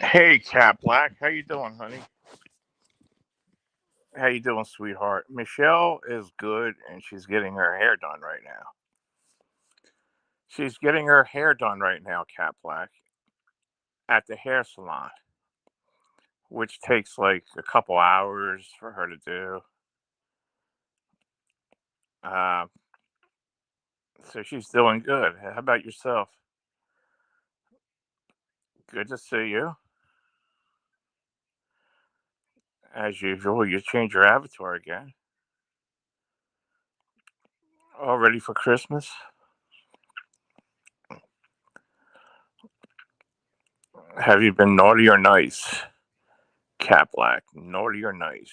Hey, Cat Black, how you doing, honey? How you doing, sweetheart? Michelle is good, and she's getting her hair done right now. She's getting her hair done right now, Cat Black, at the hair salon, which takes like a couple hours for her to do. Uh, so she's doing good. How about yourself? Good to see you. As usual, you change your avatar again. All ready for Christmas? Have you been naughty or nice, Cat Black? Naughty or nice?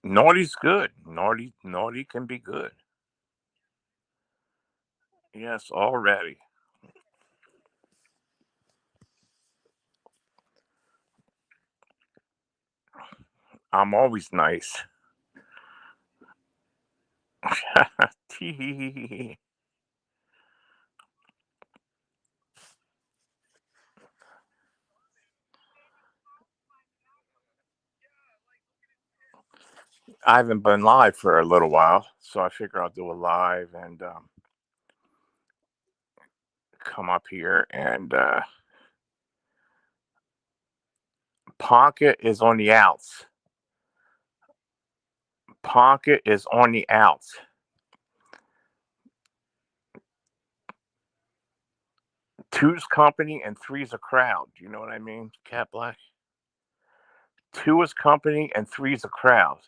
Naughty's good. Naughty can be good. Yes, already. I'm always nice. Tee. I haven't been live for a little while, so I figure I'll do a live and come up here. And Ponka is on the outs. Ponka is on the outs. Two's company and three's a crowd. Do you know what I mean, Cat Black? Two is company and three's a crowd.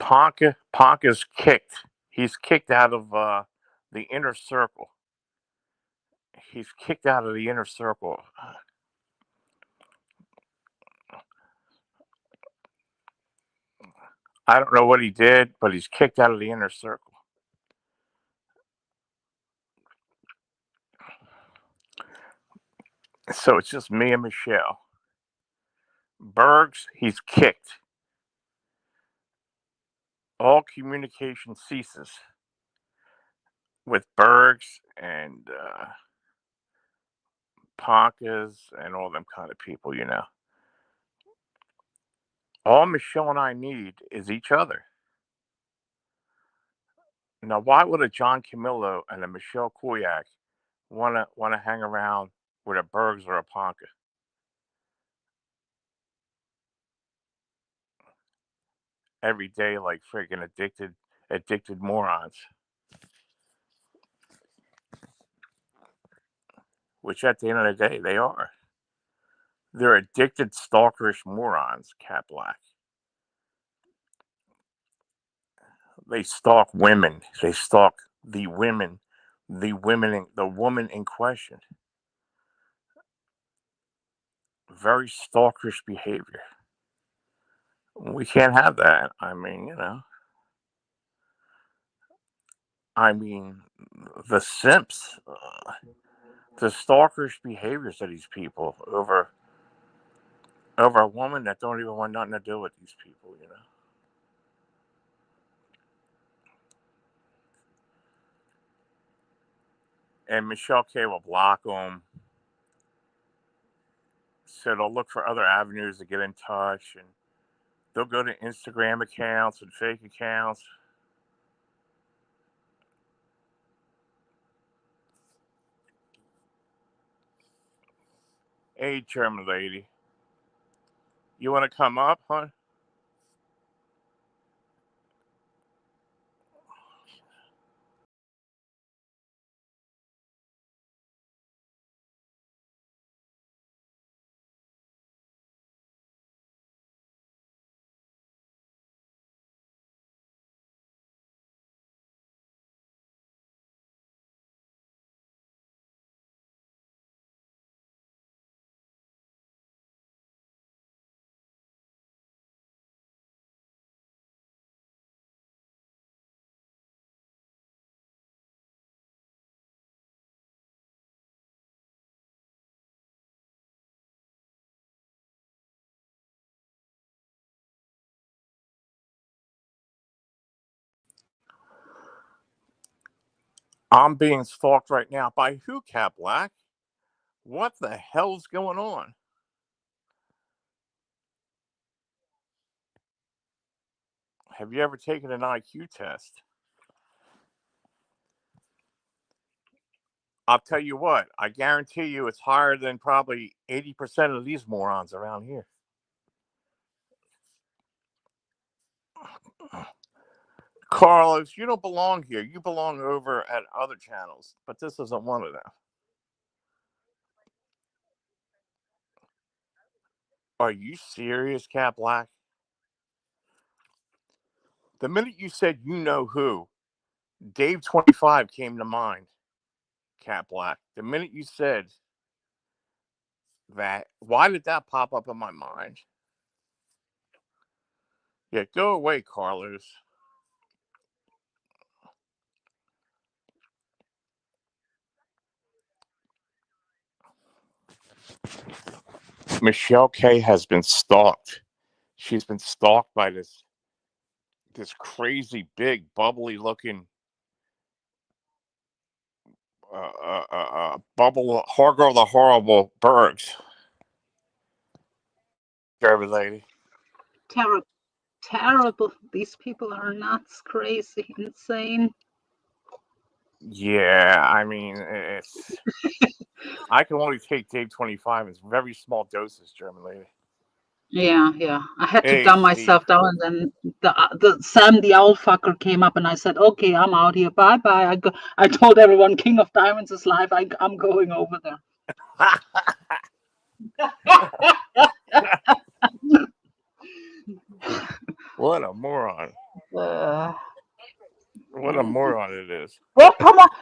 Ponka's kicked. He's kicked out of the inner circle. He's kicked out of the inner circle. I don't know what he did, but he's kicked out of the inner circle. So it's just me and Michelle. Bergs, he's kicked. All communication ceases with Bergs and Ponkas and all them kind of people. All Michelle and I need is each other. Now, why would a John Camillo and a Michelle Kuyak wanna hang around with a Bergs or a Ponka every day like freaking addicted morons? Which at the end of the day they are. They're addicted, stalkerish morons, Cat Black. They stalk women. They stalk the woman in question. Very stalkerish behavior. We can't have that. I mean, the simps, the stalkerish behaviors of these people over a woman that don't even want nothing to do with these people. And Michelle K will block them. So they'll look for other avenues to get in touch, and they'll go to Instagram accounts and fake accounts. Hey, German lady, you want to come up, huh? I'm being stalked right now by who, Cat Black? What the hell's going on? Have you ever taken an IQ test? I'll tell you what, I guarantee you it's higher than probably 80% of these morons around here. Carlos, you don't belong here. You belong over at other channels, but this isn't one of them. Are you serious, Cat Black? The minute you said you know who, Dave 25 came to mind, Cat Black. The minute you said that, why did that pop up in my mind? Yeah, go away, Carlos. Michelle K has been stalked. She's been stalked by this crazy big bubbly looking bubble Hargo the Horrible Bergs. German lady. Terrible, terrible. These people are nuts, crazy, insane. Yeah, I mean it's. I can only take Dave 25 in very small doses, German lady. Yeah. I had to Hey, dumb Steve. myself down, and then the Sam the owl fucker came up, and I said, "Okay, I'm out here. Bye bye." I told everyone King of Diamonds is live. I'm going over there. What a moron. Uh, What a moron it is.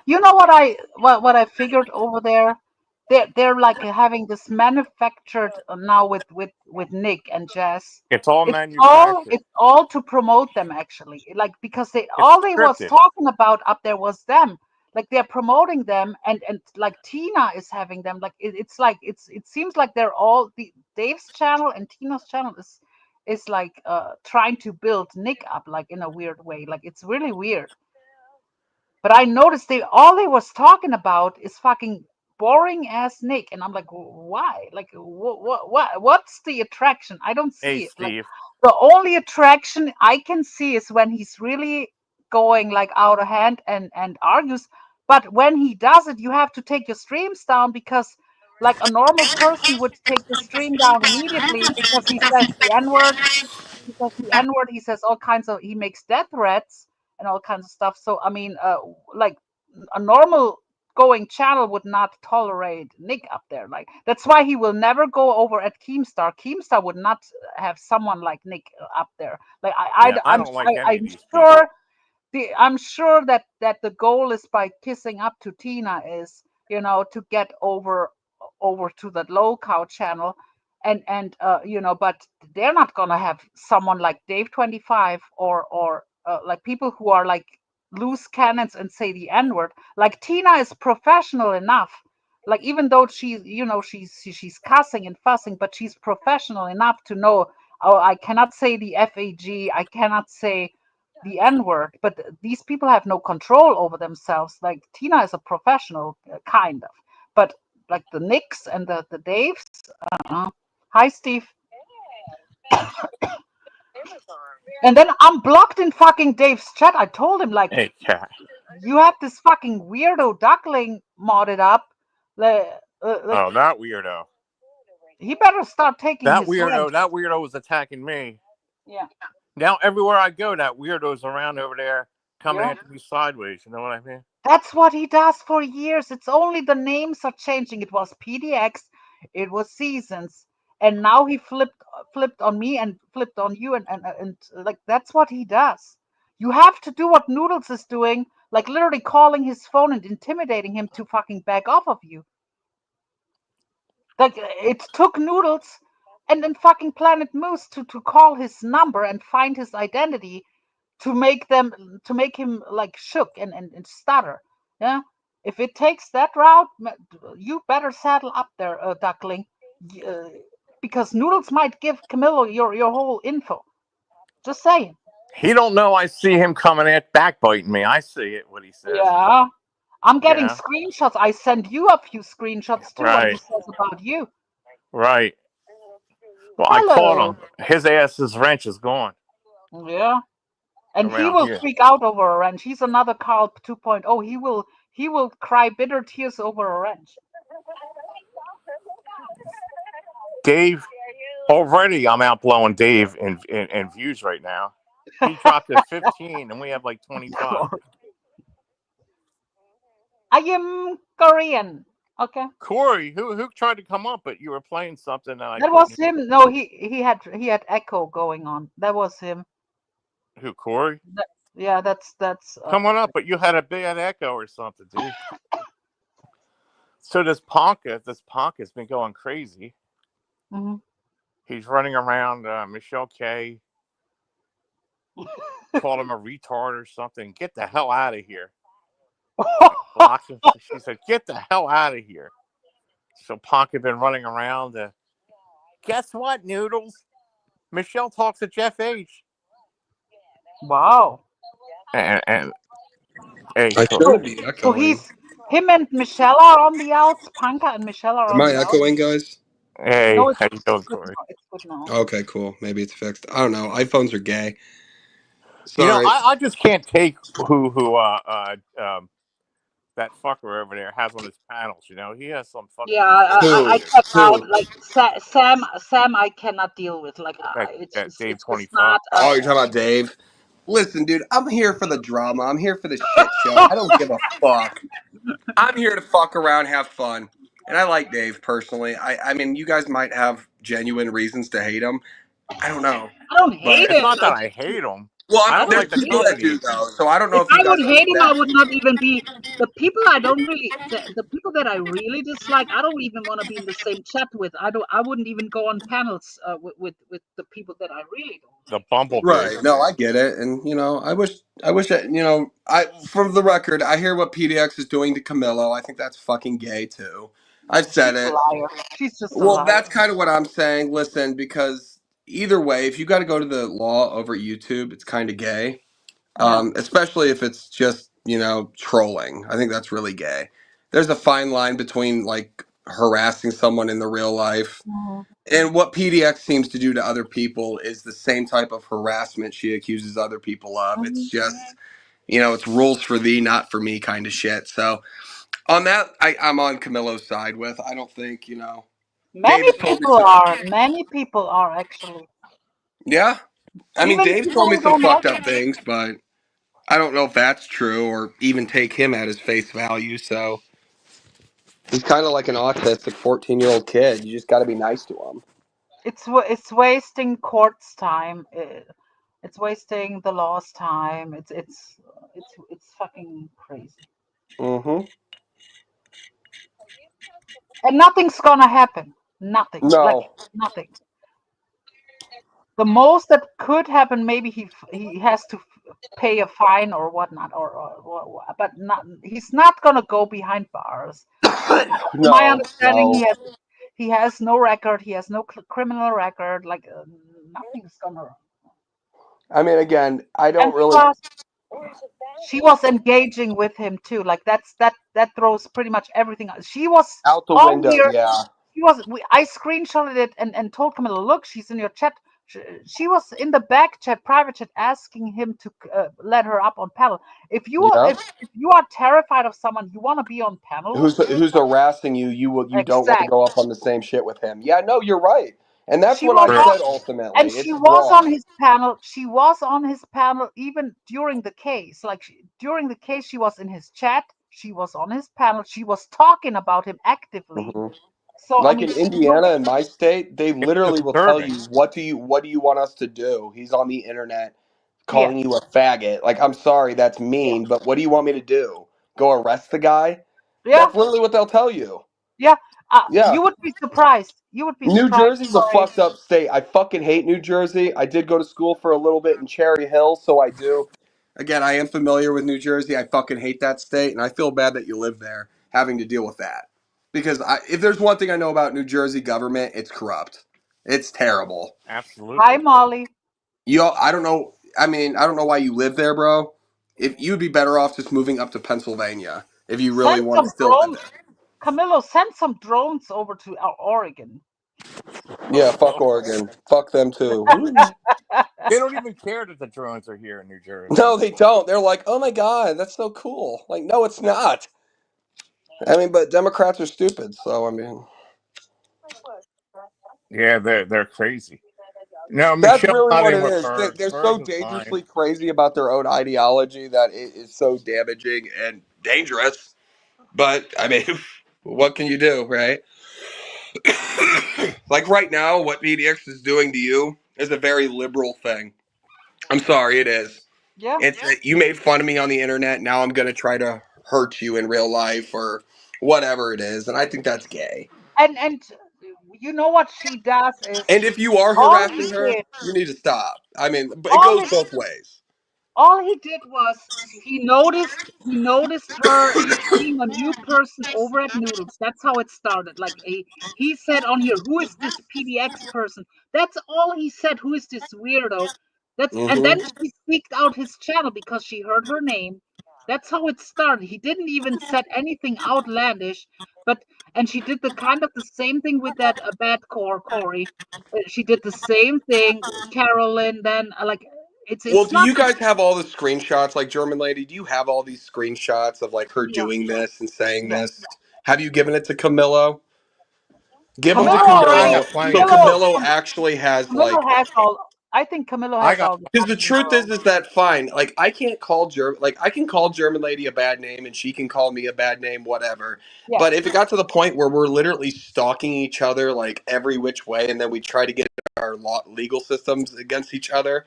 You know what I figured over there? They're like having this manufactured now with Nick and Jess. It's all It's manufactured. all to promote them actually. Like because It's all they was scripted. talking about up there was them. Like they're promoting them, and like Tina is having them. Like it's like it seems like they're all Dave's channel and Tina's channel is like trying to build Nick up like in a weird way. Like it's really weird. But I noticed all they was talking about is fucking boring ass Nick, and I'm like, why? Like, what's the attraction? I don't Hey, see it. Like, Steve. the only attraction I can see is when he's really going like out of hand and argues. But when he does it, you have to take your streams down because, like, a normal person would take the stream down immediately because he says the N word. He says the N word. He says all kinds of. He makes death threats and all kinds of stuff. So I mean, like a normal going channel would not tolerate Nick up there. Like that's why he will never go over at Keemstar. Keemstar would not have someone like Nick up there. Like Yeah, I don't like any of I'm these people. sure I'm sure that the goal is by kissing up to Tina is to get over to the low cow channel and but they're not gonna have someone like Dave 25 or like people who are like loose cannons and say the N-word. Like Tina is professional enough. Like even though she's cussing and fussing, but she's professional enough to know, oh, I cannot say the FAG, I cannot say the N word, but these people have no control over themselves. Like Tina is a professional, kind of, but like the Nicks and the Daves. Hi, Steve. And then I'm blocked in fucking Dave's chat. I told him like, Hey, cat. you have this fucking weirdo duckling modded up. Like Oh, that weirdo. he better start taking That his weirdo. rent. That weirdo was attacking me. Yeah, Now everywhere I go, that weirdo's around over there coming yeah. after me sideways. You know what I mean? That's what he does for years. It's only the names are changing. It was PDX, it was Seasons, and now he flipped on me and flipped on you, and like that's what he does. You have to do what Noodles is doing, like literally calling his phone and intimidating him to fucking back off of you. Like it took Noodles and then fucking Planet Moose to call his number and find his identity to make him like shook and stutter. Yeah, if it takes that route, you better saddle up there, duckling, uh, because Noodles might give Camillo your whole info. Just saying. He don't know I see him coming at backbiting me. I see it. What he says. Yeah, I'm getting Yeah, screenshots. I send you a few screenshots too. What he right, says about you. right. Well, I caught Hello. him. His ass's wrench is gone Yeah. And he around will here. freak out over a wrench. He's another Carl 2.0. He will cry bitter tears over a wrench. Dave, already I'm outblowing Dave in views right now. He dropped to 15, and we have like 25. God. I am Korean. Okay. Corey, who tried to come up, but you were playing something and I That was couldn't hear. him. No, he had echo going on. That was him. Who, Corey? That, yeah, that's Come on up, but you had a bad echo or something, dude. So this Ponka's been going crazy. mhm. He's running around. Michelle K called him a retard or something. Get the hell out of here. Blocks him. She said, "Get the hell out of here." So Ponka been running around. Guess what, Noodles? Michelle talks to Jeff H. Wow. And hey, I so shouldn't So be so echoing. he's him and Michelle are on the outs. Panka and Michelle are Am on I the outs. echoing, guys? hey, No, how you it's doing, good Corey? now. It's good now. Okay, cool. Maybe it's fixed. I don't know. iPhones are gay. You know, Sorry. I just can't take who that fucker over there has on his panels. You know, he has some fucking Yeah, I Who? weird. check out Who? like Sam. I cannot deal with like That Dave it's 25. not. Oh, you're talking about Dave? Listen, dude, I'm here for the drama. I'm here for the shit show. I don't give a fuck. I'm here to fuck around, have fun. And I like Dave personally. I mean, you guys might have genuine reasons to hate him. I don't know. I don't hate But, It's him. not I that I just hate him. well, I I don't there's don't like the hate people him. that do, company. though. So I don't know If if you I guys would hate him, I understand. would not even be the people I don't really the people that I really dislike. I don't even want to be in the same chat with. I wouldn't even go on panels with the people that I really don't The like. bumblebee. Right. No, I get it. And, I wish that, from the record, I hear what PDX is doing to Camillo. I think that's fucking gay, too. I've said She's a it. liar. She's just a Well, liar. that's kind of what I'm saying. Listen, because either way, if you got to go to the law over YouTube, it's kind of gay. Yeah. Especially if it's just, trolling. I think that's really gay. There's a fine line between, like, harassing someone in the real life. Mhm. And what PDX seems to do to other people is the same type of harassment she accuses other people of. It's Mhm. just, it's rules for thee, not for me kind of shit. So on that, I'm on Camillo's side with. I don't think, Many Dave's told me people some. are. Many people are actually. Yeah. I mean, Even Dave's people told me who some don't like fucked up him. things, but I don't know if that's true or even take him at his face value. So he's kind of like an autistic 14-year-old kid. You just got to be nice to him. It's wasting court's time. It's wasting the law's time. It's fucking crazy. Mm-hmm. And nothing's gonna happen. Nothing. Like No. nothing. The most that could happen, maybe he has to pay a fine or whatnot, but not. He's not gonna go behind bars. To my No. understanding, No. he has no record. He has no criminal record. Like nothing's gonna. I mean, again, I And don't really. plus, she was engaging with him too. Like that throws pretty much everything out. She was Out the on window, here. yeah. I screenshotted it and told Camilla, look, she's in your chat. She was in the back chat, private chat, asking him to let her up on panel. Yeah. If you are terrified of someone, you want to be on panel with Who's them. harassing you, you don't want to go Exactly. up on the same shit with him. Yeah, no, you're right. And that's She what I was Right. on, said and ultimately. she It's was on wrong. his panel. She was on his panel even during the case. Like during the case, she was in his chat. She was on his panel. She was talking about him actively. Hmm. So I Like mean, in she was. Indiana, in my state, they It's literally will tell disturbing. you, what do you want us to do? He's on the internet Yeah, calling you a faggot. Like, I'm sorry, that's yeah, mean, but what do you want me to do? Go arrest the guy? yeah, That's literally what they'll tell you. yeah. Yeah. You would be surprised. You would be New surprised, Jersey's a Corey. fucked up state. I fucking hate New Jersey. I did go to school for a little bit in Cherry Hill, so I do. Again, I am familiar with New Jersey. I fucking hate that state, and I feel bad that you live there having to deal with that. Because if there's one thing I know about New Jersey government, it's corrupt. It's terrible. Hi, Absolutely. Molly. I don't know. I mean, I don't know why you live there, bro. If you'd be better off just moving up to Pennsylvania. if you really Send want to some still live drones, there. Camillo. Send some drones over to Oregon. Yeah, fuck Oh, Oregon. Fuck them too. they don't even care that the drones are here in New Jersey. No, they don't. They're like, oh my God, that's so cool. Like, no, it's not. I mean, but Democrats are stupid. So, I mean, Yeah, they're crazy. No, that's Michelle's really not what in it with is. birds. They're so Birds is fine. dangerously crazy about their own ideology that it is so damaging and dangerous. But, I mean, what can you do, right? Like right now, what PDX is doing to you is a very liberal thing. I'm sorry, it is. Yeah, It's that you made fun of me on the internet. Now I'm going to try to hurt you in real life or whatever it is. And I think that's gay. and you know what she does is And if you are all he harassing her, did, you need to stop. I mean, but it all goes he both ways. all he did was he noticed her seeing a new person over at Noodles. That's how it started. Like he said on here, who is this PDX person? That's all he said. Who is this weirdo? And then Hmm. she seeked out his channel because she heard her name. That's how it started. He didn't even said anything outlandish, but and she did the kind of the same thing with that bad core Corey. She did the same thing, Carolyn. Then like Well, it's do not you guys have all the screenshots, like German lady? Do you have all these screenshots of like her yeah, doing this and saying yeah. this? Have you given it to Camillo? Give them to Oh, Camillo I already Camillo. have plenty So of Camillo them. Camillo actually has Camillo like, has all. I think Camillo I has got all the because the fucking truth girls. is that fine. Like I can't call like I can call German lady a bad name and she can call me a bad name, whatever. Yeah, But if it got to the point where we're literally stalking each other like every which way, and then we try to get our legal systems against each other,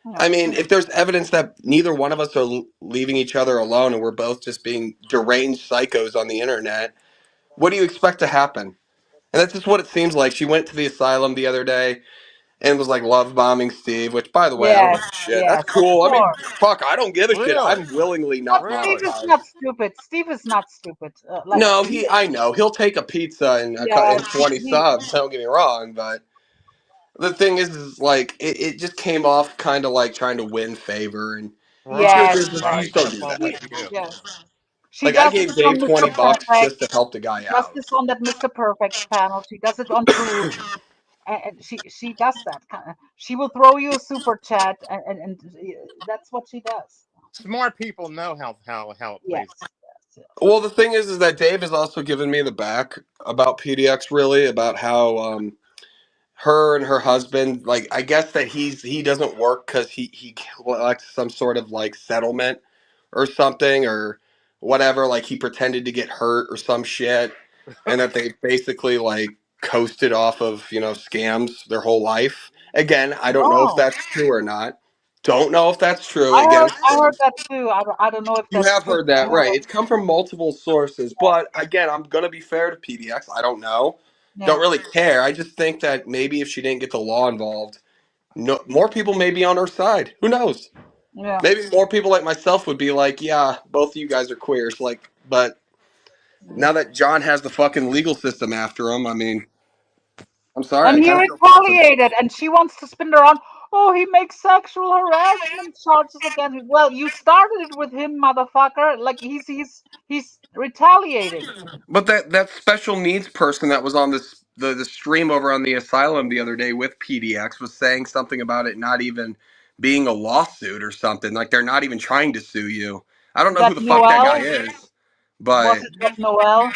yeah, I mean, if there's evidence that neither one of us are leaving each other alone and we're both just being deranged psychos on the internet, what do you expect to happen? And that's just what it seems like. She went to the asylum the other day and was like love bombing Steve, which, by the way, I don't yes, give a shit. That's yes, of cool. I mean, course. fuck, I don't give a shit. really, I'm willingly But not Steve really. is monetized. not stupid. Steve is not stupid. Like No, I know. He'll take a pizza and, yes, and 20 he subs, don't get me wrong, but the thing is like, it just came off kind of like trying to win favor. And the truth Right, yes, is yes. just right. don't That's do all that. they She do. yes. She Like, I does this gave on Dave Mr. 20 bucks Perfect. just to help the guy She does out. this on that Mr. Perfect panel. She does it on Truth. And she does that kind of. She will throw you a super chat, and that's what she does. Smart people know how it Yes, plays. yes, yes. Well, the thing is that Dave has also given me the back about PDX, really, about how her and her husband, like, I guess that he doesn't work because he collects some sort of like settlement or something or whatever. Like he pretended to get hurt or some shit, and that they basically like coasted off of scams their whole life. Again, I don't know if Oh, that's true or not. Don't know if that's true. I Again, heard I heard that too. I don't know if you that's have true. heard that, right? It's come from multiple sources, but again, I'm gonna be fair to PDX. I don't know, Yeah, don't really care. I just think that maybe if she didn't get the law involved, no more people may be on her side. Who knows? yeah, Maybe more people like myself would be like, "Yeah, both of you guys are queers." Like, but yeah. now that John has the fucking legal system after him, I mean, I'm sorry, And I he kind of feel bad for him. retaliated, and she wants to spin it around. Oh, he makes sexual harassment charges against me. Well, you started it with him, motherfucker. Like he's retaliating. But that special needs person that was on the stream over on the asylum the other day with PDX was saying something about it not even being a lawsuit or something. Like they're not even trying to sue you. I don't know who That the fuck that guy Noel is, was but it? That Noel?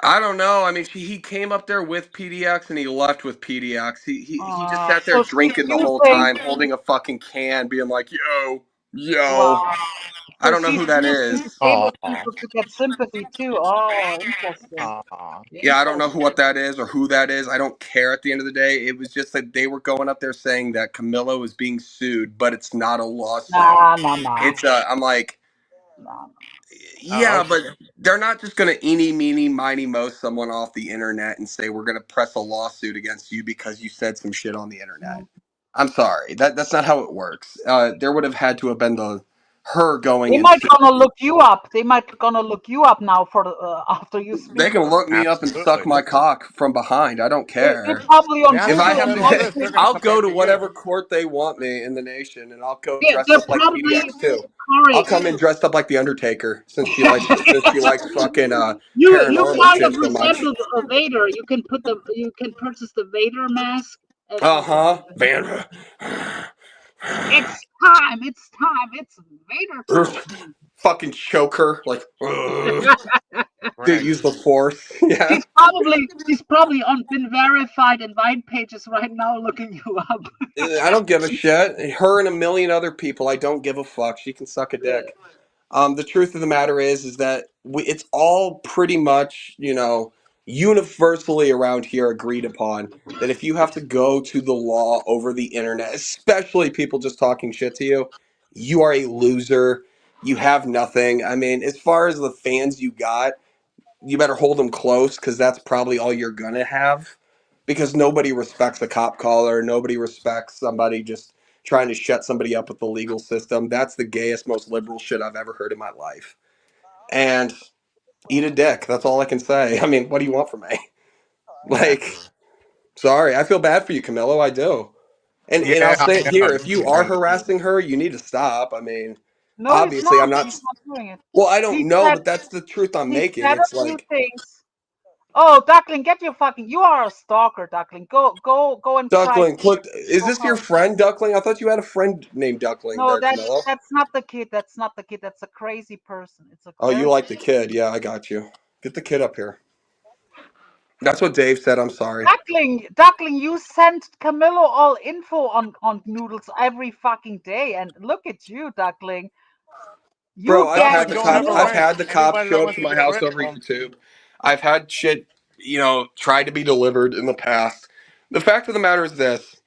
I don't know. I mean, he came up there with PDX and he left with PDX. He just sat there So she's drinking the whole using. time, holding a fucking can, being like, "Yo, yo." Wow. I So don't know she's who that using is. disabled Oh, people to get sympathy too. Oh, interesting. oh. Yeah, I don't know Interesting. what that is or who that is. I don't care at the end of the day. It was just that they were going up there saying that Camilo is being sued, but it's not a lawsuit. Nah, nah, nah, I'm like, nah. Oh, yeah, but they're not just going to eeny, meeny, miny, mo someone off the internet and say we're going to press a lawsuit against you because you said some shit on the internet. No. I'm sorry. That's not how it works. There would have had to have been her going They and might suing. gonna look you up. They might gonna look you up now for after you They speak can to them. look me up and suck Absolutely. my cock from behind. I don't They're care. probably on Now If that I you Google have have and to, to do this, typing. they're going to I'll come go to after you. whatever court they want me in the nation, and I'll go Yeah, dressed they're up like probably PDX too. I'll sorry. come in dressed up like the Undertaker since she likes fucking You paranormal kind shit of so much. resemble Vader. You can purchase the Vader mask. Uh huh. Van. It's time. It's time. It's Vader time. Fucking choker like. Dude, Right. use the force. Yeah. She's probably on been verified in Vine pages right now looking you up. I don't give a shit. Her and a million other people. I don't give a fuck. She can suck a Yeah. dick. The truth of the matter is that it's all pretty much, universally around here agreed upon that if you have to go to the law over the internet, especially people just talking shit to you, you are a loser. You have nothing. I mean, as far as the fans you got, you better hold them close because that's probably all you're gonna have. Because nobody respects a cop caller. Nobody respects somebody just trying to shut somebody up with the legal system. That's the gayest, most liberal shit I've ever heard in my life. And eat a dick. That's all I can say. I mean, what do you want from me? Like, Absolutely. sorry, I feel bad for you, Camillo. I do. And I'll Yeah, say I it know. here: You if you are know. harassing her, you need to stop. I mean, No, he's obviously, not. I'm not. He's not doing it. Well, I don't He know, said but that's the truth I'm he making. said a It's few like, things. Oh, Duckling, get your fucking. You are a stalker, Duckling. Go and cry. Duckling. Click. Is Go this your home. friend, Duckling? I thought you had a friend named Duckling No, there, Camillo. that's not the kid. That's not the kid. That's a crazy person. It's a Oh, you very like the kid? Yeah, I got you. Get the kid up here. That's what Dave said. I'm sorry, Duckling. You send Camillo all info on noodles every fucking day, and look at you, Duckling. bro. You I've Tell them get had to the go and have cops. a I've Camillo. rant. had the cops Anybody that show up wants to to my get house rid of over them. YouTube. I've had shit, tried to be delivered in the past. The fact of the matter is this: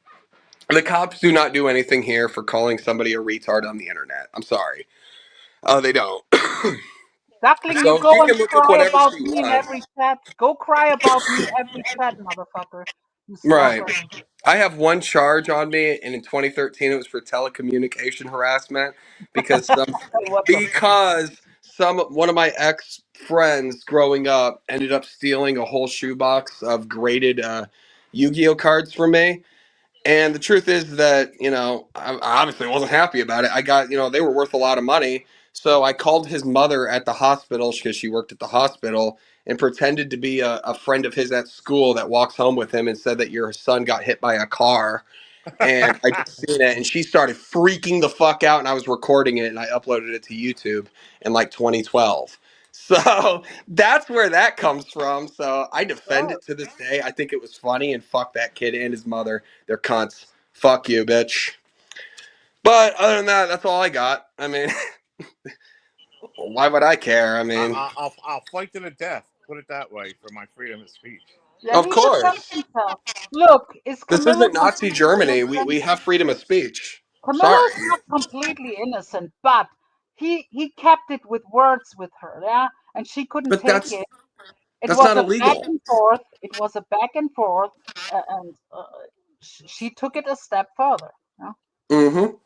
the cops do not do anything here for calling somebody a retard on the internet. I'm sorry. They don't. Duckling, you So go she and can look up cry whatever about she me in wants. every chat. Go cry about me every chat, motherfucker. You Right. stalker. I have one charge on me, and in 2013 it was for telecommunication harassment because What the fuck? because some one of my ex friends growing up ended up stealing a whole shoebox of graded Yu-Gi-Oh cards from me. And the truth is that, I obviously wasn't happy about it. I got, they were worth a lot of money. So I called his mother at the hospital because she worked at the hospital and pretended to be a friend of his at school that walks home with him and said that your son got hit by a car. And I just seen it and she started freaking the fuck out and I was recording it and I uploaded it to YouTube in like 2012. So that's where that comes from. So I defend Oh, it to this day. I think it was funny and fuck that kid and his mother. They're cunts. Fuck you, bitch. But other than that, that's all I got. I mean, why would I care? I mean, I'll fight to the death. Put it that way for my freedom of speech. yeah, of he defends course. himself. Look, is This Camillo isn't Nazi completely Germany. innocent? We have freedom of speech. Camillo's Sorry. not completely innocent, but he kept it with words with her, yeah, and she couldn't But take that's it. It that's was not a back illegal. and forth. It was a back and forth, and she took it a step further. Yeah? Mm-hmm.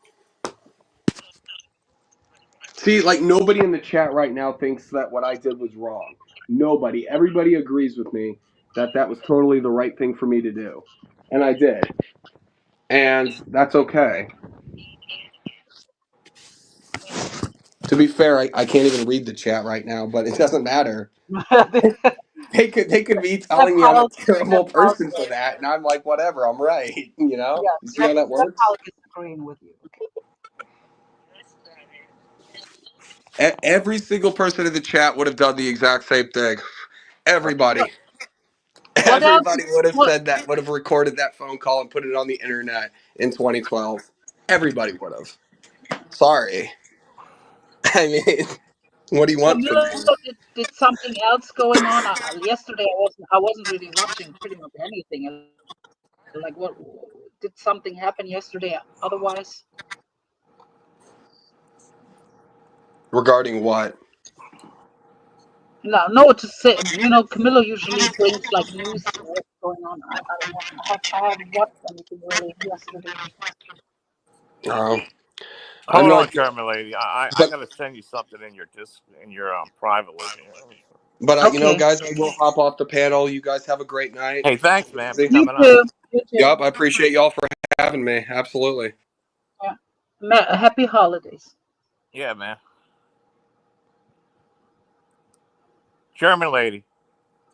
See, like nobody in the chat right now thinks that what I did was wrong. Nobody. Everybody agrees with me that that was totally the right thing for me to do. And I did. And that's okay. To be fair, I can't even read the chat right now, but it doesn't matter. the, They could be the telling me I'm a Hulk, the terrible Hulk, person for that, and I'm like, whatever, I'm right. You know? yeah, You see how that the works? Hulk is agreeing with you. Okay. Every single person in the chat would have done the exact same thing. What, Everybody. what else? Everybody would have What said that, would have recorded that phone call and put it on the internet in 2012. Everybody would have. Sorry. I mean, what do you want from Camilo me? did something else going on? Yesterday I wasn't really watching pretty much anything. Like what did something happen yesterday? Otherwise, Regarding what? no, no. To say, Camilo usually brings like news to what's going on. I don't know. I haven't watched anything really yesterday. Oh. I'm Hold on, like, German lady. I but gotta send you something in your privately. Okay. guys, I will hop off the panel. You guys have a great night. Hey, thanks, man, for You coming on. too. You too. Yup, I appreciate y'all for having me. Absolutely. Yeah. Happy holidays. Yeah, man. German lady,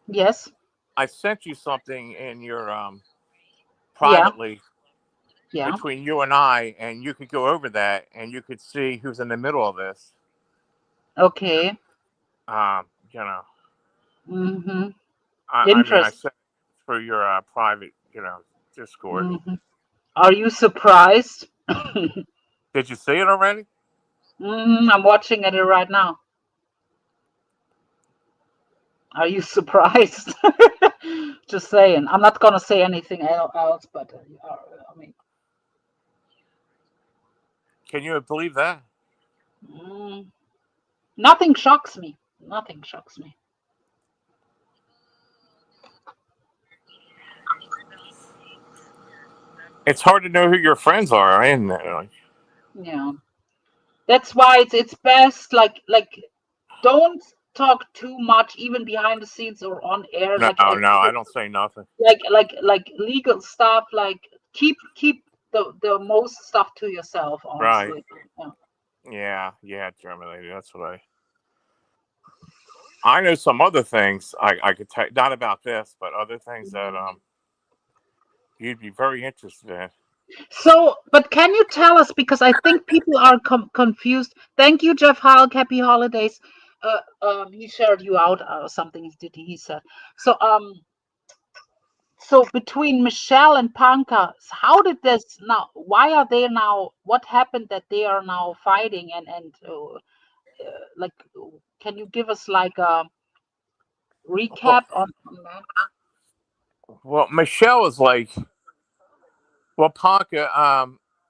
Yes. I sent you something in your Yeah. privately Yeah. between you and you could go over that, and you could see who's in the middle of this. Okay. You know, Mm-hmm. I mean, I Interest. sent it through your private, Discord. Mm-hmm. Are you surprised? Did you see it already? I'm watching it right now. Are you surprised? Just saying. I'm not gonna say anything else, but I mean, Can you believe that? mm, nothing shocks me. Nothing shocks me. It's hard to know who your friends are, isn't it? Like, Yeah, that's why it's best. Like don't talk too much, even behind the scenes or on air. no, no, I don't say nothing. Like legal stuff. Like keep the most stuff to yourself. Right. Honestly. Yeah. Yeah, yeah, German lady. That's what I know some other things I could tell, not about this, but other things that you'd be very interested in. So, but can you tell us, because I think people are confused. Thank you, Jeff Hulk. Happy holidays. He shared you out or something. He said so. So between Michelle and Panka, how did this now? Why are they now? What happened that they are now fighting? Like, can you give us like a Well, recap on that? well, Michelle is like, well, Ponka,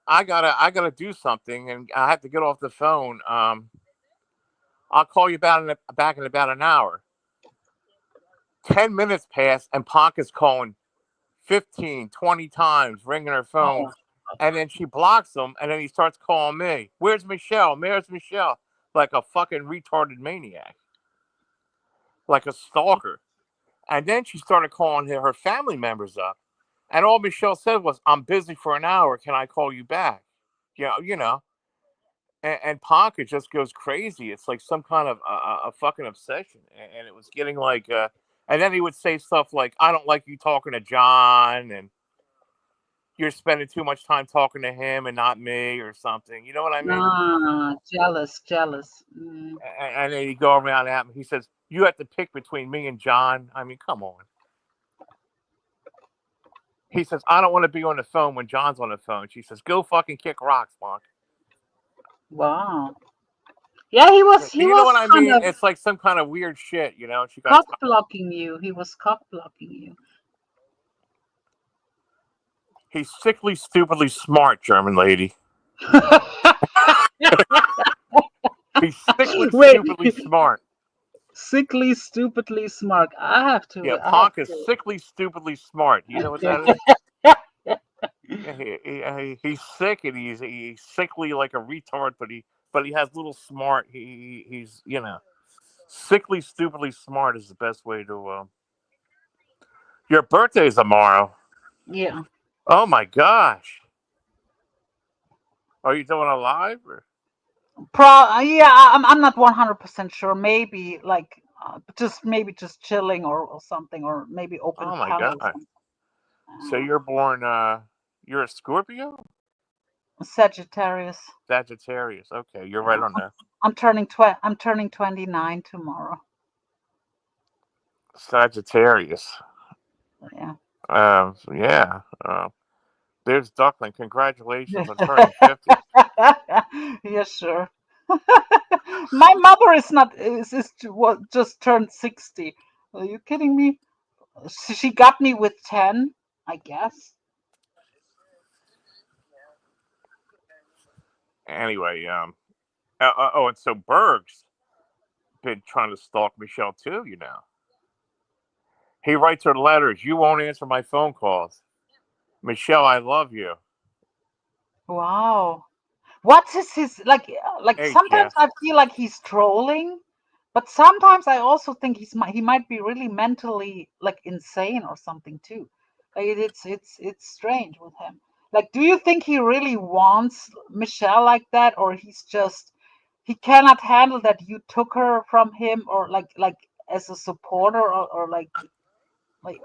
I gotta do something, and I have to get off the phone. I'll call you back in about an hour. 10 minutes pass, and Ponka's calling 15, 20 times, ringing her phone. Oh, And then she blocks him, and then he starts calling me. Where's Michelle? Where's Michelle? Like a fucking retarded maniac, like a stalker. And then she started calling her family members up. And all Michelle said was, I'm busy for an hour. Can I call you back? You know. And Ponka just goes crazy. It's like some kind of a fucking obsession. And it was getting like, and then he would say stuff like, I don't like you talking to John, and you're spending too much time talking to him and not me, or something. You know what I mean? jealous, jealous. And then he'd go around at me. He says, you have to pick between me and John. I mean, come on. He says, I don't want to be on the phone when John's on the phone. She says, go fucking kick rocks, Monk. Wow. Yeah, he was he You know was what I kind mean? of It's like some kind of weird shit, you know? She got cock tired. blocking you. He was cock blocking you. He's sickly, stupidly smart, German lady. He's sickly, Wait, stupidly smart. sickly, stupidly smart. Yeah, I have Ponk is sickly, stupidly smart. You know what that is? Yeah, he's sick, and he's sickly like a retard, but he has little smart. He's sickly, stupidly smart is the best way to. Your birthday's tomorrow. Yeah. Oh my gosh! Are you doing a live? Or? Yeah, I'm not 100% sure. Maybe like just chilling or something, or maybe open a Oh my panel or god! something. So you're born. You're a Scorpio, Sagittarius. Sagittarius. Okay, you're right Yeah. on that. I'm turning 29 tomorrow. Sagittarius. Yeah. Yeah. There's Duckling. Congratulations on turning 50. Yeah, sure. My mother is not is just turned 60. Are you kidding me? She got me with 10, I guess. Anyway, and so Berg's been trying to stalk Michelle too. He writes her letters. You won't answer my phone calls. Michelle, I love you. Wow. What's his like? Hey, Sometimes Jeff. I feel like he's trolling, but sometimes I also think he might be really mentally like insane or something too. Like it's strange with him. Like, do you think he really wants Michelle like that, or he's just he cannot handle that you took her from him, or like as a supporter, or like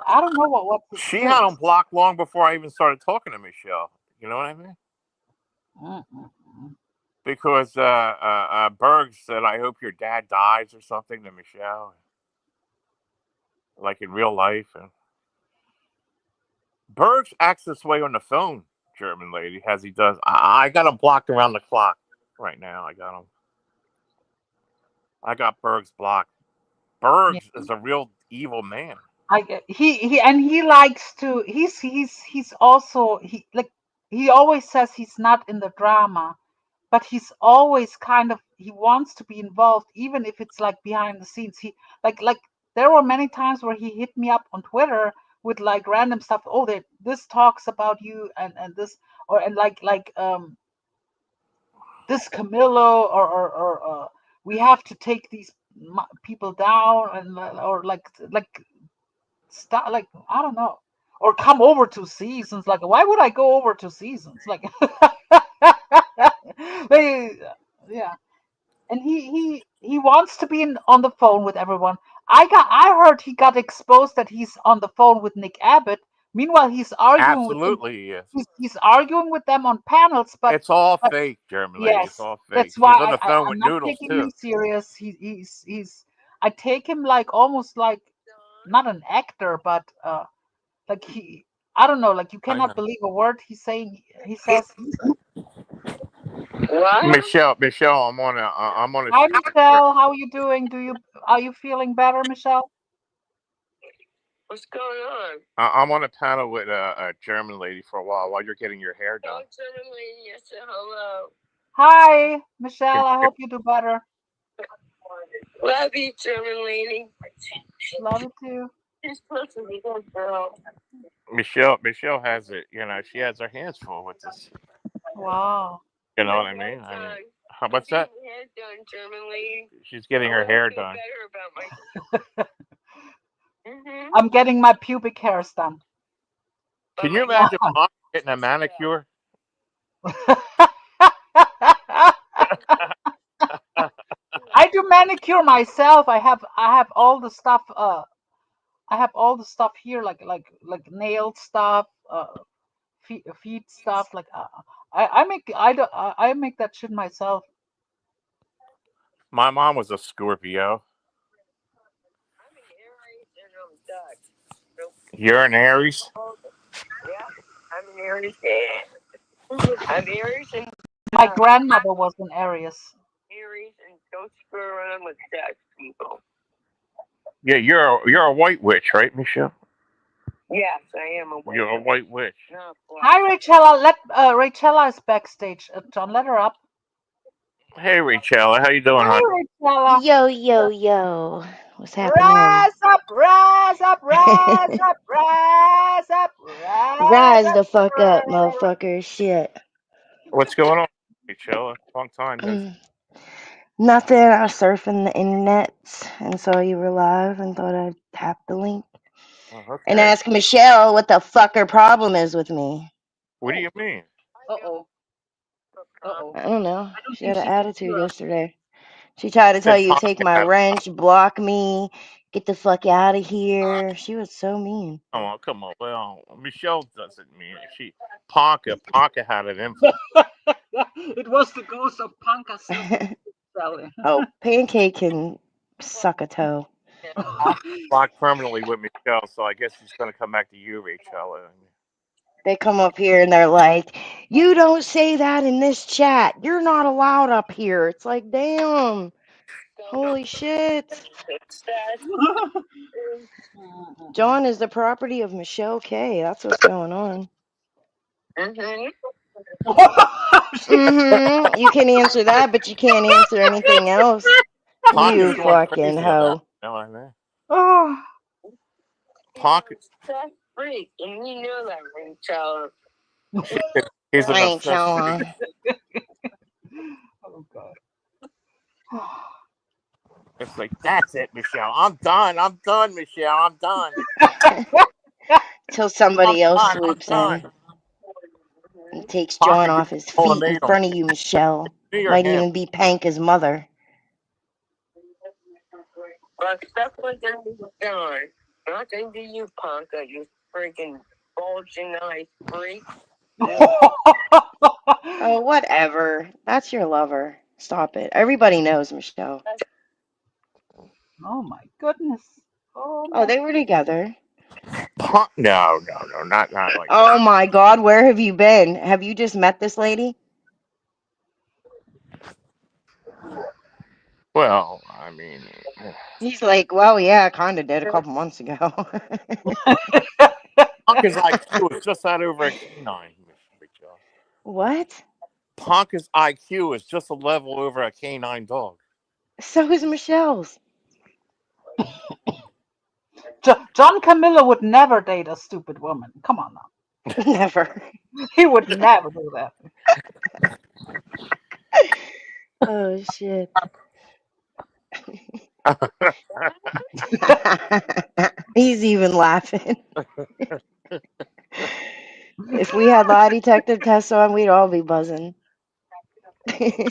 I don't know what his She deal had him is. blocked long before I even started talking to Michelle. You know what I mean? Mm-mm-mm. Because Berg said, "I hope your dad dies" or something to Michelle, like in real life. And Berg acts this way on the phone, German lady, as he does. I got him blocked around the clock right now. I got him. I got Berg's blocked. Yeah. Berg is a real evil man. He and he likes to he's also he like he always says he's not in the drama, but he's always kind of he wants to be involved even if it's like behind the scenes. He like there were many times where he hit me up on Twitter with like random stuff. Oh, that this talks about you, and this, or and this Camillo, or we have to take these people down, and or like stop, like I don't know, or come over to seasons. Like, why would I go over to seasons? Like, they, yeah. And he wants to be on the phone with everyone. I heard he got exposed that he's on the phone with Nick Abbott. Meanwhile, he's arguing with them. Absolutely, he is. He's arguing with them on panels, It's all but fake, German lady. It's yes, all fake. that's why He's on the phone I'm with not Noodles taking him too. serious. He's I take him like almost like not an actor, but like he I don't know, like you I cannot know. believe a word he's saying. He says, What? Michelle, I'm on a "Hi panel with. Michelle, how are you doing? Are you feeling better, Michelle?" What's going on? I'm on a panel with a German lady for a while you're getting your hair Oh, done. German lady, yes, hello. Hi Can Michelle, I you hope you do better. Love you, German lady. Love you too. She's supposed to be a good girl. Michelle has it. She has her hands full with this. Wow. You know what I Hair mean? I mean, done. how I'm much getting that? my hair done, German lady. She's getting I her want to hair feel done. better about my. I'm getting my pubic hairs done. By Can you my imagine dad. mom getting a manicure? I do manicure myself. I have all the stuff. I have all the stuff here, like nail stuff, feet stuff. Like I make I make that shit myself. My mom was a Scorpio. I'm an Aries and I'm Dutch. So, You're an Aries. yeah, I'm an Aries. I'm Aries and My Dutch. grandmother was an Aries. Aries and don't screw around with Dutch people. Yeah, you're a white witch, right, Michelle? Yes, I am a white You're a white witch. not Hi, black. Rachella. Let Rachella is backstage. John, let her up. Hey, Rachel, how you doing, hon? Hi, Rachella. Yo, yo, yo. What's happening? Rise up, rise up, rise up, rise up, rise Rise up. the fuck up, motherfucker. Shit. What's going on, Rachel? Long time no. Mm. Nothing. I was surfing the internet and saw you were live and thought I'd tap the link Oh, and okay. ask Michelle what the fuck her problem is with me. What do you mean? Uh oh. Uh oh. I don't know. I don't She think had an she can attitude hear us. yesterday. She tried to tell Said you take Ponca my had. wrench, block me, get the fuck out of here. She was so mean. Come on. Well, Michelle doesn't mean it. Ponca had an influence. It was the ghost of Panka sister, Sally. Oh, Pancake can suck a toe. Ponca blocked permanently with Michelle, so I guess she's gonna come back to you, Rachel. They come up here and they're like, "You don't say that in this chat. You're not allowed up here." It's like, damn, holy shit. John is the property of Michelle K. That's what's going on. Mm-hmm. You can answer that, but you can't answer anything else. Ponca's You going fucking crazy about hoe. it. You know what I mean? Oh, Ponca, That's freak, and you know that, Rachel. he's an I ain't obsessed freak. telling. It's like, that's it, Michelle. I'm done. I'm done, Michelle. I'm done. Till I'm somebody else done. I'm swoops in done. and takes John Pocket gets off his feet in ultimatum. front of you, Michelle. Me or Might him. even be Panka's mother. But stuff like that is done. Nothing to you, Ponka, you freaking bulging eyes freak. Oh, whatever. That's your lover. Stop it. Everybody knows, Michelle. Oh my goodness. Oh Oh, my. they were together. No, not like Oh that. my God, where have you been? Have you just met this lady? Well, I mean, He's like, well, yeah, I kind of did a couple months ago. Ponka's IQ is just that over a canine, Michelle. What? Ponka's IQ is just a level over a canine dog. So is Michelle's. John Camillo would never date a stupid woman. Come on now. Never. He would never do that. Oh, shit. He's even laughing. If we had lie detector tests on, we'd all be buzzing.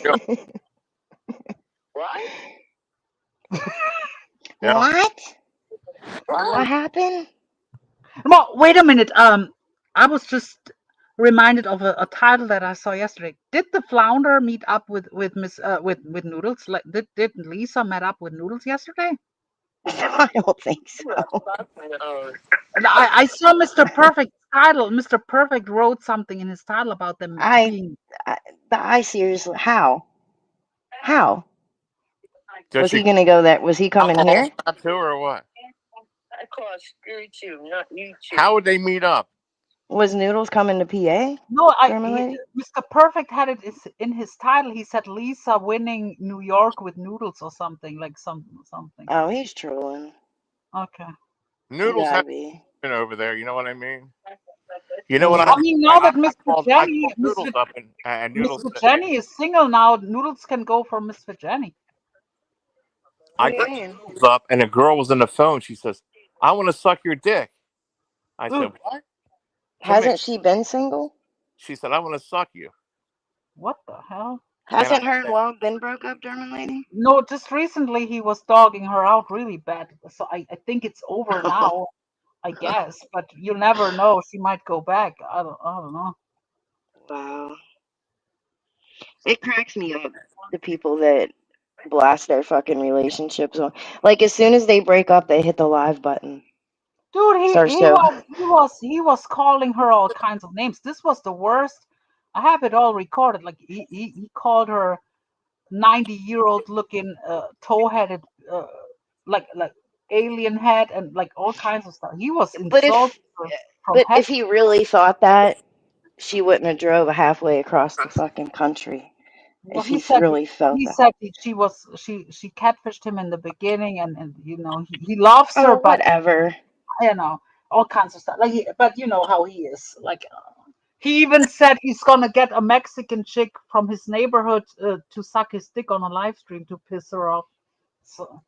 Yeah, What? yeah. What? What What? happened? Well, wait a minute. I was just reminded of a title that I saw yesterday. Did the flounder meet up with Miss with Noodles? Like, did Lisa met up with Noodles yesterday? I don't think so. No. And I saw Mr. Perfect title. Mr. Perfect wrote something in his title about them I, being. I seriously, how? How? Does Was she he gonna go there? Was he coming alcohol here? tattoo or what? I call screw you, not you two. How would they meet up? Was Noodles coming to PA? No, German lady? Mr. Perfect had it in his title. He said Lisa winning New York with Noodles or something like something. Oh, he's trolling. Okay. He Noodles has gotta be. been over there. You know what I mean? You know what Mm. I mean, now that Mr. I Jenny, called Noodles up and Noodles Mr. said, Jenny is single now, Noodles can go for Mr. Jenny. What I do you called mean? Noodles up and a girl was on the phone. She says, "I want to suck your dick." I said, Ugh, "What?" Come here. Hasn't she been single? She said, "I want to suck you." what the hell? And I Hasn't her and said, Wong been broke up, German lady? No, just recently he was dogging her out really bad. So I think it's over now, I guess. But you never know. She might go back. I don't know. Wow. It cracks me up, the people that blast their fucking relationships on. Like, as soon as they break up, they hit the live button. Dude, Start show. he was calling her all kinds of names. This was the worst. I have it all recorded. Like he called her 90-year-old looking toe-headed like alien head and like all kinds of stuff. He was But insulting if her from but head. if he really thought that, she wouldn't have drove halfway across the fucking country Well, if he really felt he that. said she catfished him in the beginning and you know he loves her Oh, but whatever. you know all kinds of stuff like but you know how he is like he even said he's gonna get a Mexican chick from his neighborhood to suck his dick on a live stream to piss her off. So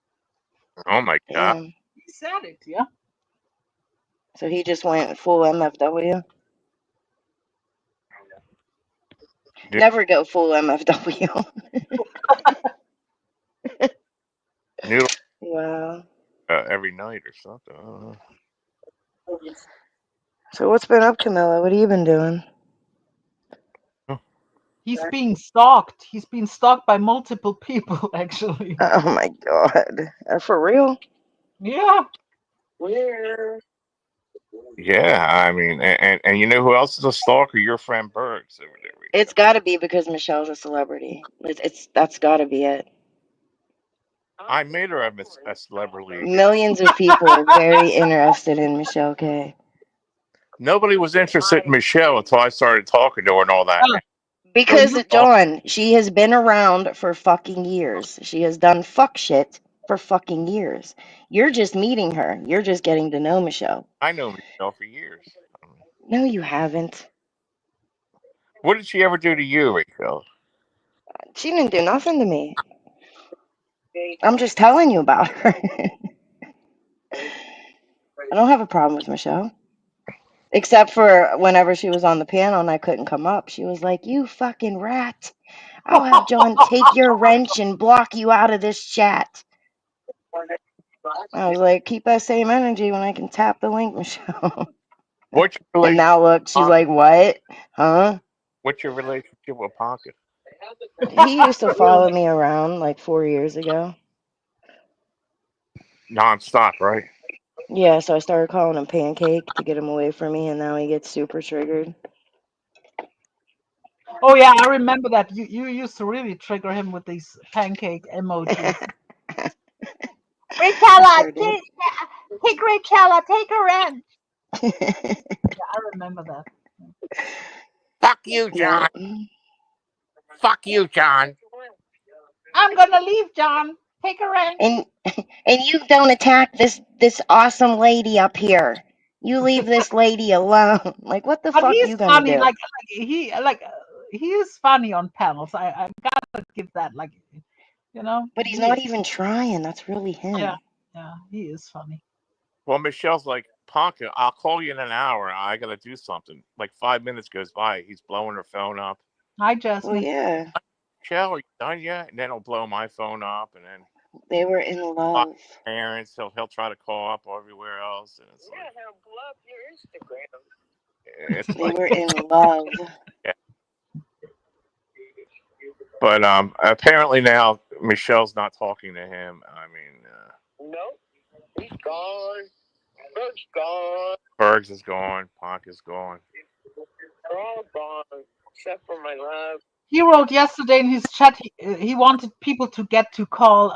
"Oh my god, Damn. he said it, yeah. So he just went full MFW. dude, Never go full MFW. Noodles Wow. every night or something." I don't know. So what's been up, Camilla? What have you been doing? He's being stalked. He's being stalked by multiple people, actually. Oh my God. For real? Yeah. Where? Yeah, I mean, and you know who else is a stalker? Your friend Bergs over there, It's Rico. got to be because Michelle's a celebrity. It's that's got to be it. I made her a celebrity. Millions of people are very interested in Michelle K. Nobody was interested in Michelle until I started talking to her and all that. Uh, well, Because, you Oh, John, she has been around for fucking years. She has done fuck shit for fucking years. You're just meeting her. You're just getting to know Michelle. I know Michelle for years. No, you haven't. What did she ever do to you, Rico? She didn't do nothing to me. I'm just telling you about her. I don't have a problem with Michelle. Except for whenever she was on the panel and I couldn't come up, she was like, "You fucking rat. I'll have John take your wrench and block you out of this chat." I was like, "Keep that same energy when I can tap the link, Michelle." What's your And relationship now look, with she's Ponca? like, "What? Huh?" What's your relationship with Ponca? He used to follow Really? me around like 4 years ago. Non-stop, right? Yeah, so I started calling him Pancake to get him away from me, and now he gets super triggered. Oh yeah, I remember that. You used to really trigger him with these pancake emojis. I Richella, sure did. take Richella, take her in. Yeah, I remember that. Fuck you, Yeah. John. Fuck you, John. I'm gonna leave, John. Take her in. And you don't attack this awesome lady up here. You leave this lady alone. Like, what the But fuck he's you gonna funny. do? He is funny on panels. I gotta give that. But he's He not is. even trying. That's really Yeah, him. yeah, he is funny. Well, Michelle's like, Ponca, I'll call you in an hour. I gotta do something. Like 5 minutes goes by, he's blowing her phone up. Hi, Well, Jasmine. yeah, Michelle, are you done yet? And then he'll blow my phone up, and then they were in my love. parents. He'll try to call up everywhere else, and it's Yeah, like he'll blow up your Instagram. it's They like were in love. yeah. But apparently now Michelle's not talking to him. I mean, Nope, he's gone. Berg's gone. Bergs is gone, Ponk is gone. They're all gone except for my love. He wrote yesterday in his chat he wanted people to get to call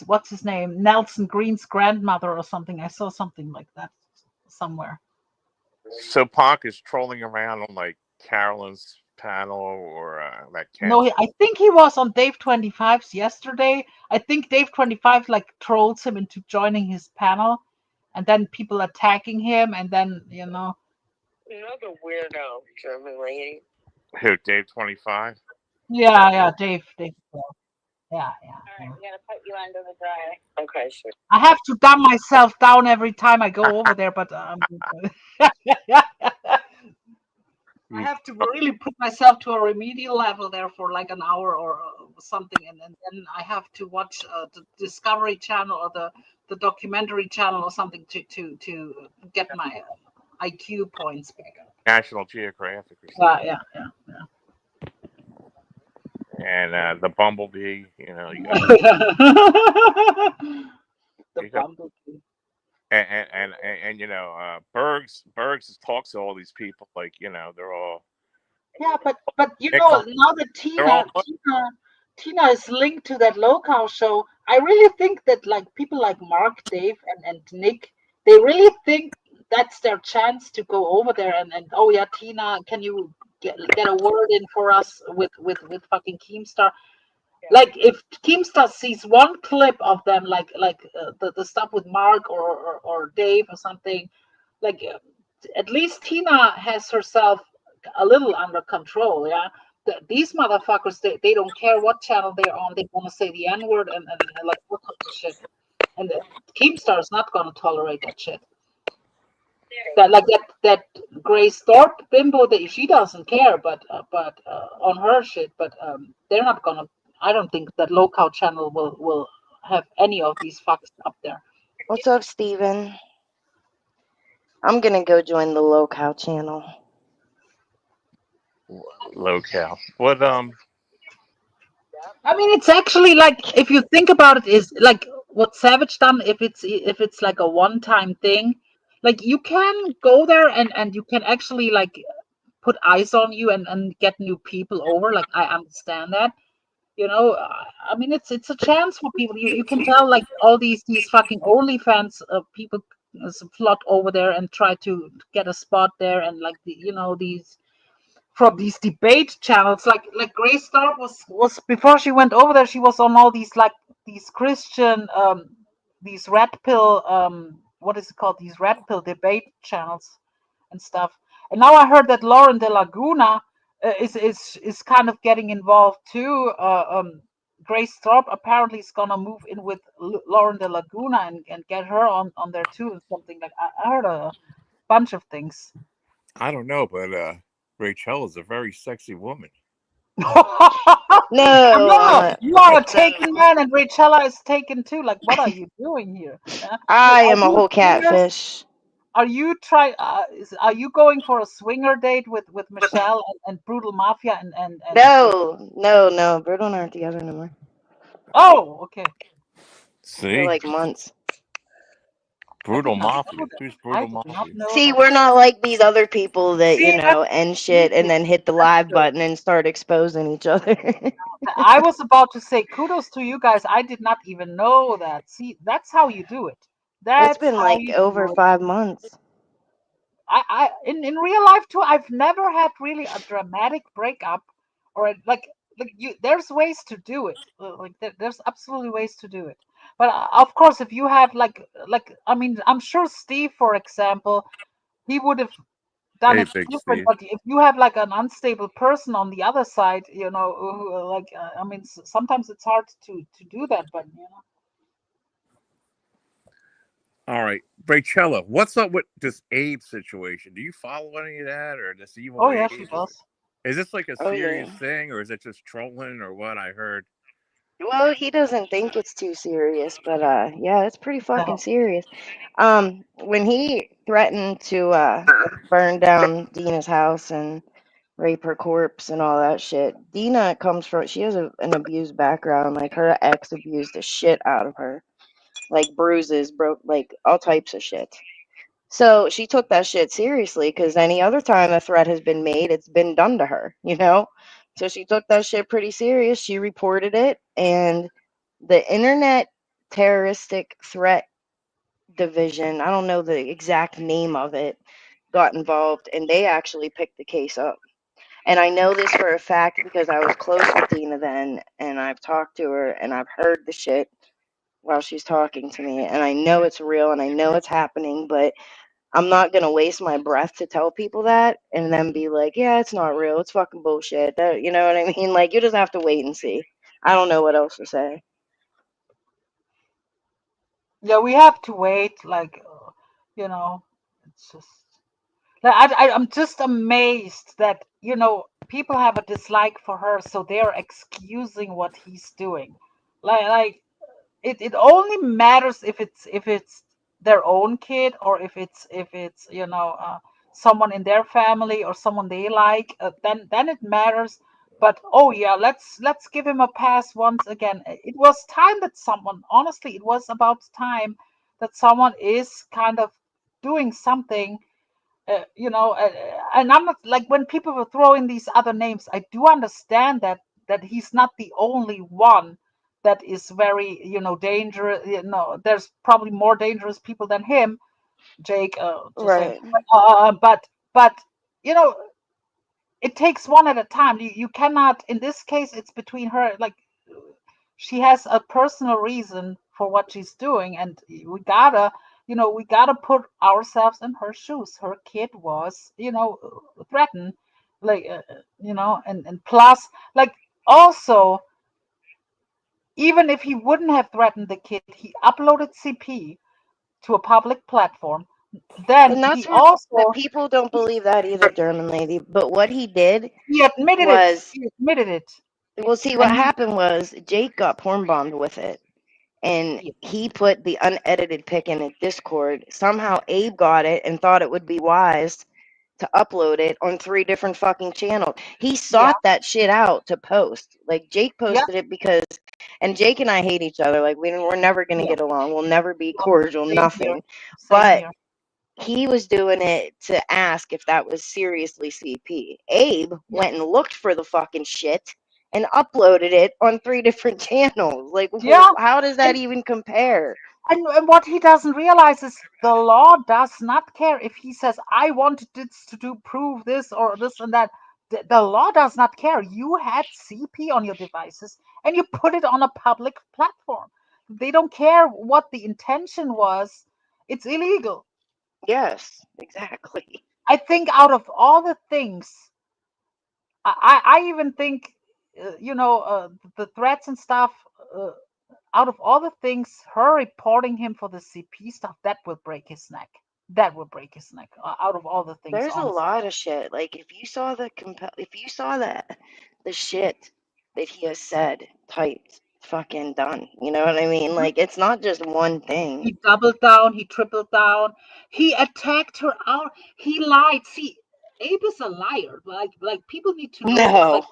what's his name, Nelson Green's grandmother or something. I saw something like that somewhere. So Ponk is trolling around on like Carolyn's panel or that No, Ken's. I think he was on Dave 25's yesterday. I think Dave 25 like trolls him into joining his panel, and then people attacking him, and then Another weirdo German lady. Who, Dave 25? yeah, Dave, yeah. We gotta put you under the dryer. Okay, sure. I have to dumb myself down every time I go over there, but I have to really put myself to a remedial level there for like an hour or something, and then I have to watch the Discovery Channel or the documentary channel or something to get my IQ points back up. National Geographic or something. Yeah. And the Bumblebee, you got The you got bumblebee. Bergs talks to all these people like they're all Yeah, but nickel. now that They're all Tina is linked to that local show, I really think that like people like Mark, Dave, and Nick, they really think that's their chance to go over there and oh yeah, Tina, can you get a word in for us with fucking Keemstar? Like if Keemstar sees one clip of them, the stuff with Mark or Dave or something, like at least Tina has herself a little under control. Yeah, these motherfuckers, they don't care what channel they're on. They want to say the N word and like what kind of shit. And Keemstar is not going to tolerate that shit. That Grace Thorpe bimbo, that she doesn't care, but on her shit. But they're not gonna. I don't think that local channel will have any of these fucks up there. What's up, Steven? I'm gonna go join the locale channel. locale. What I mean, it's actually like if you think about it, is like what Savage done. If it's like a one-time thing, like you can go there and you can actually like put eyes on you and get new people over. Like I understand that. I mean, it's a chance for people. You can tell like all these fucking OnlyFans people flood over there and try to get a spot there, and like these from these debate channels, like Grace Star was before she went over there, she was on all these like these Christian these red pill what is it called, these red pill debate channels and stuff. And now I heard that Lauren De Laguna is kind of getting involved too, Grace Thorpe apparently is gonna move in with Lauren de Laguna and get her on there too, and something like I heard a bunch of things. I don't know, but Rachel is a very sexy woman. No, No, you are a taken no. man, and Rachella is taken too. Like, what are you doing here? I Are am a you whole swingers? catfish. Are you are you going for a swinger date with Michelle and Brutal Mafia and No, no, no. Brutal and I aren't together anymore. oh, okay. For See, like months. I did brutal not know mafia. that. Who's I brutal did not mafia? know See, that. we're not like these other people that, See, that's end shit and good. then hit the That's live good. button and start exposing each other. I was about to say kudos to you guys. I did not even know that. See, that's how you do it. It's That's been how like you over do it. 5 months. In real life too, I've never had really a dramatic breakup like you. There's ways to do it. Like there's absolutely ways to do it. But of course, if you have like I mean, I'm sure Steve, for example, he would have done Hey, it Big different. Steve. But if you have like an unstable person on the other side, I mean, sometimes it's hard to do that. But All right, Rachella, what's up with this Abe situation? Do you follow any of that, or this evil oh yeah, she Abe? does. Is this like a Oh, serious yeah. thing, or is it just trolling, or what? I heard. Well, he doesn't think it's too serious, but yeah, it's pretty fucking serious. When he threatened to burn down Dina's house and rape her corpse and all that shit, Dina comes from she has an abused background. Like her ex abused the shit out of her, like bruises, broke, like all types of shit. So she took that shit seriously because any other time a threat has been made, it's been done to her, you know? So she took that shit pretty serious. She reported it, and the Internet Terroristic Threat Division, I don't know the exact name of it, got involved, and they actually picked the case up. And I know this for a fact because I was close with Dina then, and I've talked to her, and I've heard the shit while she's talking to me, and I know it's real, and I know it's happening, but I'm not gonna waste my breath to tell people that and then be like, yeah, it's not real. It's fucking bullshit. That, you know what I mean? Like, you just have to wait and see. I don't know what else to say. Yeah, we have to wait. You know, it's just. Like, I'm just amazed that, people have a dislike for her, so they're excusing what he's doing. Like it only matters if it's their own kid, or if it's someone in their family or someone they like. Then it matters. But oh yeah, let's give him a pass once again. It was time that someone, honestly, it was about time that someone is kind of doing something, and I'm not like, when people were throwing these other names, I do understand that he's not the only one that is very, dangerous. There's probably more dangerous people than him, Jake. Just saying. Right. But you know, it takes one at a time. You cannot. In this case, it's between her. Like, she has a personal reason for what she's doing, and we gotta put ourselves in her shoes. Her kid was, threatened, like, and plus, like, also, even if he wouldn't have threatened the kid, he uploaded CP to a public platform. Then And he that's what the also people don't believe that either, German lady. But what he did he admitted it. was, He admitted it, well, see, what and he, happened was Jake got porn bombed with it. And yeah, he put the unedited pic in a Discord. Somehow Abe got it and thought it would be wise to upload it on 3 different fucking channels. He yeah, sought that shit out to post. Like, Jake yeah, posted it because, and Jake and I hate each other. Like, we're never gonna yeah. get along. We'll never be cordial, Same here. nothing. Same But here. he was doing it to ask if that was seriously CP. Abe Yeah, went and looked for the fucking shit and uploaded it on 3 different channels. Like, yeah. how does that And even compare? And what he doesn't realize is the law does not care if he says, I wanted this to do prove this or this and that. The law does not care. You had CP on your devices and you put it on a public platform. They don't care what the intention was. It's illegal. Yes, exactly. I think out of all the things, I even think the threats and stuff. Uh, Out of all the things, her reporting him for the CP stuff, that will break his neck. That will break his neck. Out of all the things, There's a honestly. lot of shit. Like if you saw the shit that he has said, typed, fucking done. You know what I mean? Mhm. Like it's not just one thing. He doubled down. He tripled down. He attacked her out. He lied. See, Abe is a liar. Like people need to know this. No,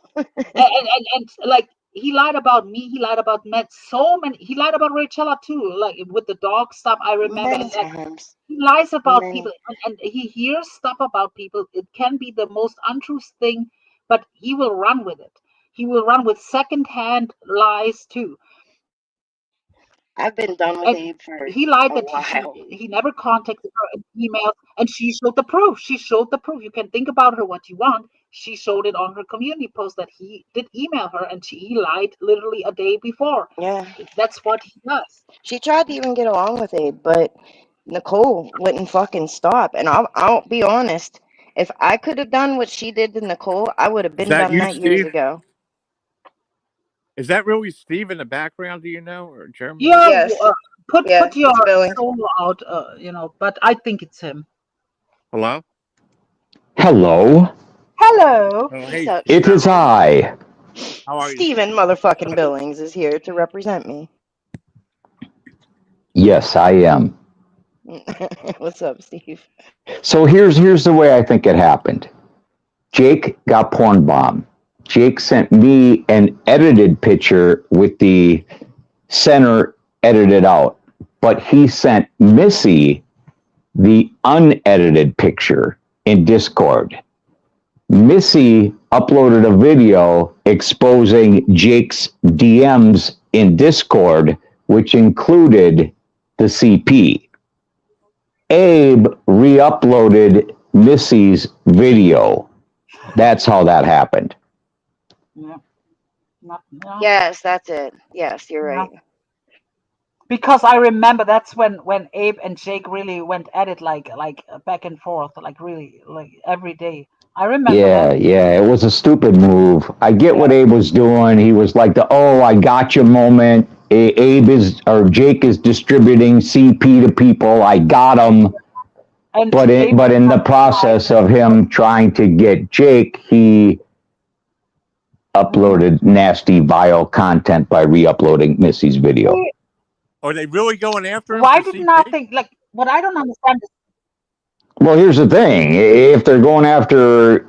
And like he lied about me. He lied about Matt. So many. He lied about Rachella too. Like with the dog stuff, I remember. many And like times, he lies about people, many. and he hears stuff about people. It can be the most untrue thing, but he will run with it. He will run with secondhand lies too. I've been done with And Abe for he lied a that while. he never contacted her in emails, and she showed the proof. She showed the proof. You can think about her what you want. She showed it on her community post that he did email her, and he lied literally a day before. Yeah, That's what he does. she tried to even get along with Abe, but Nicole wouldn't fucking stop. And I'll be honest, if I could have done what she did to Nicole, I would have Is been that done you, that years Steve? ago. Is that really Steve in the background? Do you know, or Jeremy? Or Yeah, Yes, yeah, put your it's Billy. solo out, but I think it's him. hello? Hello, Hello. Oh, What's hey, up, Steve. it is Steven? I. How are you, Steven Steve? motherfucking Billings is here to represent me. Yes, I am. What's up, Steve? So here's the way I think it happened. Jake got porn bombed. Jake sent me an edited picture with the center edited out, but he sent Missy the unedited picture in Discord. Missy uploaded a video exposing Jake's DMs in Discord, which included the CP. Abe re-uploaded Missy's video. That's how that happened. Yeah, no, Yes, that's it. Yes, you're no. right. Because I remember that's when Abe and Jake really went at it like back and forth, like really like every day. I remember that. Yeah, it was a stupid move. I get Yeah. what Abe was doing. He was like the "oh, I got you" moment. Abe is or Jake is distributing CP to people. I got him. And But Abe in the tried to hide. process of him trying to get Jake, he Mhm. uploaded nasty, vile content by re-uploading Missy's video. Wait, Are they really going after him why for did CP? nothing like what I don't understand is Well, here's the thing: if they're going after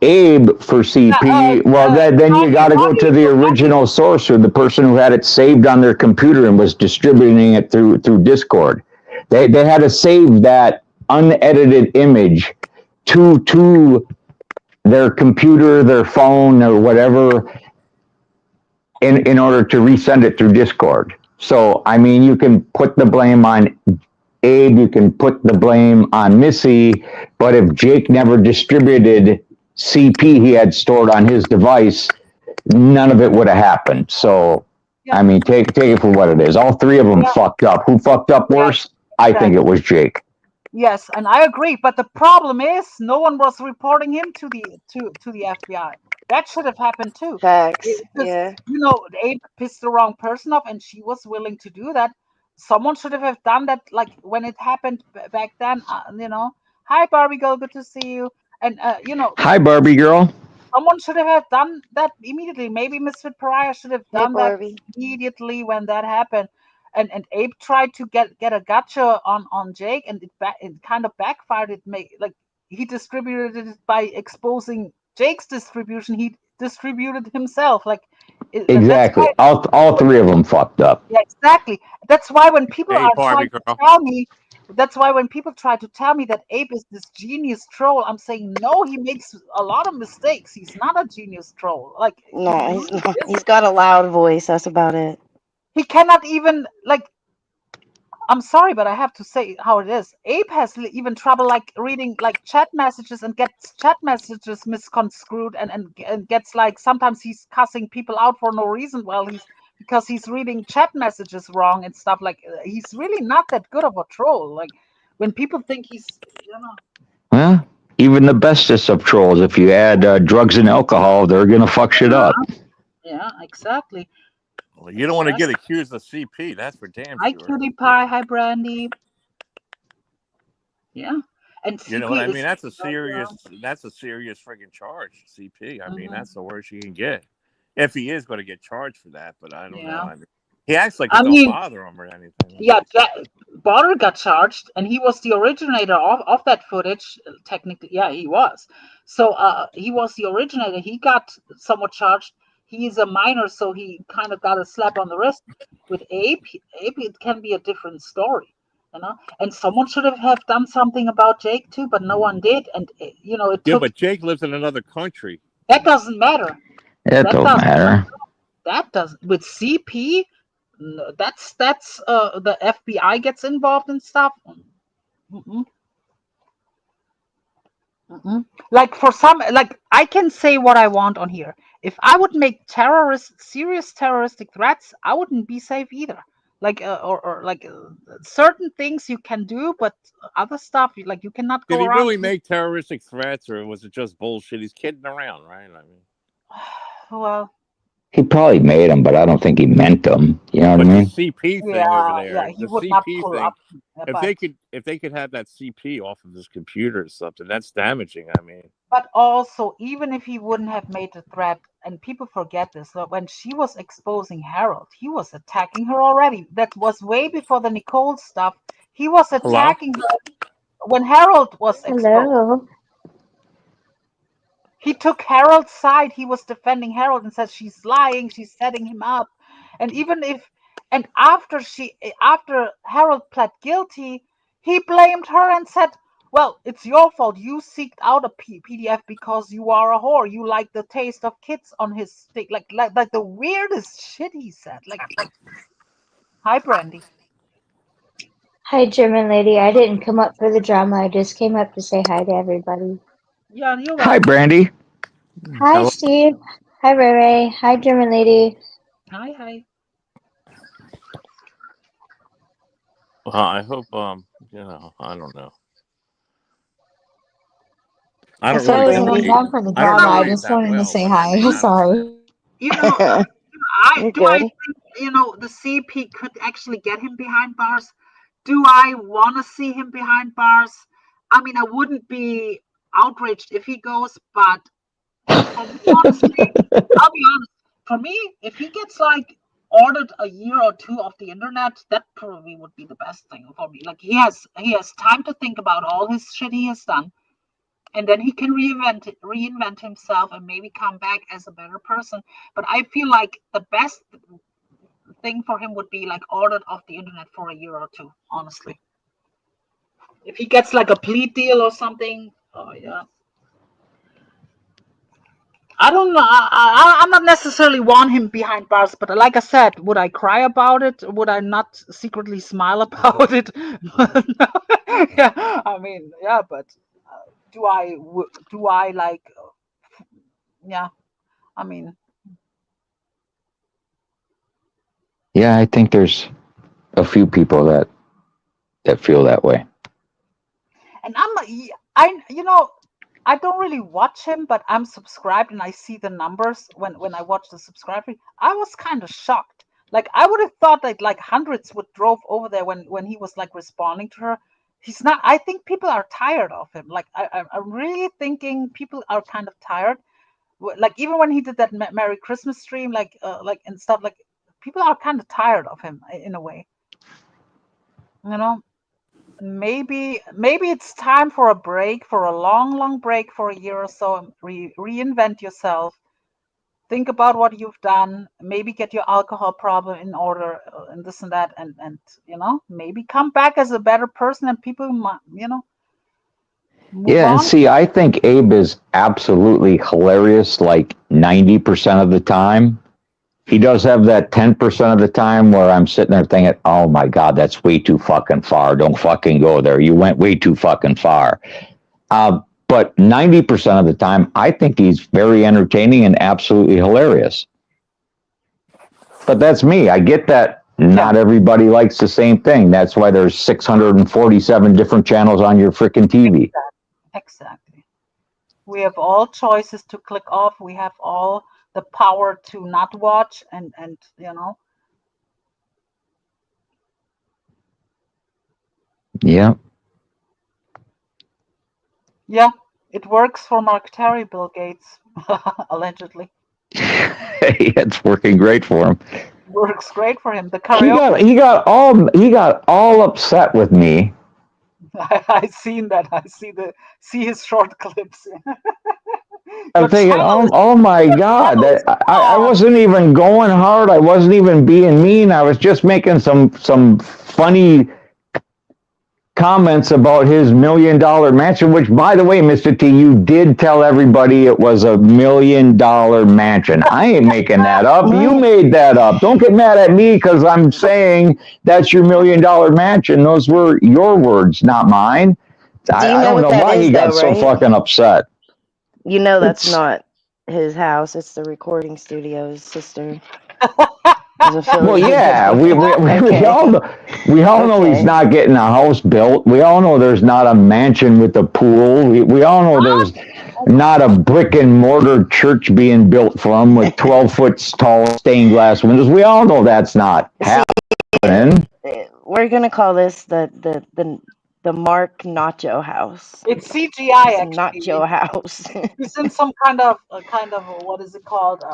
Abe for CP, well, then you got to go to the Tommy, original source or the person who had it saved on their computer and was distributing it through Discord. They had to save that unedited image to their computer, their phone, or whatever, in order to resend it through Discord. So, I mean, you can put the blame on Abe, you can put the blame on Missy, but if Jake never distributed CP he had stored on his device, none of it would have happened. So, yeah, I mean, take it for what it is. All three of them yeah, fucked up. Who fucked up yeah, worse? I think it exactly. was Jake. Yes, and I agree. But the problem is, no one was reporting him to the FBI. That should have happened too, Facts. because Yeah. Abe pissed the wrong person off, and she was willing to do that. Someone should have done that, like when it happened back then. Hi Barbie girl, good to see you. And Hi, Barbie girl. someone should have done that immediately. Maybe Misfit Pariah should have Hey, done that Barbie. immediately when that happened. And Abe tried to get a gotcha on Jake, and it kind of backfired. It make like he distributed it by exposing Jake's distribution. He distributed himself. Like that's Exactly. why. All three of them fucked up. Yeah, exactly. That's why when people Hey, are Barbie trying to girl. tell me, that's why when people try to tell me that Abe is this genius troll, I'm saying no, he makes a lot of mistakes. He's not a genius troll. Like he No, he's really not. He's isn't. got a loud voice. That's about it. He cannot even like. I'm sorry, but I have to say how it is. Abe has even trouble like reading like chat messages and gets chat messages misconstrued and gets like sometimes he's cussing people out for no reason. Well, he's because he's reading chat messages wrong and stuff like he's really not that good of a troll. Like when people think he's. Well, even the bestest of trolls, if you add drugs and alcohol, they're gonna fuck shit up. Yeah, exactly. Well, you don't want to get Exactly. accused of CP. That's for damn Hi, sure. Cutie Pie. Hi, Brandy. Yeah. And You know what CP I mean? is, That's a serious. That's a serious freaking charge. CP. I mean, mhm, that's the worst you can get. If he is going to get charged for that, but I don't know. yeah. I mean, he acts like it I don't mean, bother him or anything. yeah, Bonner got charged, and he was the originator of that footage. Technically, yeah, he was. So he was the originator. He got somewhat charged. He is a minor, so he kind of got a slap on the wrist. With Ape, it can be a different story, you know. And someone should have done something about Jake too, but no one did. And it Yeah, took. but Jake lives in another country. That doesn't matter. It That don't doesn't. matter. That doesn't. With CP, that's the FBI gets involved and stuff. Mm-mm, mm-mm. Like for some, like I can say what I want on here. If I would make serious terroristic threats, I wouldn't be safe either. Like or like certain things you can do, but other stuff like you cannot Did go he around. really make terroristic threats, or was it just bullshit? He's kidding around, right? I mean, Well, He probably made them, but I don't think he meant them. You know what I but the mean? CP thing over yeah, yeah, there, he the would not CP pull thing. up, but If they could have that CP off of his computer or something, that's damaging. I mean, also, even if he wouldn't have made the threat, and people forget this, that when she was exposing Harold, he was attacking her already. That was way before the Nicole stuff. He was hello. attacking her when Harold was exposed. Hello. He took Harold's side. He was defending Harold and said she's lying, she's setting him up. And even if and after Harold pled guilty, he blamed her and said, "Well, it's your fault. You seeked out a PDF because you are a whore. You like the taste of kids on his stick." Like the weirdest shit he said. Like hi Brandy. Hi, German lady. I didn't come up for the drama. I just came up to say hi to everybody. Yeah, you're Hi, welcome. Brandy. Hi, Hello. Steve. Hi, Ray Ray. Hi, German lady. Hi, hi. I hope. I don't know. I What's don't up, I really wasn't know on Brandy? Abe. down for the I don't drama. know I Abe just that wanted to well, say but I hi. mean, I don't know. Sorry. You know, I You do I good? think the CP could actually get him behind bars. Do I want to see him behind bars? I mean, I wouldn't be outraged if he goes, but for me, honestly, I'll be honest. For me, if he gets like ordered a year or two off the internet, that probably would be the best thing for me. Like he has time to think about all his shit he has done, and then he can reinvent himself and maybe come back as a better person. But I feel like the best thing for him would be like ordered off the internet for a year or two, honestly. If he gets like a plea deal or something, oh yeah. I don't know. I'm not necessarily want him behind bars, but like I said, would I cry about it? Would I not secretly smile about it? No. Yeah, I mean, yeah, but do I like? Yeah, I mean, Yeah, I think there's a few people that feel that way. and I don't really watch him, but I'm subscribed and I see the numbers when I watch the subscriber. I was kind of shocked. Like I would have thought that like hundreds would drove over there when he was like responding to her. He's not. I think people are tired of him. Like I'm really thinking people are kind of tired. Like even when he did that Merry Christmas stream, like and stuff, like people are kind of tired of him in a way. You know, maybe it's time for a break, for a long break for a year or so, and reinvent yourself, think about what you've done, maybe get your alcohol problem in order, and this and that, and maybe come back as a better person, and people might move Yeah, and on. see, I think Abe is absolutely hilarious like 90% of the time. He does have that 10% of the time where I'm sitting there thinking, oh my God, that's way too fucking far. Don't fucking go there. You went way too fucking far. But 90% of the time, I think he's very entertaining and absolutely hilarious. But that's me. I get that Yeah, not everybody likes the same thing. That's why there's 647 different channels on your freaking TV. exactly. We have all choices to click off. We have all the power to not watch and Yeah. yeah, it works for Mark Terry, Bill Gates, allegedly. It's working great for him. Works great for him. The He karaoke. got he got all upset with me. I seen that. I see his short clips. I'm Your thinking, channel is oh my your God, channel is I on. wasn't even going hard. I wasn't even being mean. I was just making some funny comments about his $1 million mansion, which, by the way, Mr. T, you did tell everybody it was $1 million mansion. I ain't making that up. You What? made that up. Don't get mad at me because I'm saying that's your $1 million mansion. Those were your words, not mine. Do you I know don't what know that why he is, got though, so right? fucking upset. You know that's It's not his house. It's the recording studio. His sister is Well, affiliated yeah, with it. Okay. we all know he's Okay. not getting a house built. We all know there's not a mansion with a pool. We all know Huh? there's Oh my not a God. brick and mortar church being built for him with 12-foot tall stained glass windows. We all know that's not See, happening. we're gonna call this the Mark Nacho house. It's CGI It's a actually. Nacho house. He's in some kind of what is it called?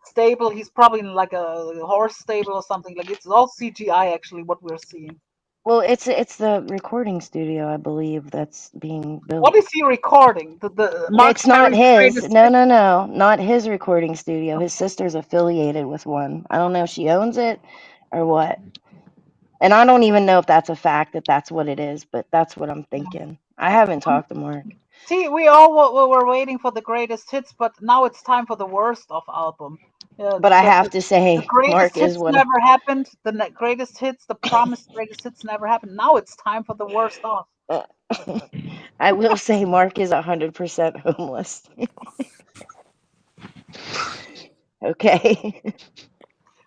Stable. He's probably in like a horse stable or something. Like it's all CGI actually. What we're seeing. Well, it's the recording studio, I believe, that's being What built. is he recording? The Mark It's not Terry's his. greatest No, hits. no, no. Not his recording studio. His sister's affiliated with one. I don't know if she owns it or what. And I don't even know if that's a fact that that's what it is, but that's what I'm thinking. I haven't talked to Mark. See, we all were waiting for the greatest hits, but now it's time for the worst of album. But I have to The say, Mark greatest is hits one. never happened. Greatest hits, the promised greatest hits never happened. Now it's time for the worst of. I will say Mark is 100% homeless. Okay.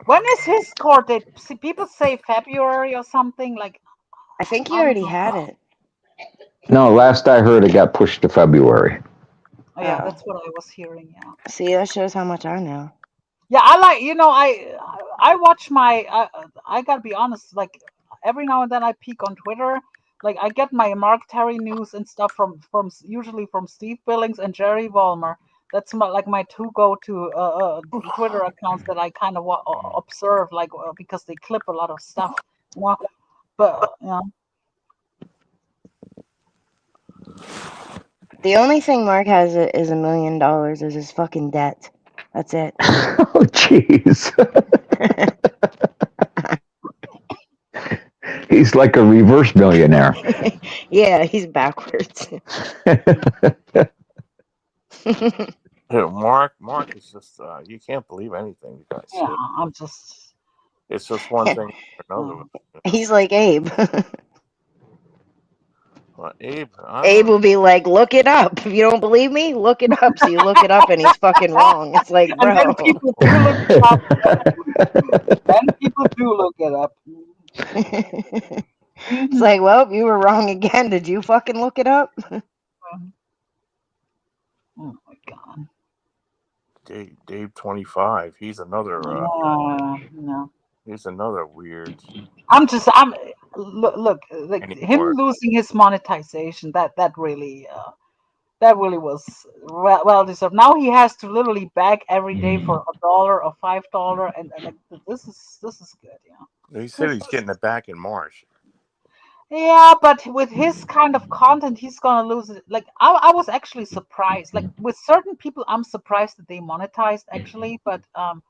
When is his court date? See, people say February or something. Like I think he I don't already know. had it. No, last I heard, it got pushed to February. Oh yeah, Oh. that's what I was hearing. Yeah. See, that shows how much I know. Yeah, I like I watch my I gotta be honest, like every now and then I peek on Twitter, like I get my Mark Terry news and stuff usually from Steve Billings and Jerry Vollmer. That's my two go-to Twitter accounts that I kind of observe, like because they clip a lot of stuff, you know. But The only thing Mark has is $1 million is his fucking debt. That's it. Oh, jeez. He's like a reverse millionaire. Yeah, he's backwards. Yeah, Mark is just you can't believe anything you guys yeah, say. I'm just. It's just one thing after another. Uh, You know. He's like Abe. Well, Abe, I Abe don't. will be like, look it up. If you don't believe me, look it up. So you look it up and he's fucking wrong. It's like, and then bro. people do look it up. Then people do look it up. It's like, well, you were wrong again. Did you fucking look it up? Oh my god. Dave 25. No. He's another weird I'm look like him anymore. losing his monetization. That really was well deserved. Now he has to literally beg every day for $1 or $5, and like this is good. Yeah, He said this he's getting it back in March. yeah. But with his kind of content, he's gonna lose it. Like I was actually surprised. Like with certain people, I'm surprised that they monetized actually. But um,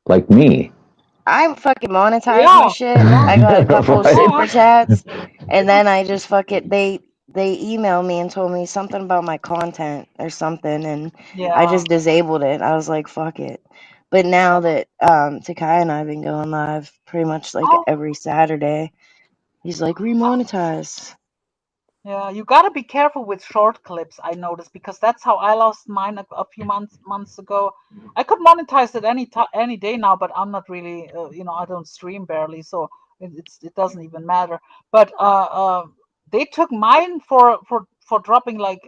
Like me. I fucking monetized my yeah, shit. yeah, I got a couple of Right? yeah, super chats, and yeah, then I just they emailed me and told me something about my content or something, and I yeah. just disabled it. I was like, fuck it. But now that Takai and I've been going live pretty much like Oh, every Saturday, he's like remonetize. yeah, you gotta be careful with short clips, I noticed, because that's how I lost mine a few months ago. I could monetize it any day now, but I'm not really, I don't stream barely, so it doesn't even matter. But they took mine for dropping like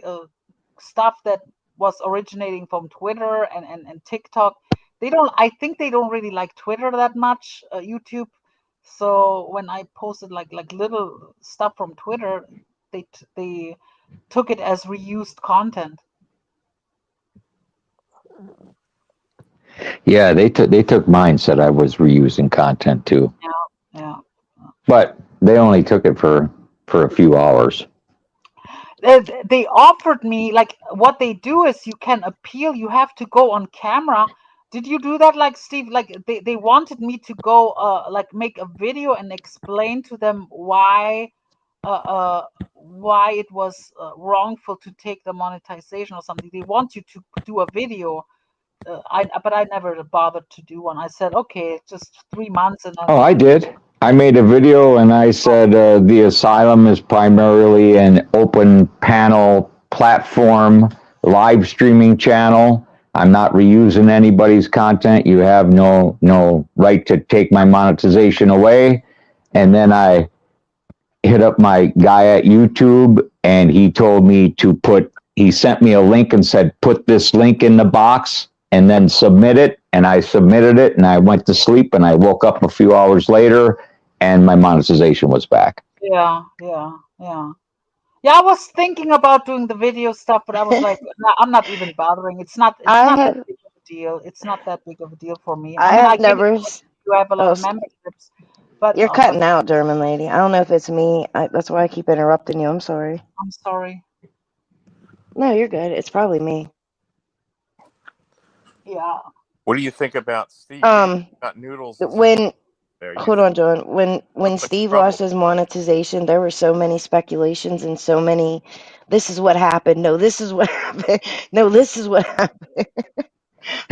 stuff that was originating from Twitter and TikTok. I think they don't really like Twitter that much, YouTube. So when I posted like little stuff from Twitter, they took it as reused content. Yeah, they took mine, said I was reusing content too, Yeah, yeah. but they only took it for a few hours. They offered me, like, what they do is you can appeal, you have to go on camera. Did you do that, like, Steve? Like, they wanted me to go like make a video and explain to them why it was wrongful to take the monetization or something. They want you to do a video. But I never bothered to do one. I said, okay, just 3 months and Oh, then I did. I made a video and I said the asylum is primarily an open panel platform, live streaming channel. I'm not reusing anybody's content. You have no right to take my monetization away. And then I hit up my guy at YouTube and he told me he sent me a link and said, put this link in the box and then submit it. And I submitted it and I went to sleep and I woke up a few hours later and my monetization was back. yeah, yeah, yeah. Yeah, I was thinking about doing the video stuff, but I was like, "Nah, I'm not even bothering. It's I not that have big of a deal. It's not that big of a deal for me. I I mean, I have get it. never. You have a lot Oh, of memberships, but you're cutting out, German lady. I don't know if it's me. That's why I keep interrupting you. I'm sorry. I'm sorry. No, you're good. It's probably me. Yeah. What do you think about Steve? You Um, got Noodles is in when there. You hold think on, John. When so much Steve trouble? lost his monetization, there were so many speculations and so many. This is what happened. No, this is what happened. No, this is what happened.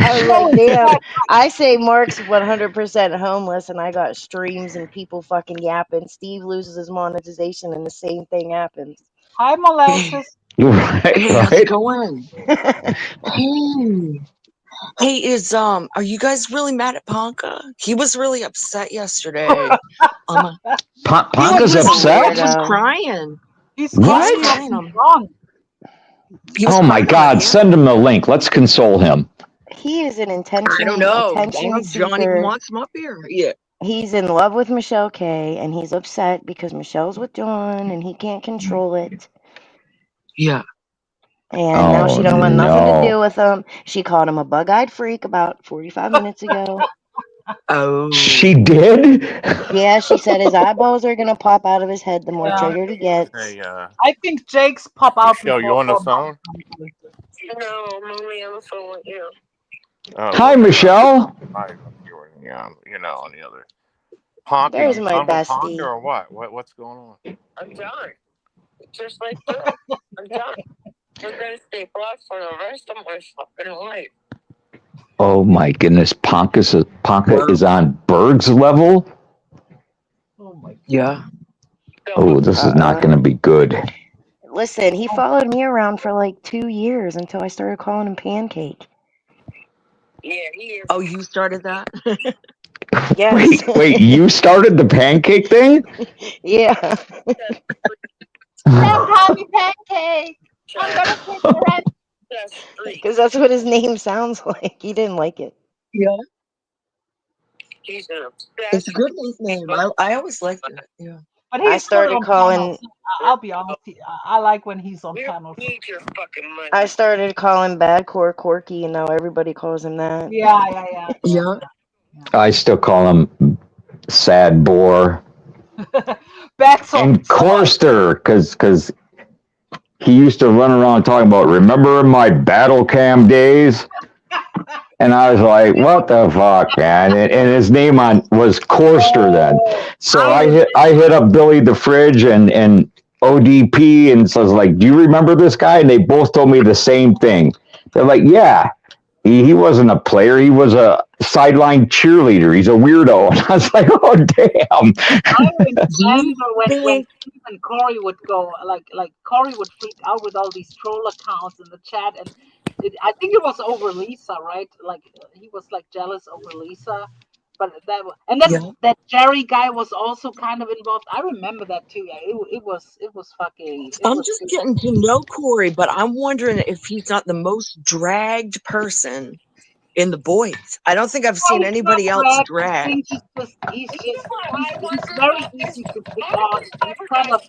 I was No, like, it's damn. not. I say Mark's 100% homeless, and I got streams and people fucking yapping. Steve loses his monetization, and the same thing happens. Hi, Hey, molasses. Right, hey, how's it right. going? Hey, hey, are you guys really mad at Ponka? He was really upset yesterday. Um, He was Ponka's He's a upset? he was weirdo. crying. he's He was crying like What? crying. he's wrong. He was Oh my crying on my God, send panel. him the link. Let's console him. He is an I don't know. attention Damn, John even seeker. wants him up here. Yeah, He's in love with Michelle K, and he's upset because Michelle's with John, and he can't control it. yeah. And now Oh she don't want nothing to do no. with him. She called him a bug-eyed freak about 45 minutes ago. She Oh, did? Yeah, she said his eyeballs are gonna pop out of his head the more Yeah. triggered he gets. Hey, I think Jake's pop out Michelle, you before on the for Mike, phone? honestly. No, I'm only on the phone with you. Oh Hi, well, then Michelle. I you were on the other. Ponka, There's you my done with Ponka bestie. or what? What's going on? I'm done. Just like that. I'm done. We're gonna stay blocked for the rest of my fucking life. Oh my goodness, Ponka wow. is on Berg's level. Oh my Yeah. goodness. Oh, this is not Uh-uh. going to be good. Listen, he followed me around for like 2 years until I started calling him Pancake. Yeah, he is. Oh, you started that? Yes. Wait, you started the pancake thing? Yeah. Don't call me pancake. I'm gonna pay the rent. That's street. Because that's what his name sounds like. He didn't like it. Yeah. He's an It's a obsessed. good name. I always liked it. Yeah. But I he's good started on panel. calling So I'll be honest. I like when he's on We don't panels. need your fucking money. I started calling Badcore Corky, and now everybody calls him that. Yeah. Yeah. I still call him Sad Boar That's all. and Corster because he used to run around talking about, remember my battle cam days? And I was like, what the fuck, man? And his name was Corster then. Oh, So I I hit up Billy the Fridge and ODP and so I was like, do you remember this guy? And they both told me the same thing. They're like, yeah, he wasn't a player. He was a sideline cheerleader. He's a weirdo. And I was like, oh, damn. You remember when think? Steve and Corey would go, like Corey would freak out with all these troll accounts in the chat, and I think it was over Lisa, right? Like he was like jealous over Lisa, But and then Yeah. that Jerry guy was also kind of involved. I remember that too. Yeah, it I'm was just good. getting to know Corey, but I'm wondering if he's not the most dragged person in the boys. I don't think I've No, seen he's not anybody else correct. I drag. think he's very easy to pick on. He's kind of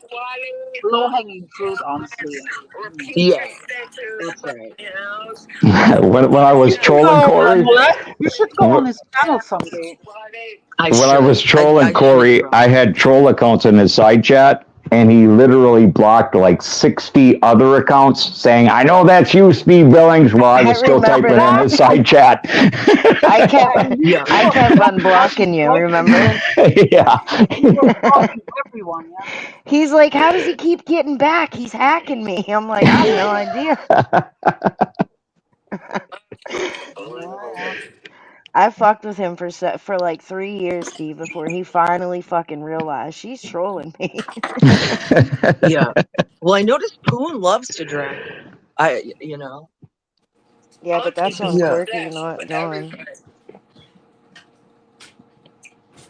low hanging fruit, honestly. Mm. Yeah, that's right. When I was trolling No, Corey, Manuel, you should go on wh- his channel someday. I when I was should. trolling I should, Corey, bro. I had troll accounts in his side chat, and he literally blocked like 60 other accounts saying, I know that's you, Steve Billings, while I I was still remember typing in that. his side chat. I Yeah, kept Yeah. I kept unblocking you, remember? Yeah. he was blocking everyone. Yeah. He's like, how does he keep getting back? He's hacking me. I'm like, I have no idea. Yeah. I fucked with him for like 3 years, Steve, before he finally fucking realized she's trolling me. Yeah. Well, I noticed Poon loves to drag. You know. Yeah, but that's on Yeah. Quirky, not John.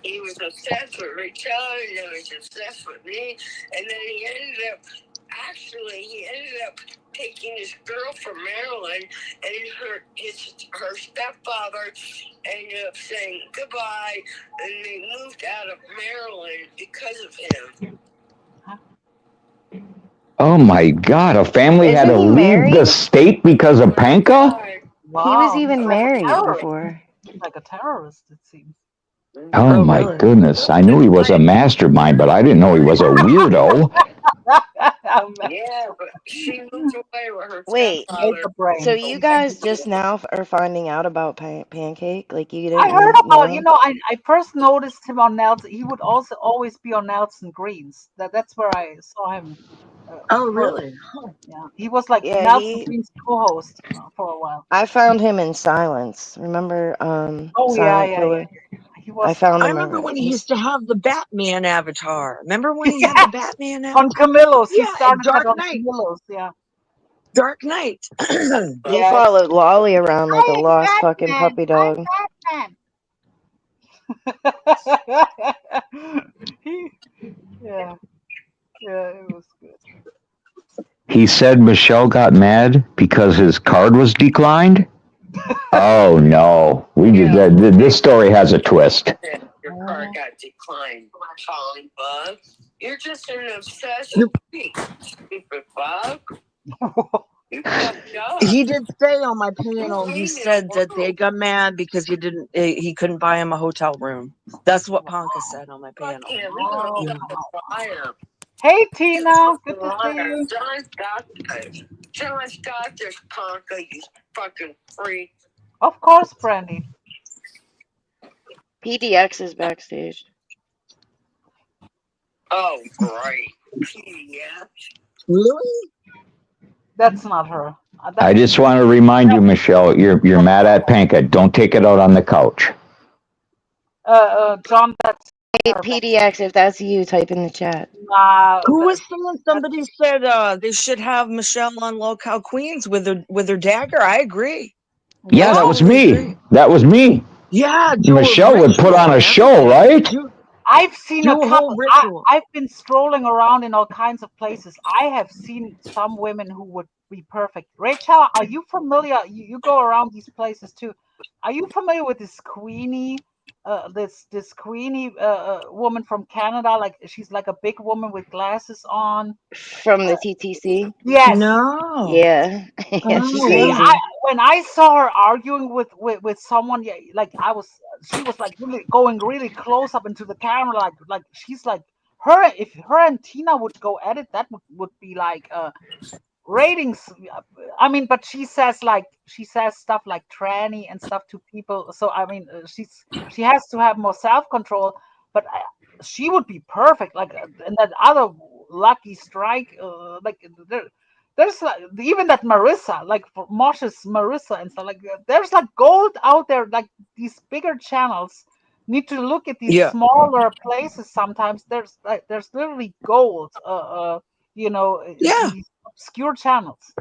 He was obsessed with Rachel, and then he was obsessed with me, and then he ended up taking his girl from Maryland, and her stepfather ended up saying goodbye, and they moved out of Maryland because of him. Oh my God, a family had Isn't to he leave the married? state because of Panka? He was Wow, he's even like a married terrorist. before. He's like a terrorist, it seems. Oh Oh, my really? goodness. I knew he was a mastermind, but I didn't know he was a weirdo. Yeah, but she moved away with her Wait, stepfather. Mega so brain. you guys just now are finding out about Pancake? Like you I heard didn't about, know? I first noticed him on Nelson. He would also always be on Nelson Green's. That's where I saw him Oh, first. really? Huh. Yeah, he was like Yeah, Nelson Green's co-host for a while. I found him in Silence. Remember, Oh yeah, Silent yeah, yeah. Killer? He I was found I him. remember when he He's used to have the Batman avatar. Remember when he had yeah, the Batman on avatar? Camillo's. He Yeah, at started that Dark on Knight. Camillo's. Yeah. Dark Knight. he Yes. followed Lolly around like a I lost am fucking Batman. puppy dog. I'm Batman. he, yeah, yeah, it was good. He said Michelle got mad because his card was declined. Oh no, this story has a twist. Your car got declined, Colin Bug. You're just an obsessed No, freak, stupid bug. You fucked up. he did say on my You panel, he hated said that the they world. got mad because he couldn't buy him a hotel room. That's what Ponka said on my Fuck panel. him. We're gonna Oh, Yeah. fucking fire him. hey He's a Tina, good fucking to see liar. you. John's got this. John's got this, Ponka, you fucking freak. Of course, Brandy. PDX is backstage. Oh, great. Yeah. Really? That's not her. I That's just want to remind you, Michelle, you're mad at Panka. Don't take it out on the couch. John. That's Hey, her. PDX, if that's you, type in the chat. Who was That, saying somebody said they should have Michelle on Locale Queens with her dagger? I agree. I Yeah, that well, was totally me. agree. That was me. Yeah, do a Michelle would put ritual, on a man. show, right? I've seen a Do a whole couple. ritual. I've been strolling around in all kinds of places. I have seen some women who would be perfect. Rachel, are you familiar? You go around these places too. Are you familiar with this Queenie? This Queenie woman from Canada. Like she's like a big woman with glasses on. From the TTC? Yes. No. Yeah. Yeah, she's Oh, See, wow. crazy. when I saw her arguing with someone, yeah, like she was like really going really close up into the camera, like she's like her. If her and Tina would go at it, that would be like ratings. I mean, but she says stuff like tranny and stuff to people. So I mean, she has to have more self control. But she would be perfect. Like and that other Lucky Strike, there's like, even that Marissa, like for Mosh's Marissa and stuff like there's like gold out there. Like these bigger channels need to look at these Yeah. smaller places. Sometimes there's literally gold. In Yeah. these obscure channels.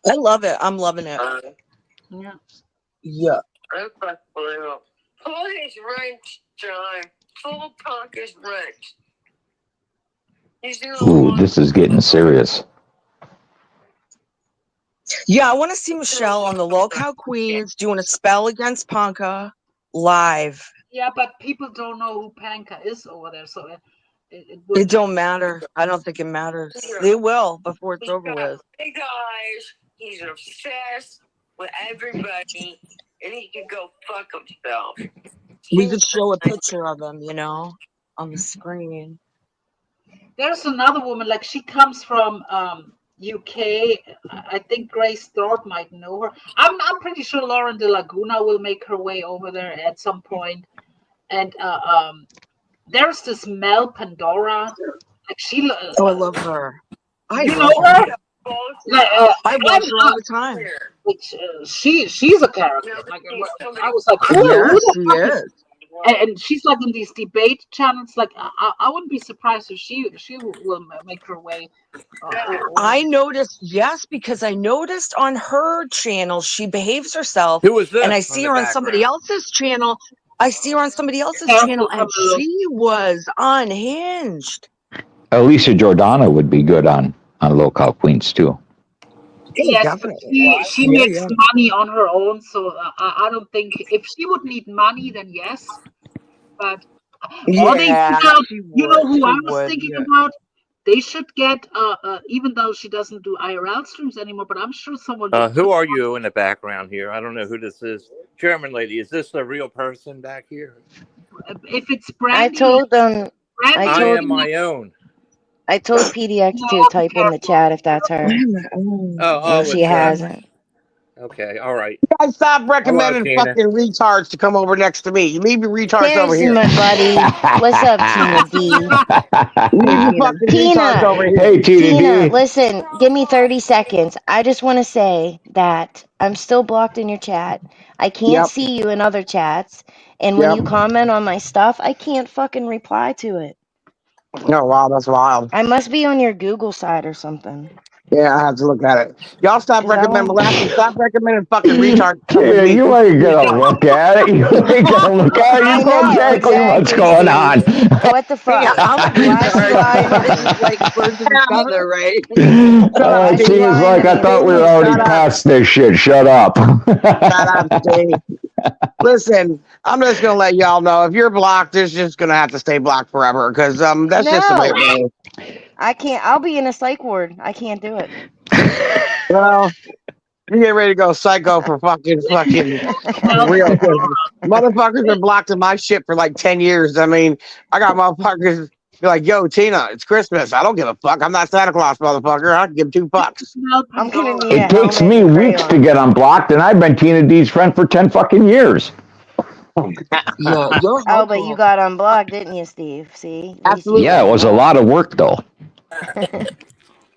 I love it. I'm loving it. Yeah. Yeah. I fuck Blue. Pull his wrench, John. Pull Ponka's wrench. He's the only Ooh, one. this is getting serious. Yeah, I want to see Michelle on the Lolcow Queens doing a spell against Ponka live. Yeah, but people don't know who Panka is over there, so it It would. don't matter. I don't think it matters. They will before it's He's over got with. big eyes. He's obsessed with everybody, and he can go fuck himself. We could show a picture of him, you know, on the screen. There's another woman, like she comes from UK. I think Grace Thorpe might know her. I'm pretty sure Lauren De Laguna will make her way over there at some point. And there's this Mel Pandora. Like she, Oh, I love her. I you know love her. her? Like, I watch her all the time. which she's a character. Like I was like, who Yes, the she fuck is? is. And she's like in these debate channels. Like I wouldn't be surprised if she will make her way. I noticed, yes, because I noticed on her channel she behaves herself, Who was and I this on see the her on somebody background? else's channel. I see her on somebody else's Careful, channel, and Camilo. she was unhinged. Alicia Jordana would be good on Local Queens too. Yes, but Definitely. she Yeah, makes yeah. money on her own, so I don't think if she would need money, then yes. But or they Yeah, put out, she you know would. who She I was would. thinking Yeah. about? They should get even though she doesn't do IRL streams anymore, but I'm sure someone would Who are you in the background here? I don't know who this is. German lady, is this the real person back here? if it's I Brandy. told them. I I told. am my own. I told PDX to No, be type in the careful. chat if that's Wait her, a minute. and Oh, she it's hasn't. okay. All right. Guys, stop Hello, recommending Tina. fucking retards to come over next to me. You leave your retards over There's here. my buddy. What's up, Tina D? Leave Hey, your Tina. fucking retards Tina, over here. Hey, Tina, TDD. listen, give me 30 seconds. I just want to say that I'm still blocked in your chat. I can't Yep, see you in other chats. And when yep. you comment on my stuff, I can't fucking reply to it. Oh, wow, that's wild. I must be on your Google side or something. Yeah, I have to look at it. Y'all stop Is that recommending one? molasses. Stop recommending fucking retards to come with Tina, me. you Leave ain't your gonna retards. look at it. You ain't gonna look at it. You I know know, exactly what's exactly, going Steve. on. What the Hey, fuck? I'm a Why'd you retard. lie on This is me? like birds of a feather, right? Shut up, Why'd you Steve. Tina's lie like, to I me, thought we were Steve, Steve? already shut up. past this shit. Shut up. Shut up, Steve. Listen, I'm just gonna let y'all know if you're blocked, it's just gonna have to stay blocked forever because that's just the way it No, goes. I can't. I'll be in a psych ward. I can't do it. Well, you get ready to go psycho for fucking Mel real. Pandora. 'Cause motherfuckers are blocked in my shit for like 10 years. I mean, I got motherfuckers be like, yo, Tina, it's Christmas. I don't give a fuck. I'm not Santa Claus, motherfucker. I can give two fucks. Mel I'm gonna Pandora. need a It takes helmet me and weeks to crayons. get unblocked, and I've been Tina D's friend for 10 fucking years. Yeah, you're Oh, but you helpful. got unblocked, didn't you, Steve? See, at least you Yeah, Absolutely. it got was a unblocked. lot of work, though.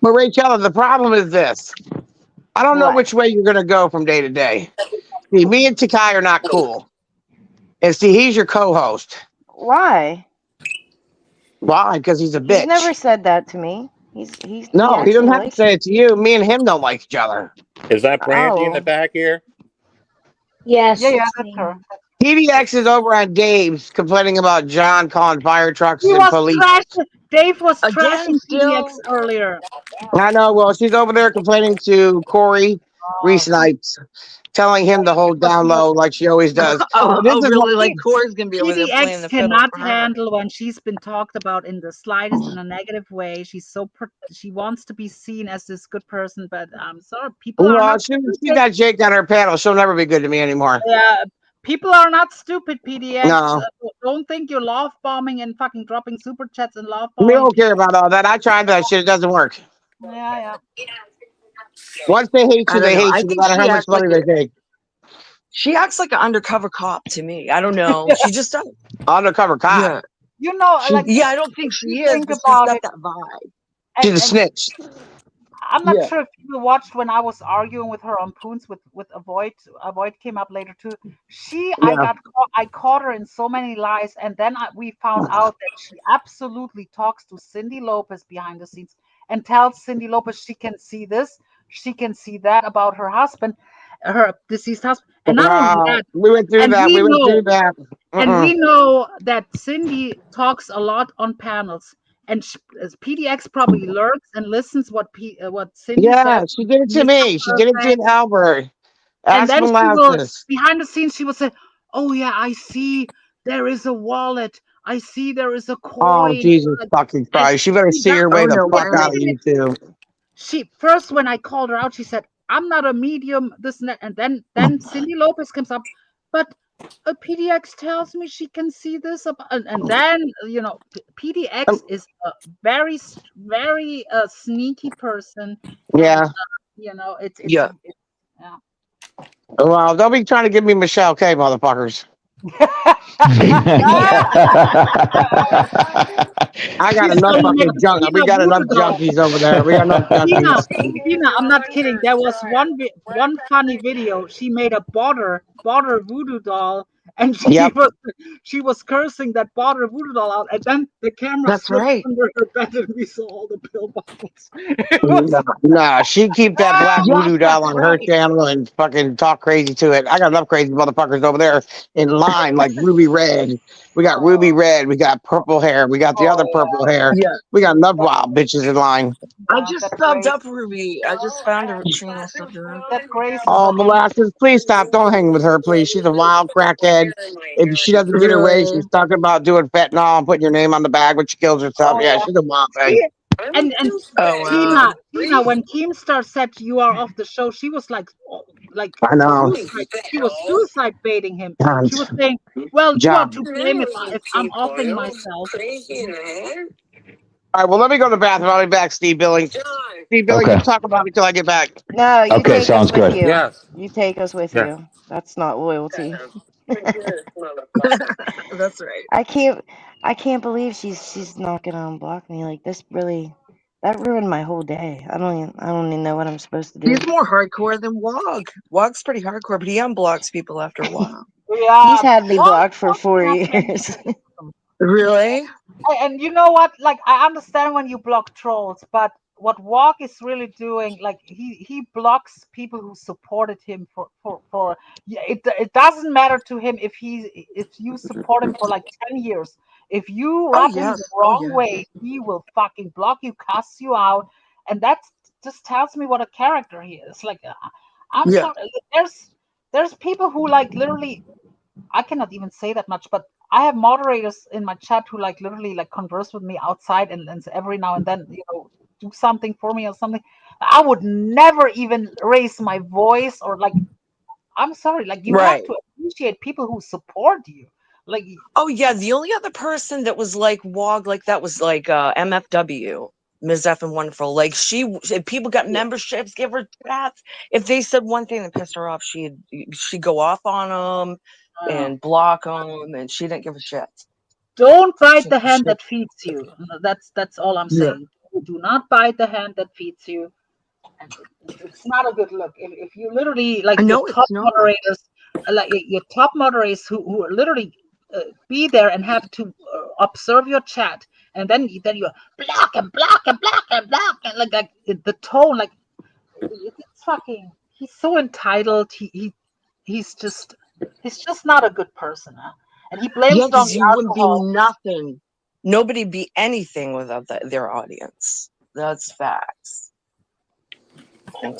But Rachel, the problem is this. I don't know What? which way you're going to go from day to day. See, me and Takai are not cool. And see, he's your co host. Why? Why? Because he's a He's never bitch. said that to me. He No, he actually doesn't have to likes say me. it to you. Me and him don't like each other. Is that Brandy in the Oh, back here? Yes, Yeah, it's that's me. her. PDX is over on Dave's complaining about John calling fire trucks He and was police. trashing. Dave was Again, trashing PDX still. earlier. I know. Well, she's over there complaining to Corey Oh, Reese, telling him to hold down low like she always does. Oh, But this oh, is what really? Like Corey's gonna be over there playing PDX the fiddle cannot for her. handle when she's been talked about in the slightest in a negative way. She's she wants to be seen as this good person, but I'm sorry, people are well, not she stupid. got Jake on her panel. She'll never be good to me anymore. Yeah, people are not stupid. PDX, No, don't think you're love bombing and fucking dropping super chats and love we bombing don't care people. about all that. I tried that shit. It doesn't work. Yeah, yeah. Once I don't they know. hate I you, no think matter how much money they take. she acts like an undercover cop to me. I don't know. She just does. Undercover cop. Yeah. You know, like Yeah, I don't think if you she is, think but she's about got it, that vibe. She's a and snitch. I'm not Yeah. sure if you watched when I was arguing with her on Poons with Avoid. Avoid came up later too. Yeah. I caught her in so many lies, and then we found out that she absolutely talks to Cindy Lopez behind the scenes and tells Cindy Lopez she can see this, she can see that about her husband, her deceased husband. And not only Wow. that, We went through and that. we We went through know, that. we know that Cindy talks a lot on panels, and PDX probably lurks and listens what Cindy says, Yeah, she did it to makes up me. She her did it thing, to Albert. and Ask then she will, Molasses. behind the scenes, she will say, "Oh yeah, I see there is a wallet. I see there is a Oh, coin." Jesus Like, fucking and Christ. She better she see does. her Oh way the no fuck Yeah, out of way. YouTube. she first, when I called her out, she said, "I'm not a medium, this and that." And then Cindy Lopez comes up, but a PDX tells me she can see this and then PDX is a very sneaky person, and Yeah. it's yeah. Well, don't be trying to give me Michelle K, motherfuckers. I got She's enough gonna make fucking a junk. We Tina got enough voodoo doll. junkies over there. We got enough Tina, junkies. Tina, I'm not kidding. There was one funny video. She made a border voodoo doll, and Yep. she was cursing that border voodoo doll out, and then the camera That's slipped right. under her bed, and we saw all the pill bottles. It was Nah, she keep that black Yes, voodoo that's doll on her right. channel and fucking talk crazy to it. I got enough crazy motherfuckers over there in line, like Ruby Red. We got Ruby oh, Red. We got purple hair. We got the other purple hair. Yeah. We got enough wild bitches in line. I yeah, just subbed up Ruby. I just found her Trina subbed her up. that Grace is Oh, a hang. Molasses, please stop. Don't hang with her, please. She's a wild crackhead. If she doesn't get her way, Really? she's talking about doing fentanyl and putting your name on the bag when she kills herself. Oh Yeah, yeah. she's a wild thing. She and Oh Tina, wow. when Keemstar said you are off the show, she was like I know. suicide. She was suicide baiting him. She was Cunt. saying, "Well, you are Job. to blame if I'm offing myself." Crazy in the head? All right, well, let me go to the bathroom. I'll be back, Steve Billings. John, Steve Billings, you Okay. talk about me till I get back. No, you Okay, take us sounds with good. you. Yes. You take us with Yes. you. That's not loyalty. forget motherfucker. That's right. I can't I can't believe she's not gonna unblock me. Like this really that ruined my whole day. I don't even know what I'm supposed to He's do. more hardcore than Wog. Wog's pretty hardcore, but he unblocks people after a while. He's Yeah, had me Wong blocked for Wong 4 years. Really? and you know what? Like, I understand when you block trolls, but what Walk is really doing, like, he blocks people who supported him for yeah, it doesn't matter to him if you support him for like 10 years. If you Oh rub him the yes. Oh wrong yeah. way, he will fucking block you, cuss you out, and that just tells me what a character he is. Like, I'm Yeah. sorry, there's people who like literally, I cannot even say that much, but I have moderators in my chat who like literally like converse with me outside, and every now and then, do something for me or something. I would never even raise my voice or like, I'm sorry, like you have Right. to appreciate people who support you. Like, Oh yeah. The only other person that was like Wog like that was like MFW. Ms. F and Wonderful. Like if people got memberships, give her chats. If they said one thing that pissed her off, she'd go off on them uh, and block them, and she didn't give a shit. don't bite She, the hand she, that feeds you. That's all I'm yeah. saying. Do not bite the hand that feeds you. And it's not a good look. If you literally like your No, top it's not. moderators, like your top moderators who are literally be there and have to observe your chat, and then you block and block and block and block, and like the tone, like it's fucking. He's so entitled. He's just not a good person, huh? And he blames Yeah, it on because the you wouldn't be alcohol. nothing. Nobody'd be anything without their audience. That's facts. Yeah.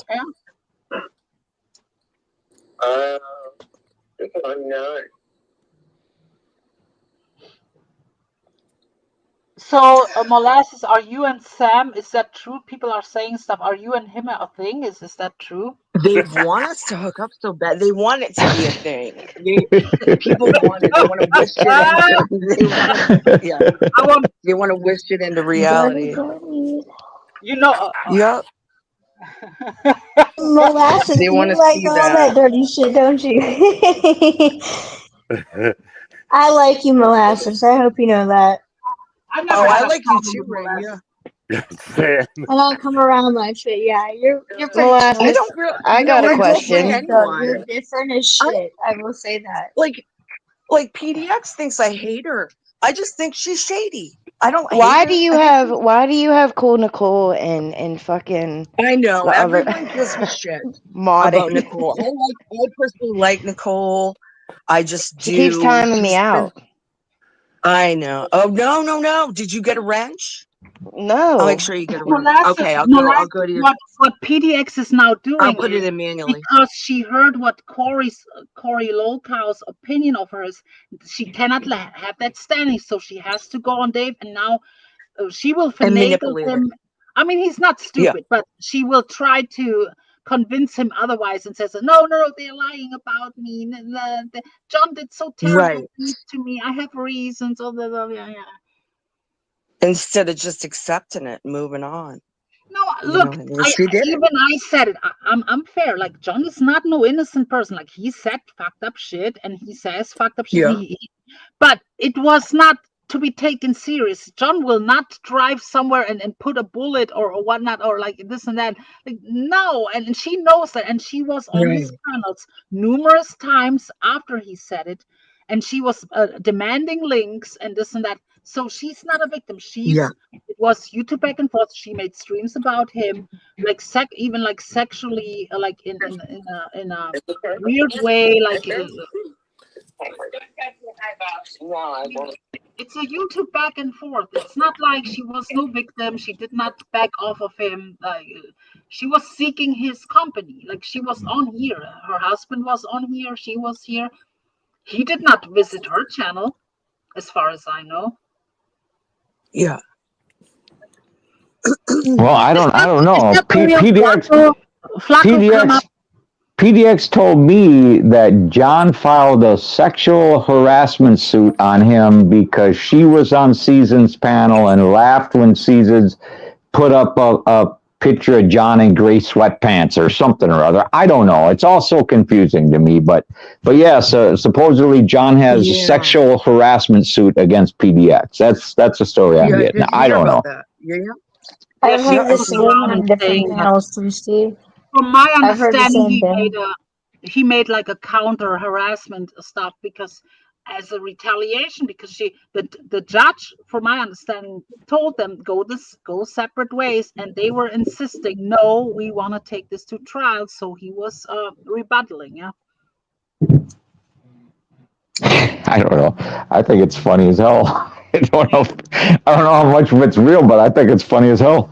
I'm not. So, Molasses, are you and Sam? Is that true? People are saying stuff. Are you and him a thing? Is that true? They want us to hook up so bad. They want it to be a thing. People want it. They want to wish it I into. They want to. Yeah. want, They want to wish it into Dirty, reality. dirty. you know. Yep. Molasses, They want you to like see all that. that dirty shit, don't you? I like you, Molasses. I hope you know that. I Oh, never I had a like you problem too, with Radia. Molasses. Sam. I don't come around much, but yeah, you're pretty I chill. Molasses, don't really. I You know, got a I You're don't like question. different though. You're anyone. different as I shit. I will say that. like PDX thinks I hate her. I just think she's shady. I don't hate Why her. do you have Cool Nicole and fucking I know the other everyone gives me shit about modding? Nicole. I personally like Nicole. I just She keeps do. timing me She's been. out. I know. Oh no! Did you get a wrench? I'll make No. sure you get a wrench. Molasses, Okay, I'll molasses, go to your. what PDX is now I'll doing put is it in manually. because she heard what Corey Lolcow's opinion of her is, she cannot have that standing, so she has to go on Dave, and now she will And finagle manipulate it. him. I mean, he's not Yeah. stupid, but she will try to convince him otherwise and says, no, they're lying about me. John did so terrible Right. things to me. I have reasons. Oh, yeah. Instead of just accepting it, and moving on. No, You look, know, and she did it. I said it. I'm fair. Like John is not no innocent person. Like he said fucked up shit, and he says fucked up shit. Yeah. But it was not to be taken serious. John will not drive somewhere and put a bullet or whatnot or like this and that. Like no, and she knows that, and she was on his Right. panels numerous times after he said it, and she was demanding links and this and that. So she's not a victim. Yeah. It was YouTube back and forth. She made streams about him, like even like sexually, like in a weird way, like. It's a YouTube back and forth. It's not like she was no victim. She did not back off of him. She was seeking his company. Like she was on here. Her husband was on here. She was here. He did not visit her channel, as far as I know. Yeah. Well, I don't know. PDX told me that John filed a sexual harassment suit on him because she was on Season's panel and laughed when Season's put up a picture of John in gray sweatpants or something or other. I don't know. It's all so confusing to me. But yeah, so supposedly John has a sexual harassment suit against PDX. That's the story I'm getting. I don't know. That. Yeah. I've heard the People same around on and different saying that. panels too, Steve. From my I've heard the understanding, same thing. he made like a counter harassment stuff because as a retaliation, because the judge, from my understanding, told them go separate ways, and they were insisting, no, we want to take this to trial. So he was rebuttaling. Yeah. I don't know. I think it's funny as hell. I don't know how much of it's real, but I think it's funny as hell.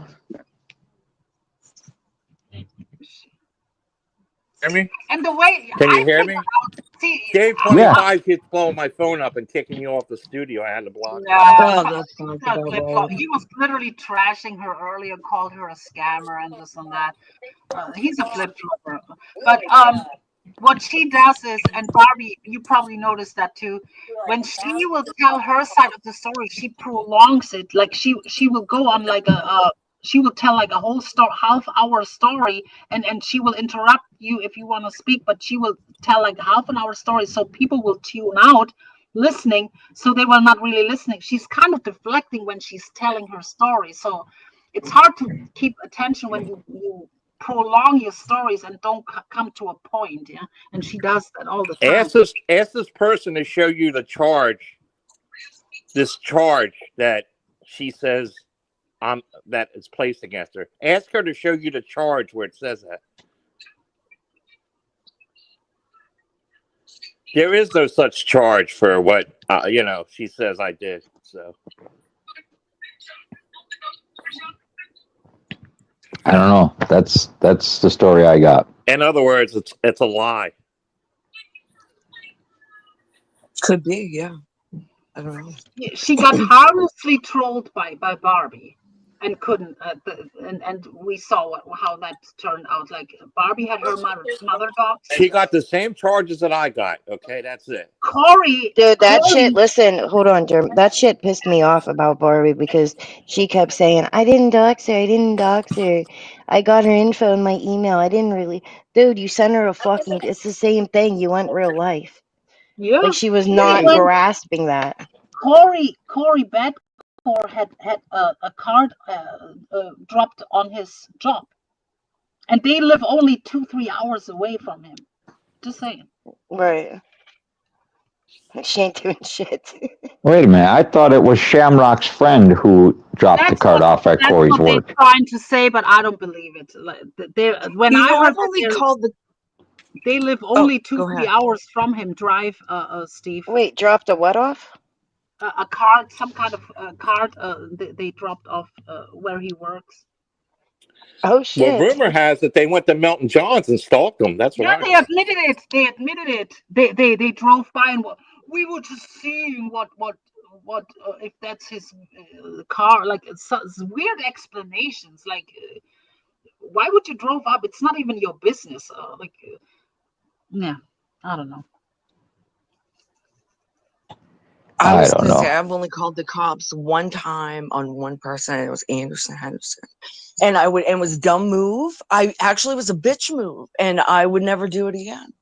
Hear me? And the way Can you hear me? See, Dave 25 keeps blowing my phone up and kicking you off the studio. I had to block him. yeah, Oh, that sounds about right. he was literally trashing her earlier, called her a scammer and this and that. He's a flip flopper. But what she does is, and Barbie, you probably noticed that too, when she will tell her side of the story, she prolongs it. Like she will go on like she will tell like a whole half-hour story, and she will interrupt you if you want to speak, but she will tell like half an hour story, so people will tune out listening, so they were not really listening. She's kind of deflecting when she's telling her story, so it's hard to keep attention when you prolong your stories and don't come to a point. Yeah, and she does that all the time. Ask this person to show you the charge. This charge that she says that is placed against her. Ask her to show you the charge where it says that. There is no such charge for what she says I did. So I don't know. That's the story I got. in other words, it's a lie. Could be, yeah. I don't know. She got harmlessly trolled by Barbie, and couldn't. And we saw how that turned out. Like Barbie had her mother dogs. She got the same charges that I got. Okay, that's it. Corey, Dude, that shit, listen, hold on, Jeremy. That shit pissed me off about Barbie because she kept saying, I didn't dox her. I got her info in my email. I didn't really. Dude, you sent her it's the same thing. You want real life. Yeah. Like she was not grasping that. Corey Badcore had a card dropped on his job, and they live only 2-3 hours away from him. Just saying. Right. She ain't doing shit. Wait a minute. I thought it was Shamrock's friend who dropped the cart off at That's Corey's what they're work. trying to say, but I don't believe it. Like, when You I know, heard I've that only called the. they live Oh, only go 2-3 ahead. hours from him. Drive, Steve. Wait, dropped a what off? A card, some kind of card. They dropped off where he works. Oh Well, shit. rumor has it they went to Melton John's and stalked them. That's what Yeah, I they heard. admitted it. They admitted it. They drove by and we were just seeing what if that's his car. Like it's weird explanations. Like why would you drove up? It's not even your business. Yeah, I don't know. I I was don't going to say, know. I've only called the cops one time on one person, and it was Anderson Henderson. And it was a dumb move. I actually was a bitch move, and I would never do it again,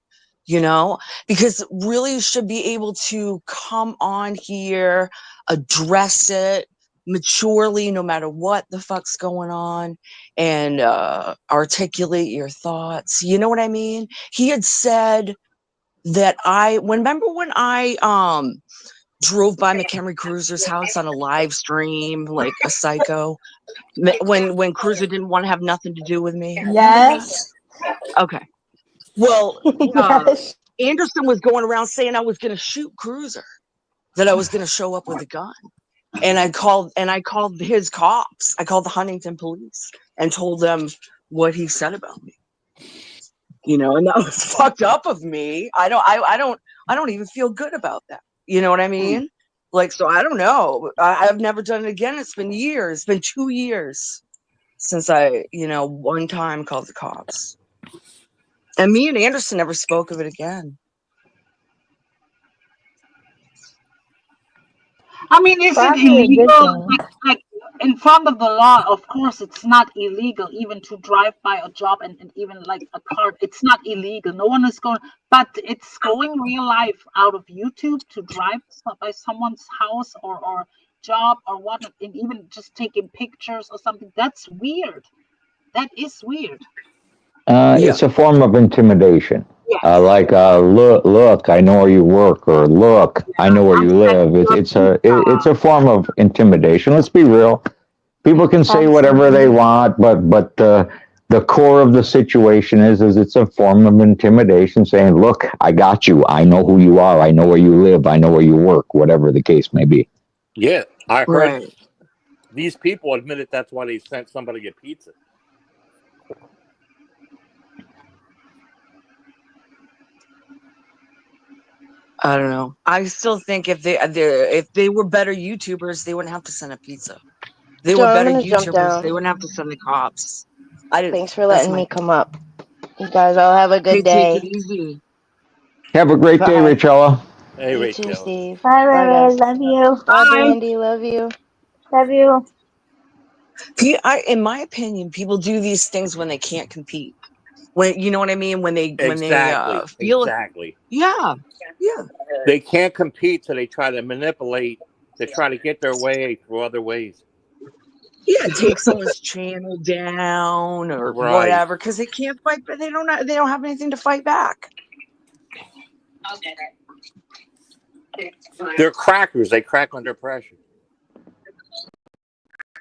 because really you should be able to come on here, address it maturely, no matter what the fuck's going on, and articulate your thoughts. You know what I mean? He had said that remember when I drove by McHenry Cruiser's house on a live stream like a psycho when Cruiser didn't want to have nothing to do with me. Remember that? Yes. Okay. Well, Yes. Anderson was going around saying I was going to shoot Cruiser, that I was going to show up with a gun. And I called his cops. I called the Huntington police and told them what he said about me. And that was fucked up of me. I don't even feel good about that. You know what I mean? Like, so I don't know. I've never done it again. It's been years. It's been 2 years since I, one time called the cops. And me and Anderson never spoke of it again. I mean, is it Probably a good illegal? thing. Like in front of the law, of course, it's not illegal even to drive by a job and even like a car. It's not illegal. No one is going, but it's going real life out of YouTube to drive by someone's house or job or what, and even just taking pictures or something. That's weird. That is weird. Yeah. It's a form of intimidation. Yes. Look, I know where you work, or look, I know where I'm you live. setting your It's a form of intimidation. Let's be real. People can say whatever they Absolutely. want, but the core of the situation is it's a form of intimidation, saying, "Look, I got you. I know who you are. I know where you live. I know where you work. Whatever the case may be." Yeah, I heard Right. these people admitted that's why they sent somebody to get pizza. I don't know. I still think if they were better YouTubers, they wouldn't have to send a pizza. They were Joe, I'm better gonna jump YouTubers, they down. wouldn't have to send the cops. Thanks for That's letting my me thing. come up. You guys all have a Hey, good take it day. easy. Have a great day, Bye. Rachella. Hey, You too, Rachel. Steve. Bye, Bye, Lily. guys. Love you. Bye, Bye. Brandy. Love you. Love you. In my opinion, people do these things when they can't compete. When you know what I mean? When they feel it. Exactly. Yeah. They can't compete, so they try to manipulate to try to get their way through other ways. Yeah, take someone's channel down or Right. whatever because they can't fight, but they don't have anything to fight back. They're crackers. They crack under pressure.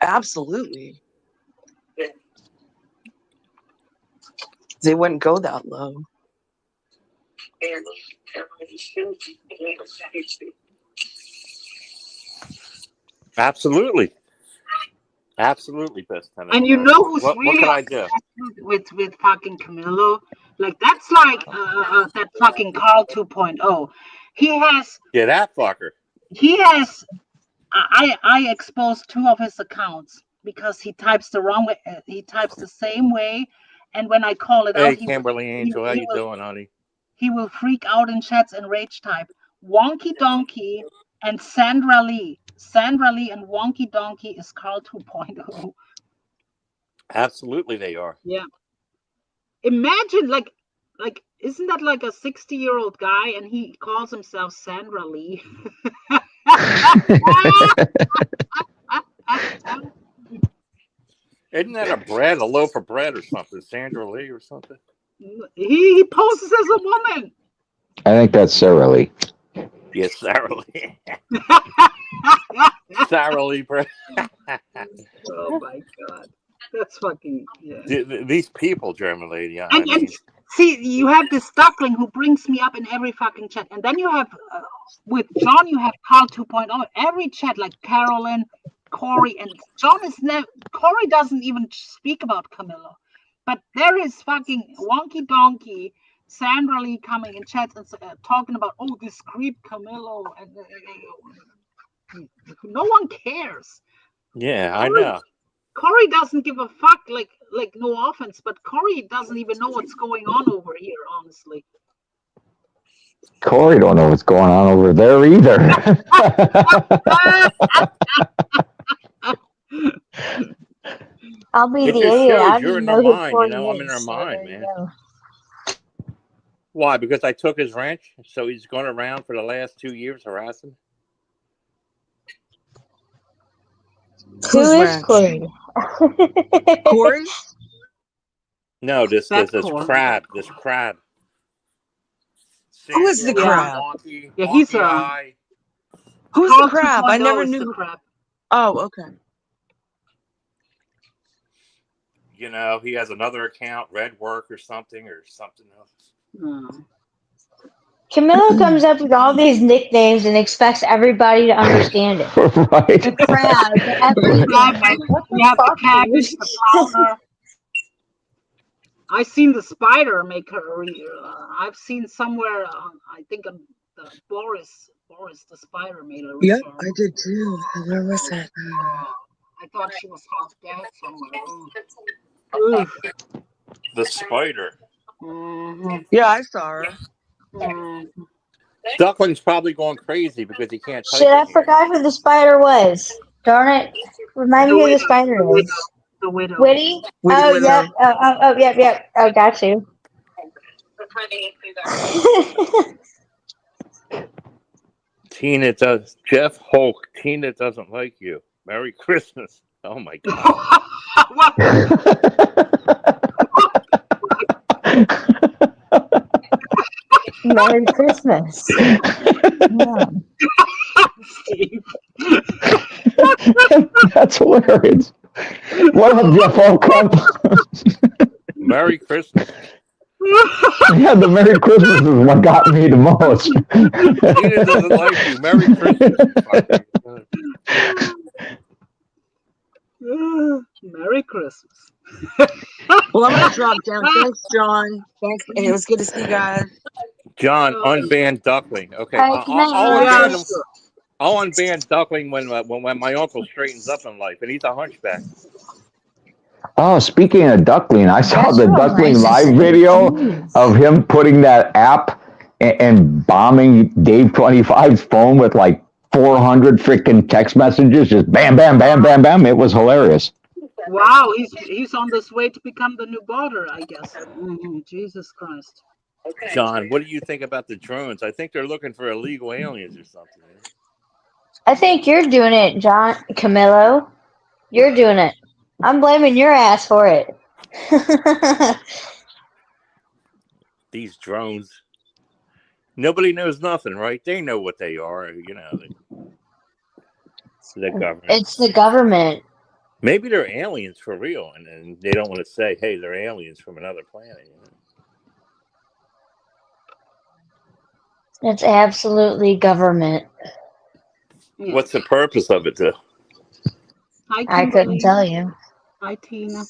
Absolutely. They wouldn't go that low. Absolutely. Absolutely, best tennis And you player. know who's What really can I do? obsessed with fucking Camilo? Like that's like that fucking Carl 2.0. He has Yeah, that fucker. he has I exposed 2 of his accounts because he types the wrong way. He types the same way, and when I call it out, Hey, Kimberly Angel, how you doing, honey? he will freak out in chats and rage type. Wonky Donkey and Sandra Lee. Sandra Lee and Wonky Donkey is Carl 2.0. Absolutely, they are. Yeah. Imagine like isn't that like a 60-year-old guy and he calls himself Sandra Lee? Isn't that a loaf of bread or something? Sandra Lee or something? He poses as a woman. I think that's Sarah Lee. Yes, Sarah Lee. Sarah Lee. Oh my God, that's fucking yeah. These people, German lady. I And mean, see, you have this Duckling who brings me up in every fucking chat, and then you have with John, you have Carl 2.0. Every chat like Carolyn, Corey, and John is never. Corey doesn't even speak about Camilo, but there is fucking Wonky Donkey. Sandra Lee coming in chat and talking about this creep Camilo, and no one cares. yeah, I know. Corey doesn't give a fuck, like no offense, but Corey doesn't even know what's going on over here, honestly. Corey don't know what's going on over there either. I'll be It the just idiot. I shows don't you're even in their know who mind, you Corey know. I'm in is. their So mind, there you man. go. Why? Because I took his wrench, so he's gone around for the last 2 years harassing. Who Who's is ranch? Corey? Corey? No, this Corey. crab, this crab. Who is the Sandra Lee, Yeah, crab? yeah, he's wonky eye. Who's the Carl crab? I 2.0 never is knew. the crap. Oh, okay. You know, he has another account, Red Work or something else. No. Camilo comes up with all these nicknames and expects everybody to understand it. Right. The crab, the everything. Like, what We the have the fuck, cabbage, dude? the flounder. I've seen the spider make her. I've seen somewhere. I think the Boris the spider made a Yep, return. I did too. Where was that? I thought she was half dead somewhere. Oof. The spider. Mm-hmm. Yeah, I saw her. Mm-hmm. Duckling's probably going crazy because he can't Shit, type I in here. forgot who the spider was. Darn it. Remind The me who the widow. spider The widow. is. The widow. Witty? Witty Oh, Widow. yep. Yep. Oh, got you. Tina does. Jeff Hulk. Tina doesn't like you. Merry Christmas. Oh my God. What? Merry Christmas. Yeah. Steve. That's hilarious. What up, Jeff Holcomb? Merry Christmas. Yeah, the Merry Christmas is what got me the most. Tina doesn't like you. Merry Christmas. Merry Christmas. Well, I'm gonna drop down. Thanks, John. Thanks, and it was good to see you guys. John, unban Duckling. Okay, All right, good night, I'll Yeah, Mom. unban him. sure. I'll unban Duckling when my uncle straightens up in life, and he's a hunchback. Oh, speaking of Duckling, I saw That's the real Duckling nice to live say. video Jeez. of him putting that app and bombing Dave 25's phone with like 400 freaking text messages, just bam, bam, bam, bam, bam. It was hilarious. Wow, he's on this way to become the new border, I guess. Jesus Christ. John, what do you think about the drones? I think they're looking for illegal aliens or something. I think you're doing it, John Camilo. You're doing it. I'm blaming your ass for it. These drones. Nobody knows nothing, right? They know what they are. You know, the government. It's the government. Maybe they're aliens for real, and they don't want to say, "Hey, they're aliens from another planet." You know? It's absolutely government. Yeah. What's the purpose of it, though? Hi, I couldn't Kimberly. tell you. Hi, Tina.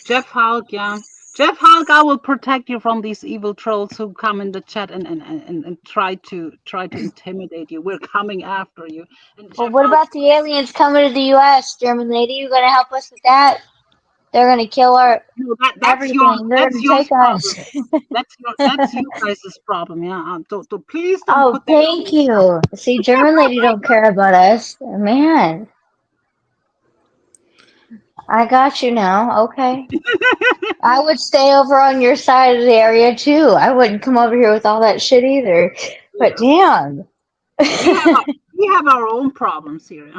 Jeff Hulk, yeah. Jeff Hulk, I will protect you from these evil trolls who come in the chat and try to intimidate you. We're coming after you. And Well, Jeff what Hulk, about the aliens coming to the U.S., German lady? You gonna help us with that? They're gonna kill our no, that's everything. They're gonna your take problem. us. That's you guys' problem. Yeah. Please don't Oh, put that on thank me. you. See, German lady don't care about us. Man, I got you now. Okay. I would stay over on your side of the area too. I wouldn't come over here with all that shit either. But damn. We have our own problems here.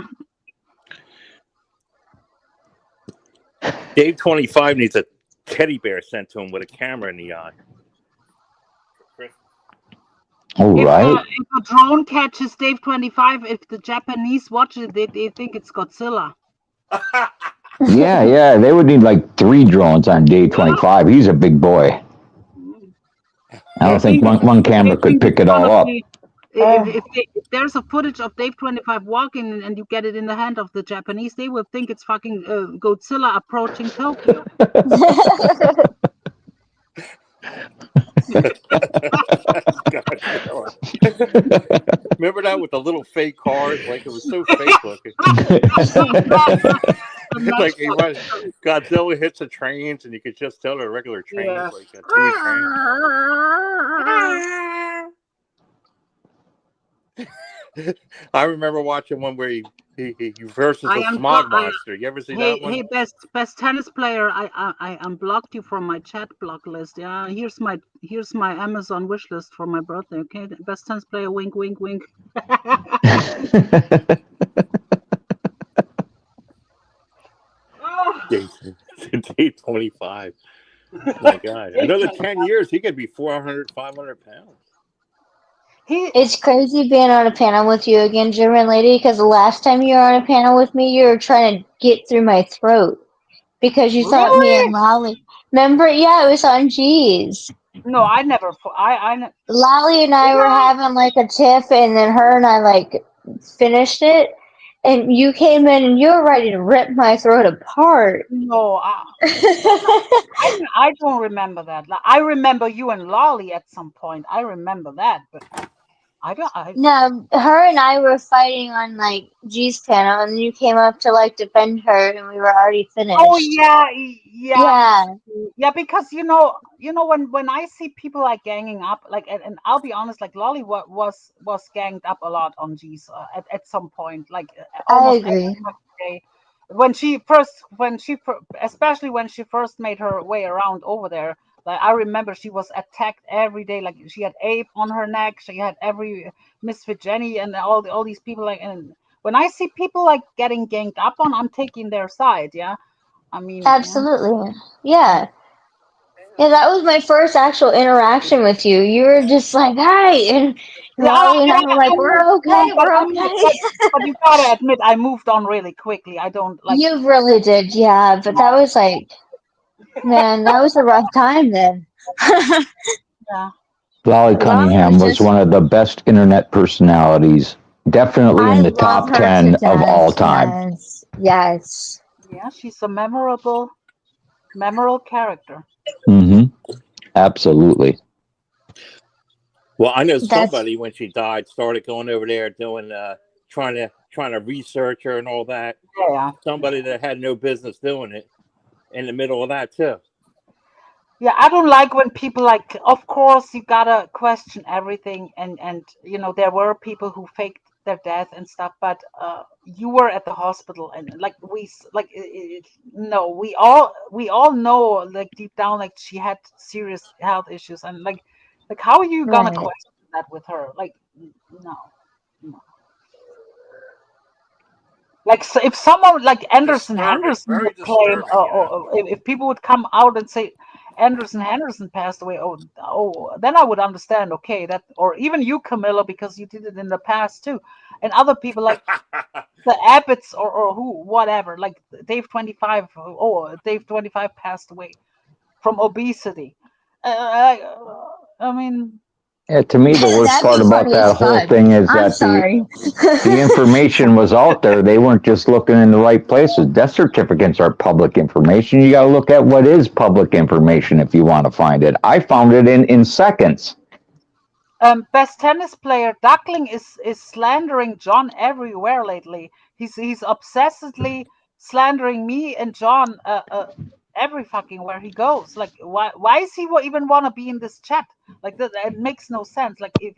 Dave 25 needs a teddy bear sent to him with a camera in the eye. All right. If a drone catches Dave 25, if the Japanese watch it, they think it's Godzilla. Yeah. They would need like 3 drones on day 25. He's a big boy. I They don't think think it's one they camera could think pick it's it all gonna up. be if there's a footage of Dave 25 walking and you get it in the hand of the Japanese, they will think it's fucking Godzilla approaching Tokyo. Godzilla. Remember that with the little fake cars? Like it was so fake looking. The next Like he was Godzilla hits the trains, and you could just tell they're regular trains, yeah. like a toy train. I remember watching one where he versus I a am smog monster. You ever see Hey, that one? hey, best tennis player. I unblocked you from my chat block list. Yeah, here's my Amazon wish list for my birthday. Okay, best tennis player. Wink, wink, wink. Oh, Day, day 25. My God. Dave Another 10 25. years, he could be 400, 500 pounds. He It's crazy being on a panel with you again, German lady, because the last time you were on a panel with me, you were trying to get through my throat because you thought me and really? Lolly. Remember? Yeah, it was on G's. No, I never. Lolly and Did I were I? having like a tiff, and then her and I like finished it, and you came in and you were ready to rip my throat apart. No, I don't remember that. Like, I remember you and Lolly at some point. I remember that, but I don't. No, her and I were fighting on like G's panel, and you came up to like defend her, and we were already Oh finished. yeah, yeah, I Yeah, see. Yeah, because when I see people like ganging up, like, and I'll be honest, like Lolly was ganged up a lot on G's at some point, like I almost every agree. fucking day. Especially when she first made her way around over there. Like I remember she was attacked every day. Like she had Abe on her neck. She had every Misfit Jenny and all these people. Like, and when I see people like getting ganged up on, I'm taking their side. Yeah, I mean, yeah, Absolutely. Yeah. Yeah, that was my first actual interaction with you. You were just like, "Hi," and yeah. Lolly and I were I like, moved "We're okay, on, but we're I mean, okay." but you gotta admit, I moved on really quickly. I don't like, You really did, yeah. But that was like, man, that was a rough time then. yeah, Lolly Lolly Cunningham was was just, one of the best internet personalities, definitely I in the love top her to 10 of all death. time. Yes, yes. yeah. She's a memorable character. Hmm. Absolutely. Well, I know That's somebody when she died started going over there doing trying to research her and all that. Yeah, Somebody that had no business doing it in the middle of that too. yeah. I don't like when people like. Of course, you gotta question everything, and there were people who faked their death and stuff, but you were at the hospital, and like no, we all know like deep down like she had serious health issues, and like how are you gonna right. question that with her? Like no. No. Like so if someone like Anderson Disturbing, Henderson very would claim, disturbing. Yeah. if people would come out and say Anderson Henderson passed away, then I would understand. Okay, that, or even you, Camilla, because you did it in the past too, and other people like the Abbots or who, whatever, like Dave 25. Oh, Dave 25 passed away from obesity. I mean, Yeah, to me, the worst That'd part be about funny as that whole fuck. thing is I'm that sorry. the information was out there. They weren't just looking in the right places. Death certificates are public information. You got to look at what is public information if you want to find it. I found it in seconds. best tennis player Duckling is slandering John everywhere lately. He's obsessively slandering me and John every fucking where he goes. Like why is he even want to be in this chat? Like that it makes no sense. Like if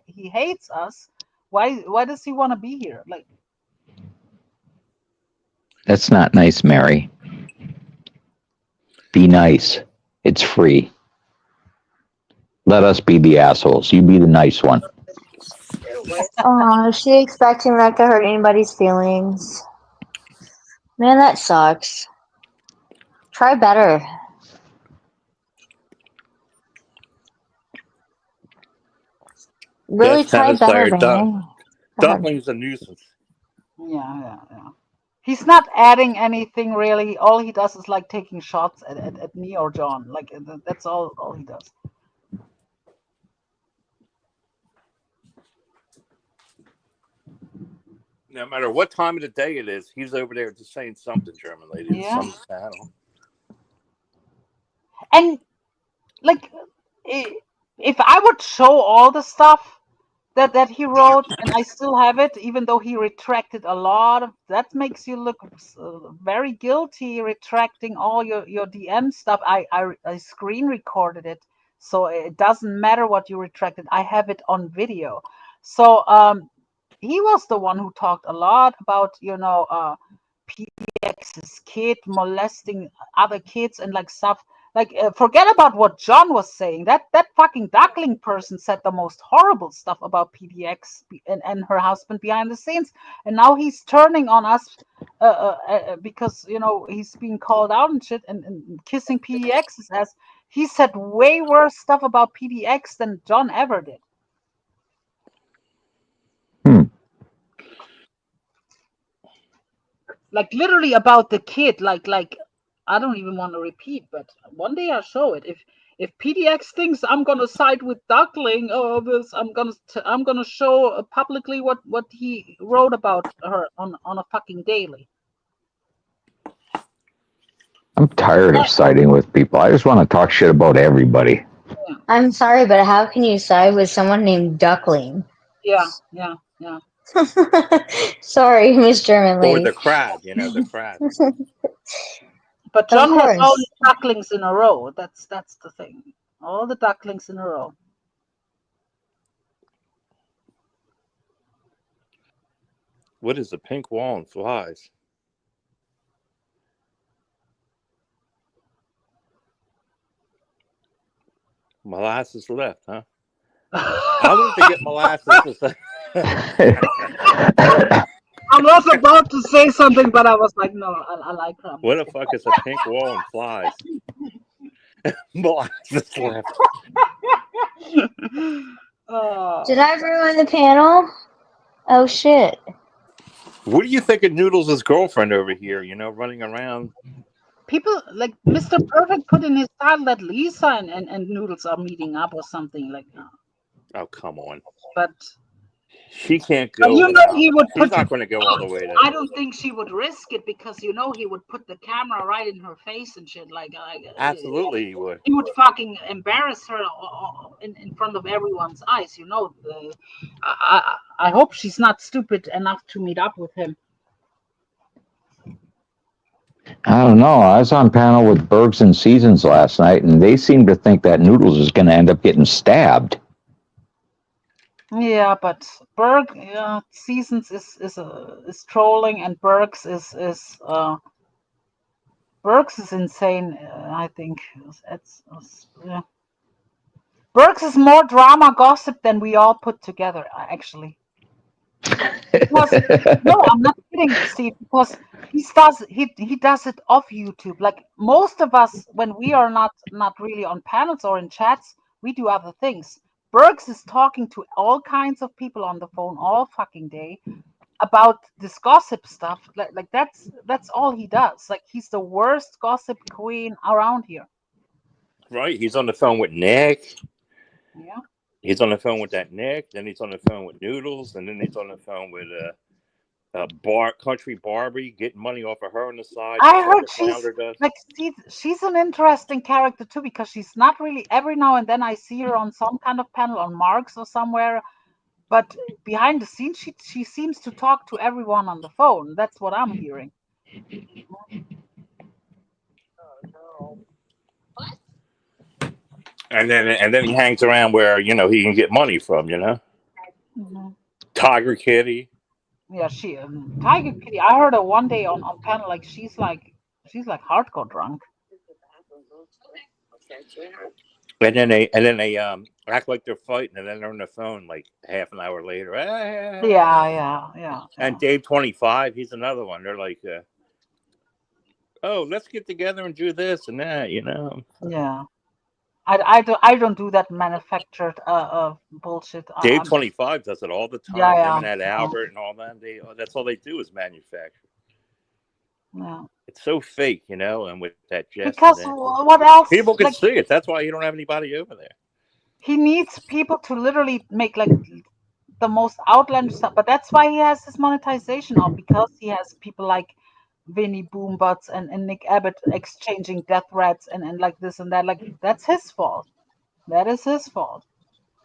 he hates us, why does he want to be here? Like That's not nice, Mary. Be nice. It's free. Let us be the assholes. You be the nice one. Oh, is she expecting not to hurt anybody's feelings? Man, that sucks. Try better. really Best try tennis better, player. man. Go ahead. Duckling's a nuisance. Yeah. He's not adding anything really. All he does is like taking shots at me or John. Like that's all he does. No matter what time of the day it is, he's over there just saying something, German lady, to Yeah. some channel. And like if I would show all the stuff that he wrote and I still have it, even though he retracted a lot of that, makes you look very guilty, retracting all your DM stuff. I screen recorded it, so it doesn't matter what you retracted. I have it on video. So he was the one who talked a lot about PDX's kid molesting other kids and like stuff. Like, forget about what John was saying. That fucking duckling person said the most horrible stuff about PDX and her husband behind the scenes, and now he's turning on us because he's being called out and shit, and kissing PDX's ass. He said way worse stuff about PDX than John ever did. Like literally about the kid. Like I don't even want to repeat, but one day I'll show it. If PDX thinks I'm gonna side with Duckling, this I'm gonna show publicly what he wrote about her on a fucking daily. I'm tired of siding with people. I just want to talk shit about everybody. I'm sorry, but how can you side with someone named Duckling? Yeah. Sorry, Miss German Or lady. the crab, the crab. But Of John has all course. the ducklings in a row. That's the thing. All the ducklings in a row. What is a pink wall and flies? Molasses left, huh? I wanted to get molasses to say. I was about to say something, but I was like, no, I like her. What the fuck is a pink wall and flies? Molasses left. Did I ruin the panel? Oh shit. What do you think of Noodles' girlfriend over here? Running around. People like Mr. Perfect put in his title that Lisa and Noodles are meeting up or something like that. Oh, come on. But She can't go. he would She's put. not going to go all the way to. I don't think she would risk it because he would put the camera right in her face and shit. Absolutely, he would. He would fucking embarrass her in front of everyone's eyes. I hope she's not stupid enough to meet up with him. I don't know. I was on panel with Bergs and Seasons last night, and they seem to think that Noodles is going to end up getting stabbed. Yeah, but Berg Seasons is trolling, and Bergs is insane. I think yeah. Bergs is more drama gossip than we all put together. Actually. Because no, I'm not kidding, Steve. Because he does it off YouTube. Like most of us, when we are not really on panels or in chats, we do other things. Bergs is talking to all kinds of people on the phone all fucking day about this gossip stuff. Like that's all he does. Like he's the worst gossip queen around here. Right? He's on the phone with Nick. Yeah. He's on the phone with that Nick. Then he's on the phone with Noodles, and then he's on the phone with Country Barbie, getting money off of her on the side. I heard she's an interesting character too because she's not really. Every now and then I see her on some kind of panel on Marx or somewhere, but behind the scenes she seems to talk to everyone on the phone. That's what I'm hearing. And then he hangs around where he can get money from. Mm-hmm. Tiger Kitty. Yeah, she Tiger Kitty. I heard her one day on panel. Like she's like hardcore drunk. And then they act like they're fighting, and then they're on the phone like half an hour later. Yeah. And Dave 25, he's another one. They're like, oh, let's get together and do this and that. Yeah. I don't do that manufactured bullshit. Dave 25 does it all the Yeah, time. Him yeah, and Ed yeah, Albert and all them. That's all they do is manufacture. yeah. It's so fake, and with that Jess and Because that, what else? people can Like see it. That's why you don't have anybody over there. he needs people to literally make like the most outlandish stuff. But that's why he has his monetization up, because he has people like Vinny Boombutts and Nick Abbott exchanging death threats and like this and that. Like that's his fault. That is his fault.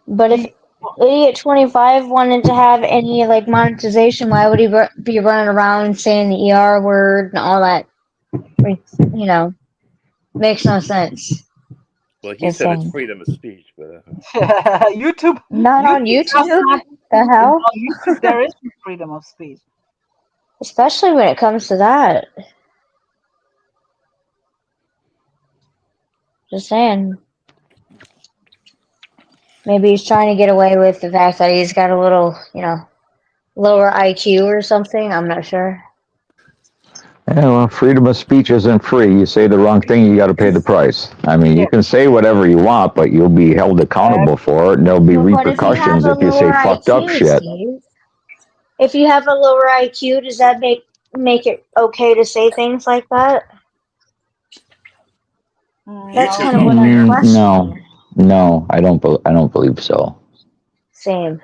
But if He Idiot 25 wanted to have any like monetization, why would he be running around saying the ER word and all that? You know, makes no sense. Well, he Just said it's saying. freedom of speech, but YouTube Not on YouTube does YouTube? not. The In hell? on YouTube there is no freedom of speech. Especially when it comes to that. Just saying. Maybe he's trying to get away with the fact that he's got a little, lower IQ or something. I'm not sure. Yeah, well, freedom of speech isn't free. You say the wrong thing, you got to pay the price. I mean, you Yes, can say whatever you want, but you'll be held accountable for it, and there'll be But what if you have repercussions a if you say lower fucked up IQ, shit. Steve? If you have a lower IQ, does that make it okay to say things like that? That's YouTube kind of no. what don't I'm care. No, questioning. no, I don't believe so. Same.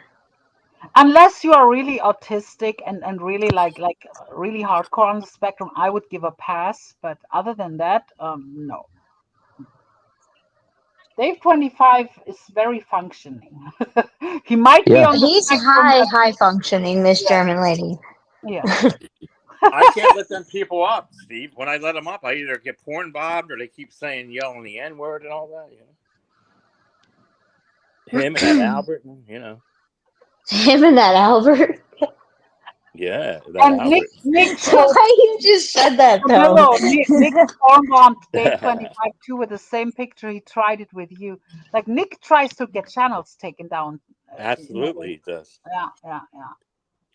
Unless you are really autistic and really like really hardcore on the spectrum, I would give a pass. But other than that, no. Dave 25 is very functioning. He might be Yeah, on the He's spectrum, but high functioning, this yeah, German lady. yeah. I can't let them people up, Steve. When I let them up, I either get porn bobbed or they keep saying yelling the N word and all that. Him and that Albert, Him and that Albert. Yeah, that And Nick Albert. Nick showed Why you just said that though? Camillo, Nick stormbombed Dave 25 too with the same picture. He tried it with you. Like Nick tries to get channels taken down. Absolutely, he does. Yeah, yeah, yeah.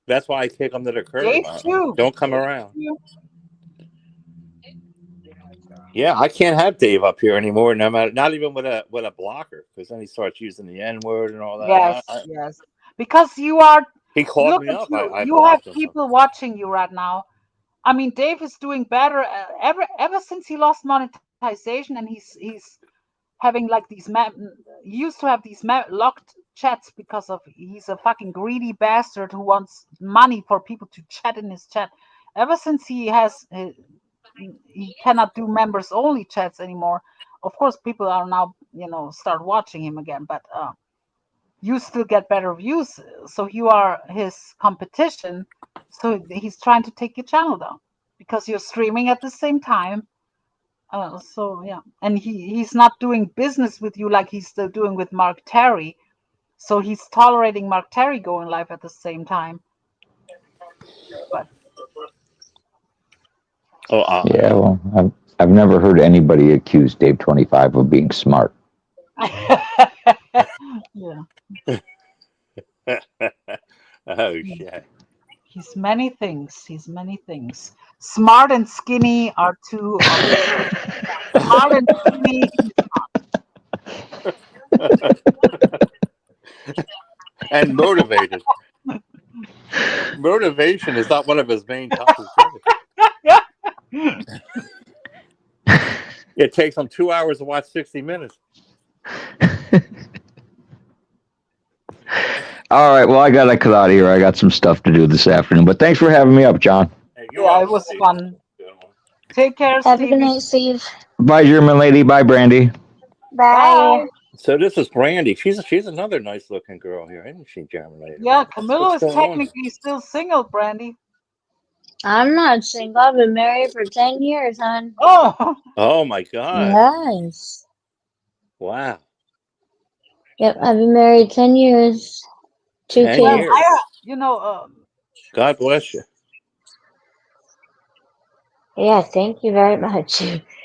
That's why I kick them to the curb. Dave too. Don't come Dave around. too. Yeah, I can't have Dave up here anymore. No matter, not even with a blocker, because then he starts using the N word and all Yes, that. yes. Because you are, He called look me at up. you. I You have blocked him. people watching you right now. I mean, Dave is doing better ever since he lost monetization, and he's having like these he used to have these locked chats because of he's a fucking greedy bastard who wants money for people to chat in his chat. Ever since he cannot do members only chats anymore. Of course, people are now start watching him again, but you still get better views, so you are his competition. So he's trying to take your channel down because you're streaming at the same time. So yeah, and he's not doing business with you like he's still doing with Mark Terry. So he's tolerating Mark Terry going live at the same time. But Oh, yeah. Well, I've never heard anybody accuse Dave 25 of being smart. yeah, oh shit. he's many things. He's many things. Smart and skinny are two of his. Smart and skinny. And motivated. Motivation is not one of his main topics. It takes him 2 hours to watch 60 Minutes. All right, well, I got to cut out of here. I got some stuff to do this afternoon, but thanks for having me up, John. Hey, you're Yeah, it welcome, was Steve. fun. Take care, Have a good Stevie. night, Steve. Bye, German lady. Bye, Brandy. Bye. Bye. So this is Brandy. She's another nice looking girl here, isn't she, Germinator? Yeah, Camilo What's is going on? technically still single, Brandy. I'm not single. I've been married for 10 years, hon. Oh, Oh my God! Yes. Wow, Yep, I've been married 10 years. 2 10 well, kids. years. God bless you. Yeah, thank you very much.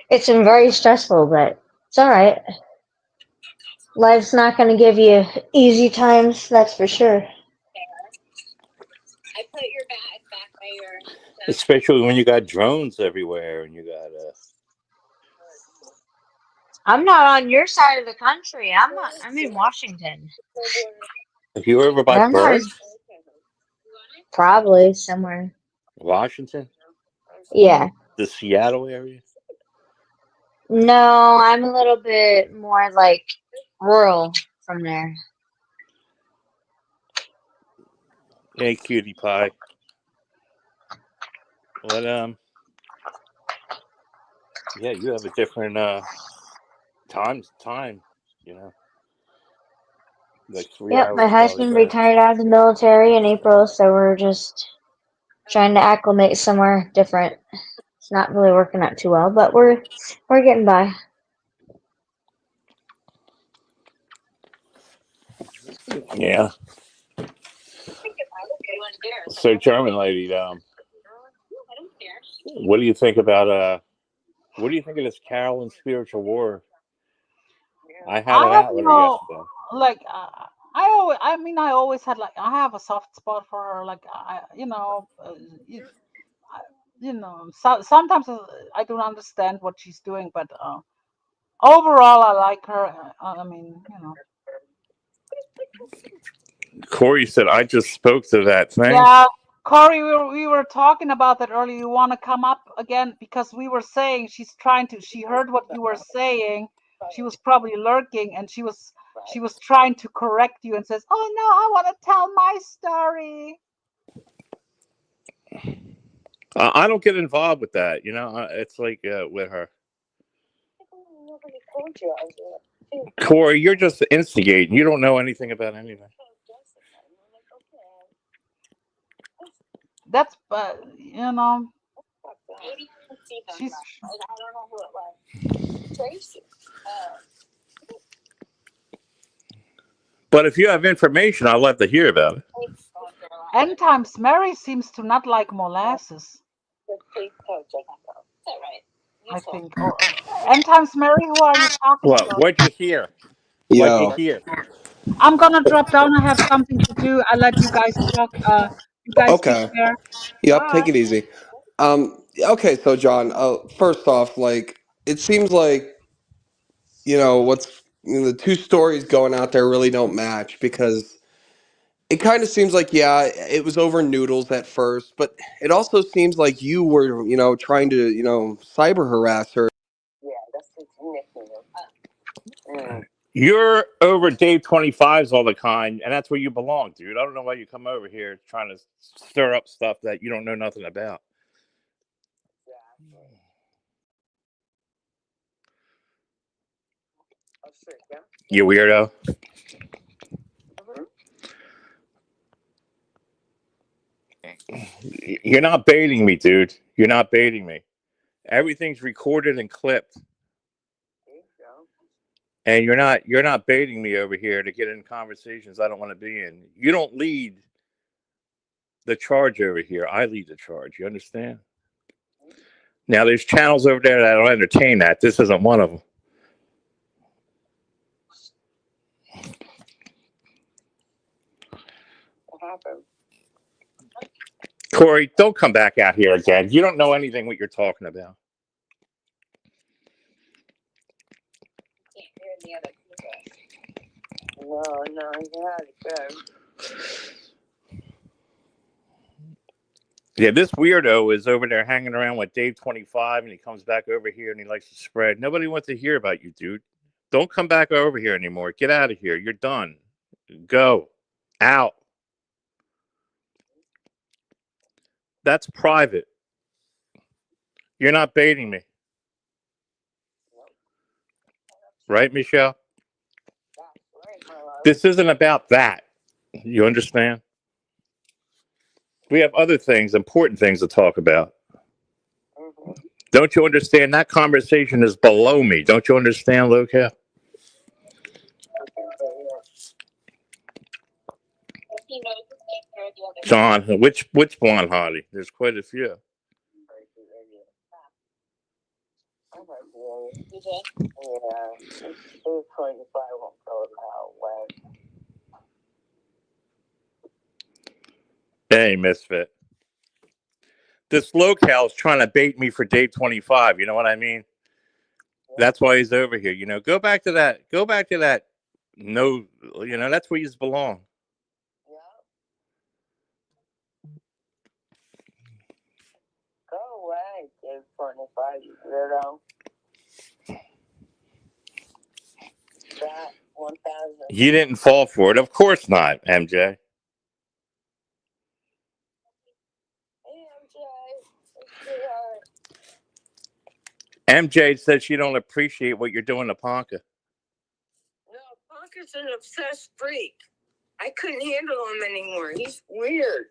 It's been very stressful, but it's alright. Life's not going to give you easy times, that's for sure. I put your bag back by your. Especially when you got drones everywhere and you got I'm not on your side of the country. I'm in Washington. If you were over But by I'm not Berg, as probably somewhere. Washington, Yeah. the Seattle area. No, I'm a little bit more like rural from there. Hey, cutie pie. What yeah, you have a different time, you know, like three Yep, my hours probably husband better. retired out of the military in April, so we're just trying to acclimate somewhere different. It's not really working out too well, but we're getting by. Yeah. So German lady, what do you think about what do you think of this Carolyn spiritual war? I had I it have out with her no yesterday. like I mean I always had like I have a soft spot for her. Like you, I, sometimes I don't understand what she's doing, but overall I like her. I mean, Corey said I just spoke to that thing. Yeah, Corey, we were talking about that earlier. You want to come up again because we were saying she heard what you were saying. She was probably lurking and she was trying to correct you and says, "Oh no, I want to tell my story." I don't get involved with that. You know, it's like with her. Corey, you're just instigating. You don't know anything about anything. That's she's But if you have information, I'd love to hear about it. End times Mary seems to not like molasses, I think. Or End times Mary, who are you talking What? about? What'd you hear? What'd you Yo. hear? I'm gonna drop down. I have something to do. I let you guys talk. You guys take Okay. care. Yep. Bye. Take it easy. Okay. So John, first off, like it seems like the two stories going out there really don't match because it kind of seems like yeah, it was over noodles at first, but it also seems like you were trying to cyber harass her. You're over Dave 25's all the kind, and that's where you belong, dude. I don't know why you come over here trying to stir up stuff that you don't know nothing about. You weirdo. You're not baiting me, dude. You're not baiting me. Everything's recorded and clipped. And you're not baiting me over here to get in conversations I don't want to be in. You don't lead the charge over here. I lead the charge. You understand? Now there's channels over there that'll entertain that. This isn't one of them. Corey, don't come back out here again. You don't know anything what you're talking about. Yeah, this weirdo is over there hanging around with Dave 25 and he comes back over here and he likes to spread. Nobody wants to hear about you, dude. Don't come back over here anymore. Get out of here. You're done. Go. Out. That's private. You're not baiting me. Right, Michelle? This isn't about that. You understand? We have other things, important things to talk about. Don't you understand? That conversation is below me. Don't you understand, Luca? John, which blonde hottie? There's quite a few. Hey, misfit. This locale is trying to bait me for Dave 25. You know what I mean? That's why he's over here. You know, go back to that. Go back to that. No, you know, that's where you belong. Yeah. Go away, Dave 25, you weirdo. That 1,000. You didn't fall for it. Of course not, MJ. Hey, MJ. Sweetheart. MJ said she don't appreciate what you're doing to Ponka. No, Parker's an obsessed freak. I couldn't handle him anymore. He's weird.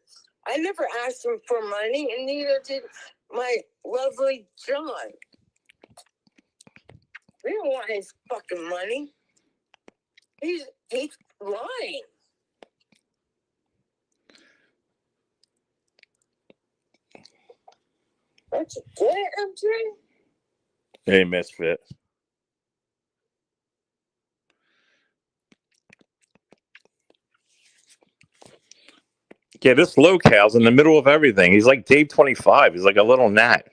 I never asked him for money, and neither did my lovely John. We don't want his fucking money. He's lying. Don't you get it, MJ? Hey, misfit. Yeah, this locale's in the middle of everything. He's like Dave 25. He's like a little gnat.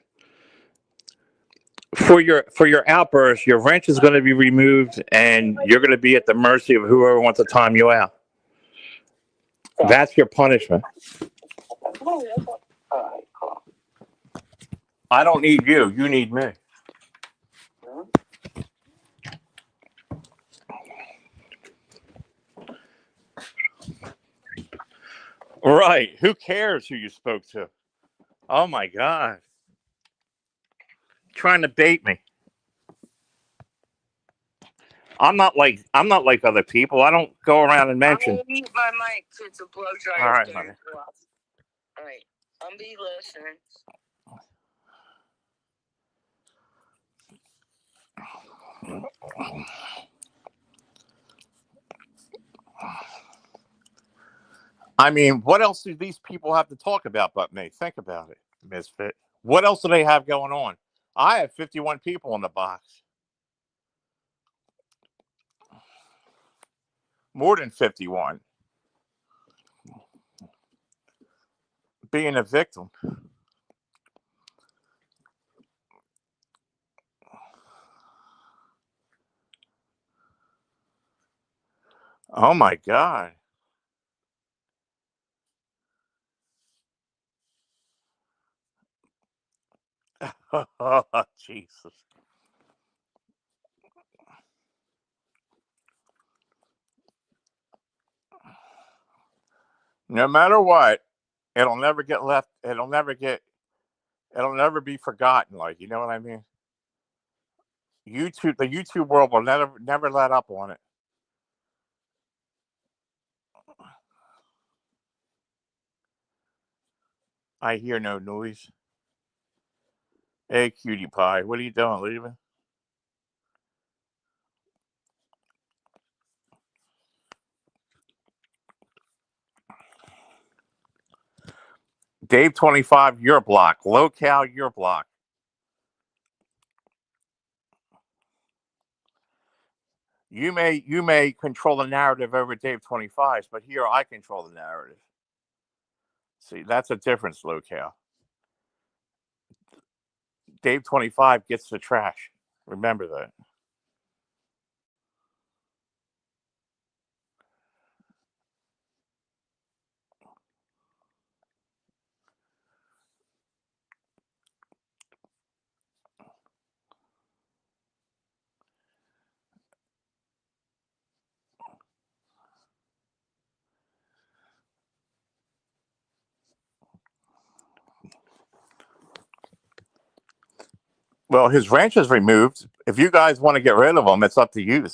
For your outburst, your wrench is going to be removed, and you're going to be at the mercy of whoever wants to time you out. That's your punishment. I don't need you. You need me. Right. Who cares who you spoke to? Oh my God. Trying to bait me. I'm not like other people. I don't go around and mention. I'm gonna mute my mic since the blow dryer. All right, honey. All right. I'll be listening. I mean, what else do these people have to talk about but me? Think about it, misfit. What else do they have going on? I have 51 people in the box. More than 51. Being a victim. Oh my God. Oh, Jesus. No matter what, it'll never get left. It'll never be forgotten. Like, you know what I mean? The YouTube world will never let up on it. I hear no noise. Hey, cutie pie, what are you doing? Leaving? Dave 25, your block. Locale, your block. You may control the narrative over Dave 25's, but here I control the narrative. See, that's a difference, locale. Dave 25 gets the trash. Remember that. Well, his ranch is removed. If you guys want to get rid of him, it's up to you.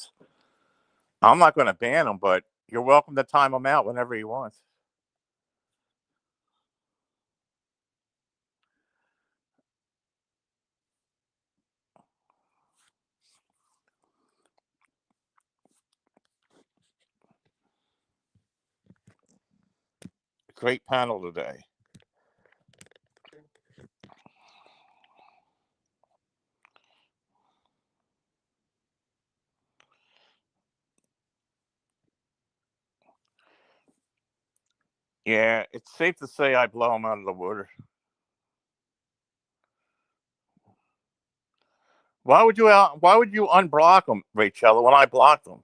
I'm not going to ban him, but you're welcome to time him out whenever he wants. Great panel today. Yeah, it's safe to say I blow him out of the water. Why would you unblock them, Rachel, when I blocked them?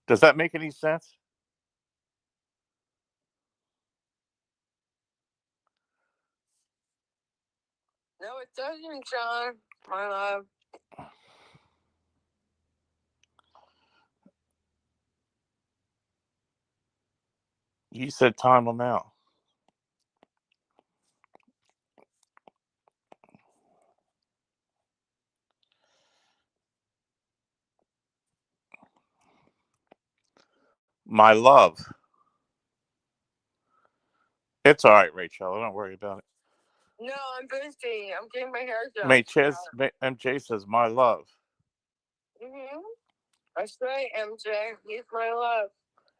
Does that make any sense? No, it doesn't, John. My love. You said time them out. My love. It's all right, Rachel. Don't worry about it. No, I'm busy. I'm getting my hair done. MJ says, my love. That's right, MJ. He's my love.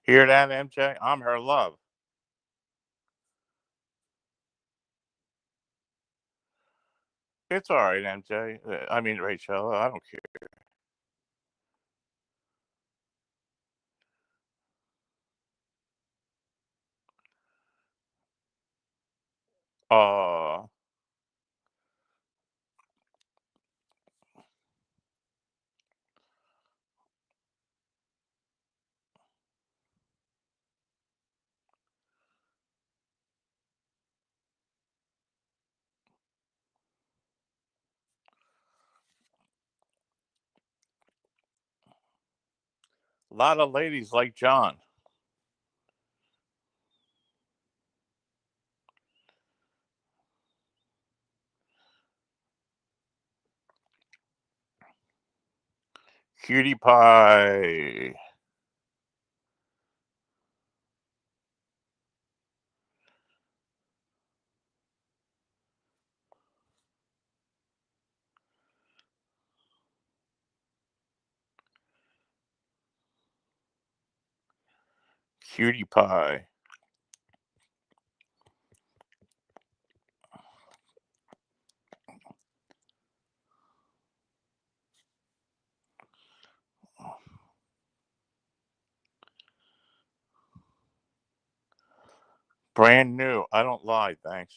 Hear that, MJ? I'm her love. It's all right, MJ. I mean, Rachel, I don't care. A lot of ladies like John. Cutie pie. Cutie pie. Brand new. I don't lie, thanks.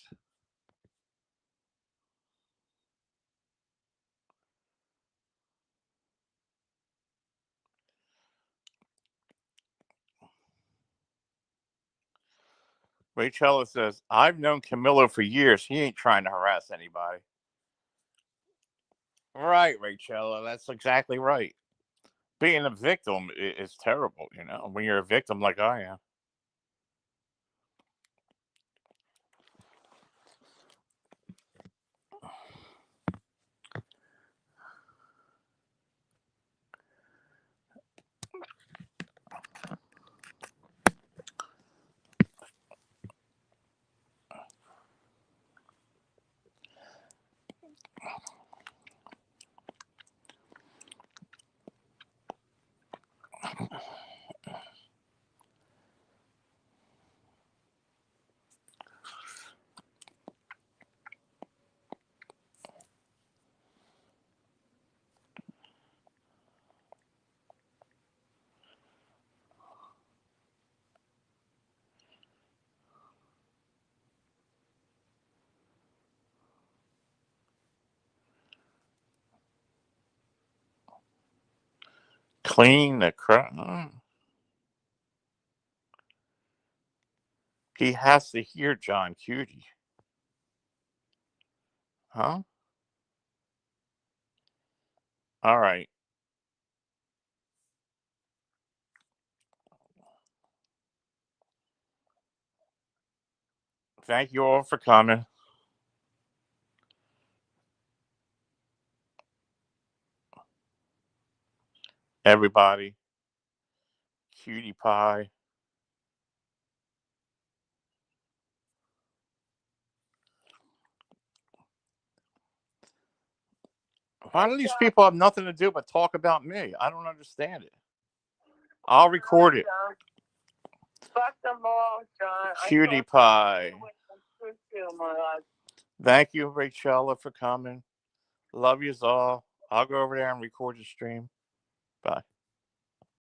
Rachella says, I've known Camilo for years. He ain't trying to harass anybody. Right, Rachella. That's exactly right. Being a victim is terrible, when you're a victim like I am. Clean the crap. He has to hear John Cutie. Huh? All right. Thank you all for coming. Everybody. Cutie pie. Why do these people have nothing to do but talk about me? I don't understand it. I'll record it. Fuck them all, John. Cutie pie. Too, my love. Thank you, Rachella, for coming. Love yous all. I'll go over there and record the stream. Bye.